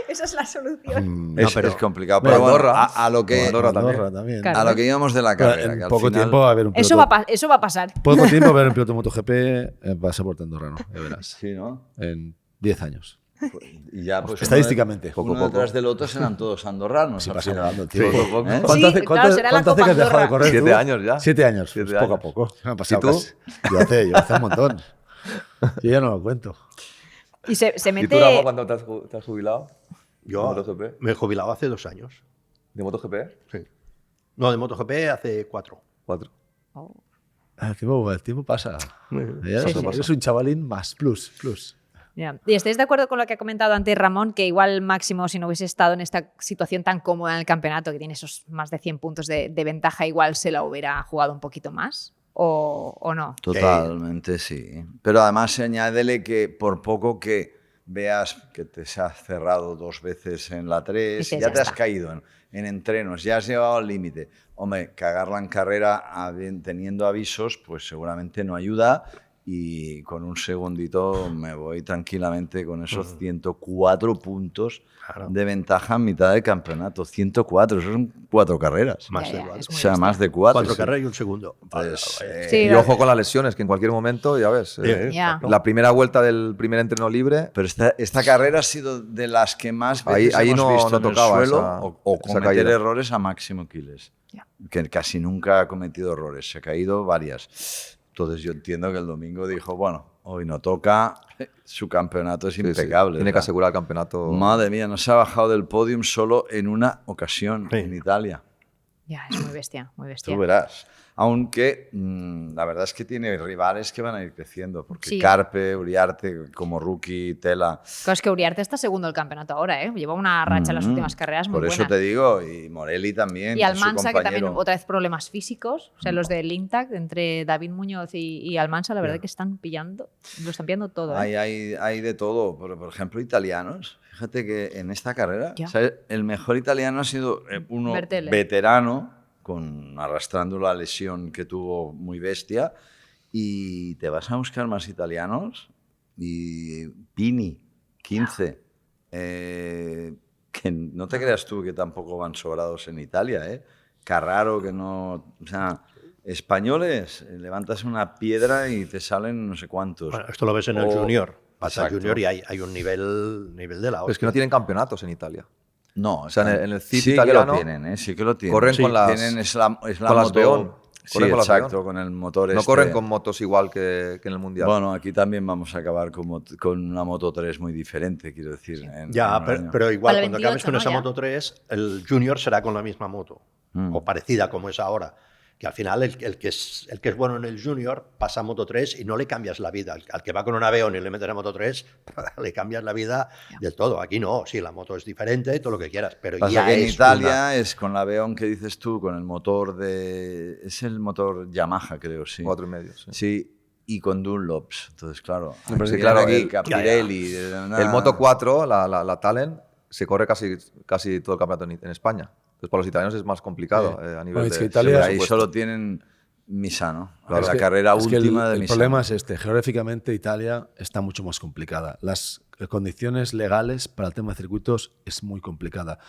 Esa es la solución. Es complicado. Bueno, Pero bueno, Andorra. a lo que... Andorra también. Claro. A lo que íbamos de la Pero carrera. que en al poco final- tiempo va a haber un piloto. Eso va a pasar. Poco tiempo va a haber un piloto MotoGP pasaporte andorrano, ya verás. Sí, ¿no? En 10 años. Y ya, pues, Estadísticamente. Uno detrás del otro serán todos andorranos. Sí, al pasa final. volando el tiempo. Poco a poco. ¿Eh? Sí, claro, será la cuánto hace Copa que has dejado de Andorra. correr? 7 tú? años ya. 7 años. 7 Pues poco a años. poco. Me han pasado ¿Y tú? casi. Yo hace un montón. Yo ya no lo cuento. Y se ¿Y mete... tú, Rafa, cuándo te has jubilado? Yo ¿De MotoGP? me he jubilado hace 2 años. ¿De MotoGP? Sí. No, de MotoGP hace 4. 4. El tiempo pasa. Ya Sí, sí. eres un chavalín más. Plus. Ya. ¿Y estáis de acuerdo con lo que ha comentado antes Ramón, que igual Máximo, si no hubiese estado en esta situación tan cómoda en el campeonato, que tiene esos más de 100 puntos de ventaja, igual se la hubiera jugado un poquito más? ¿O no? Totalmente, sí. Pero además añádele que por poco que veas que te se ha cerrado 2 veces en la 3, Dices, ya ya te has está. caído en entrenos, ya has llevado al límite. Hombre, cagarla en carrera teniendo avisos, pues seguramente no ayuda. Y con un segundito me voy tranquilamente con esos 104 puntos Claro. de ventaja en mitad del campeonato. 104, eso son 4 carreras. Más Ya, de ya, 4. es O muy sea, bestia. más de 4. 4 carreras y un segundo. Entonces, Sí, Y ojo con las lesiones, que en cualquier momento, ya ves. Ya. La primera vuelta del primer entreno libre, Pero esta carrera ha sido de las que más veces Ahí hemos no- visto no en el tocaba suelo esa- o esa cometer caída. errores a Máximo Quiles, que casi nunca ha cometido errores, se ha caído varias. Entonces yo entiendo que el domingo dijo, bueno, hoy no toca, su campeonato es sí, sí, impecable. tiene que ¿verdad? asegurar el campeonato. Madre mía, no se ha bajado del podium solo en una ocasión en Italia. Ya, es muy bestia, muy bestia. Tú verás. Aunque la verdad es que tiene rivales que van a ir creciendo, porque Sí. Carpe, Uriarte como rookie, Tela. Claro, es que Uriarte está segundo del campeonato ahora, ¿eh? Lleva una racha en las últimas carreras muy Por buena. eso te digo, y Morelli también. Y su Almansa, que también compañero. otra vez problemas físicos. O sea, los del Intact, entre David Muñoz y Almansa, la verdad que están pillando, lo están pillando todo. ¿eh? Hay de todo. Por ejemplo, italianos. Fíjate que en esta carrera, Ya. ¿sabes? El mejor italiano ha sido uno Bertele. veterano, arrastrando la lesión que tuvo muy bestia. Y te vas a buscar más italianos. Y Pini, 15. Que no te creas tú que tampoco van sobrados en Italia, ¿eh? Carraro, que no... O sea, españoles, levantas una piedra y te salen no sé cuántos. Bueno, esto lo ves en el Junior. Vas al Exacto. Junior y hay un nivel de la Pero es que no tienen campeonatos en Italia. No, O sea, en el CIT sí italiano que lo tienen, ¿eh? Sí que lo tienen. corren Sí, con las- tienen, es la con las moto... Veon. Sí, Corren con las exacto, Veon. con el motor No este. corren con motos igual que en el Mundial. Bueno, aquí también vamos a acabar con una Moto 3 muy diferente, quiero decir. en Ya, un año. pero igual Para el cuando 28, acabes con ¿no? esa Ya. Moto 3, el Junior será con la misma moto, o parecida como es ahora. Que al final el que es bueno en el Junior pasa a Moto 3 y no le cambias la vida. Al que va con una Veon y le metes a Moto 3, le cambias la vida del todo. Aquí no, sí, la moto es diferente, todo lo que quieras, pero Pasa ya que en es Italia es con la Veon que dices tú, con el motor de... Es el motor Yamaha, creo, sí. 4,5. Sí. Sí, y con Dunlops. Entonces, claro. Pero sí, aquí claro, aquí el- Capirelli... El Moto 4, la Talent, se corre casi todo el campeonato en España. Entonces, para los italianos es más complicado a nivel Bueno, es de que Italia- Ahí presupuesto. solo tienen Misano. Claro, la es que- carrera Es que última de el Misano. problema es este. Geográficamente Italia está mucho más complicada. Las condiciones legales para el tema de circuitos es muy complicada.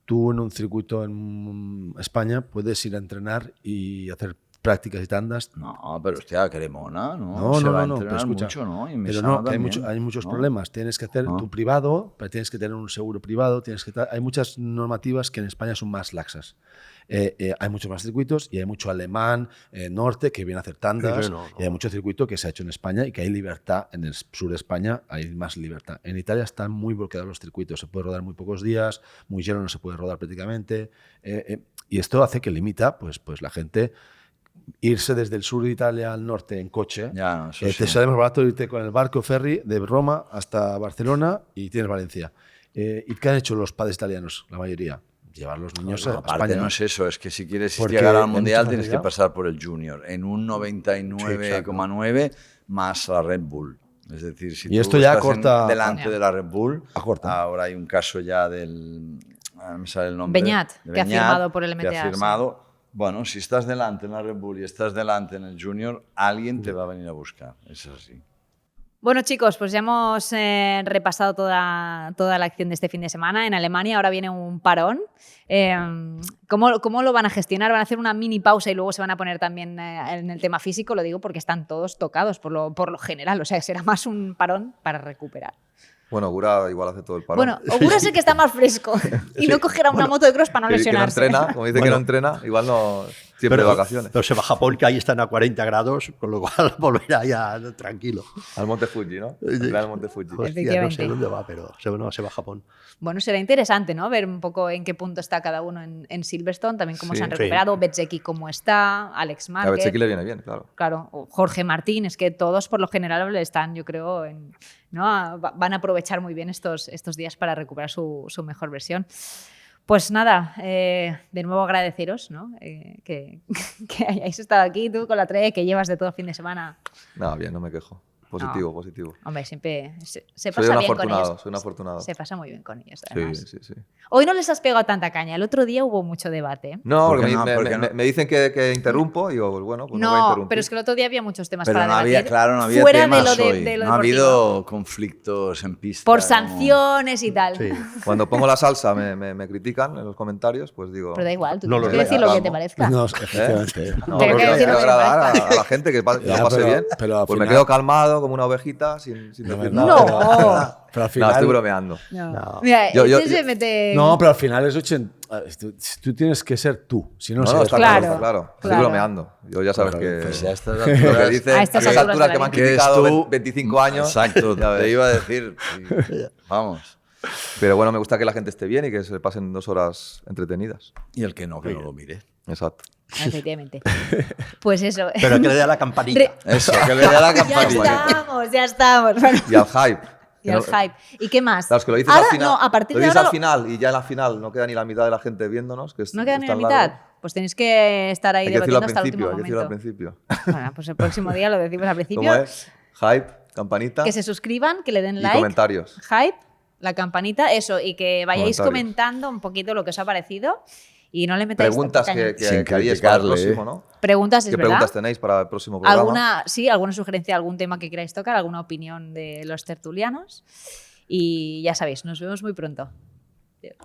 Tú en un circuito en España puedes ir a entrenar y hacer prácticas y tandas. No, pero hostia, Cremona, ¿no? No, Se no, va a no, entrenar pero escucha, mucho, ¿no? Y en pero Misano no, que también, hay muchos ¿no? problemas. Tienes que hacer Ah. tu privado, pero tienes que tener un seguro privado. Hay muchas normativas que en España son más laxas. Hay muchos más circuitos y hay mucho alemán, norte, que viene a hacer tandas. Sí, no. Y hay mucho circuito que se ha hecho en España y que hay libertad. En el sur de España hay más libertad. En Italia están muy bloqueados los circuitos. Se puede rodar muy pocos días, muy lleno no se puede rodar prácticamente. Y esto hace que limita pues la gente irse desde el sur de Italia al norte en coche. Ya, no, eso Te sí. sale más barato irte con el barco ferry de Roma hasta Barcelona y tienes Valencia. ¿Y qué han hecho los padres italianos, la mayoría? Llevar a los niños No, a aparte España. no es eso, es que si quieres Porque llegar al hay Mundial mucha tienes que facilidad. pasar por el Junior en un 99,9 más la Red Bull. Es decir, si Y tú esto ya estás corta- delante de la Red Bull, Acorta. ahora hay un caso ya del... ahora me sale el nombre. Beñat, de que ha Beñat, firmado por el que ha MTA, sí. firmado. Bueno, si estás delante en la Red Bull y estás delante en el Junior, alguien te va a venir a buscar. Es así. Bueno, chicos, pues ya hemos repasado toda la acción de este fin de semana en Alemania. Ahora viene un parón. ¿Cómo lo van a gestionar? ¿Van a hacer una mini pausa y luego se van a poner también en el tema físico? Lo digo porque están todos tocados por lo general. O sea, será más un parón para recuperar. Bueno, Gura igual hace todo el parón. Bueno, Ogura sé que está más fresco y no cogerá una moto de cross para no que no lesionarse. entrena, como dice que Bueno. no entrena, igual no siempre de vacaciones. Pero se va a Japón, que ahí están a 40 grados, con lo cual volverá ya tranquilo. Al Monte Fuji, ¿no? Entrenar al Monte Fuji. Hostia, no Efectivamente. sé dónde va, pero se va a Japón. Bueno, será interesante, ¿no? Ver un poco en qué punto está cada uno en Silverstone, también cómo Sí. se han Sí. recuperado, Bezzecchi cómo está, Alex A Márquez. Bezzecchi le viene bien, claro. Claro, o Jorge Martín, es que todos por lo general están, yo creo, van a aprovechar muy bien estos días para recuperar su mejor versión. Pues nada, de nuevo agradeceros, ¿no? Que hayáis estado aquí, tú con la trayectoria que llevas de todo el fin de semana. Nada, bien, no me quejo. Positivo, positivo. Hombre, siempre se Soy pasa un bien con afortunado, ellos. soy un afortunado. Se pasa muy bien con ellos, Sí, además. sí, sí. Hoy no les has pegado tanta caña, el otro día hubo mucho debate. No, ¿Por porque qué no? me, ¿Por qué me- no? me dicen que interrumpo y digo, pues bueno, pues no voy a No, interrumpir. pero es que el otro día había muchos temas Pero para no había, debatir. claro, no había fuera temas de lo hoy. de lo no ha deportivo. habido conflictos en pista. Por como- sanciones y tal. Sí. Cuando pongo la salsa me critican en los comentarios, pues digo... Pero da igual, tú No tienes lo que decir lo que te reclamo. parezca. No, efectivamente. No, Pero porque que no decir quiero lo que me agradar parezca. a la gente que lo Ya, pase bien. pero al Pues me final- quedo calmado como una ovejita sin decir No. nada. Pero al No, final, estoy bromeando. No. Mira, Yo- este se mete... No, pero al final es 80. Tú tienes que ser tú. Si no, No, seres está tú. claro, Claro, está claro. Estoy claro. bromeando. Yo ya sabes Claro, que... Pues ya estás lo que dicen A a estas estas alturas alturas de que me la han vida. Que eres criticado tú. 25 años. Exacto, ya ves. te iba a decir. Sí. Vamos. Pero bueno, me gusta que la gente esté bien y que se pasen 2 horas entretenidas. Y el que no lo mire. Exacto. Efectivamente. Pues eso. Pero que le dé a la campanita. Eso, que le dé a la campanita. Ya estamos. Bueno, Y al hype. y al hype. ¿Y qué más? Claro, es que lo dices Ahora, al final. no, a partir lo de dices ahora al final y ya en la final no queda ni la mitad de la gente viéndonos. Que ¿No queda ni la tan mitad? largo. Pues tenéis que estar ahí Hay que decirlo debatiendo al hasta el último principio, hay que decirlo momento. al principio. Bueno, pues el próximo día lo decimos al principio. ¿Cómo es? Hype, campanita Que se suscriban, que le den y like. comentarios. Hype, la campanita, eso, y que vayáis Comentarios. comentando un poquito lo que os ha parecido y no le metáis Preguntas tanta caña. Sin que haríais para el criticarle, próximo, ¿no? Preguntas, es ¿Qué verdad. preguntas tenéis para el próximo programa? Alguna sugerencia, algún tema que queráis tocar, alguna opinión de los tertulianos. Y ya sabéis, nos vemos muy pronto. Adiós.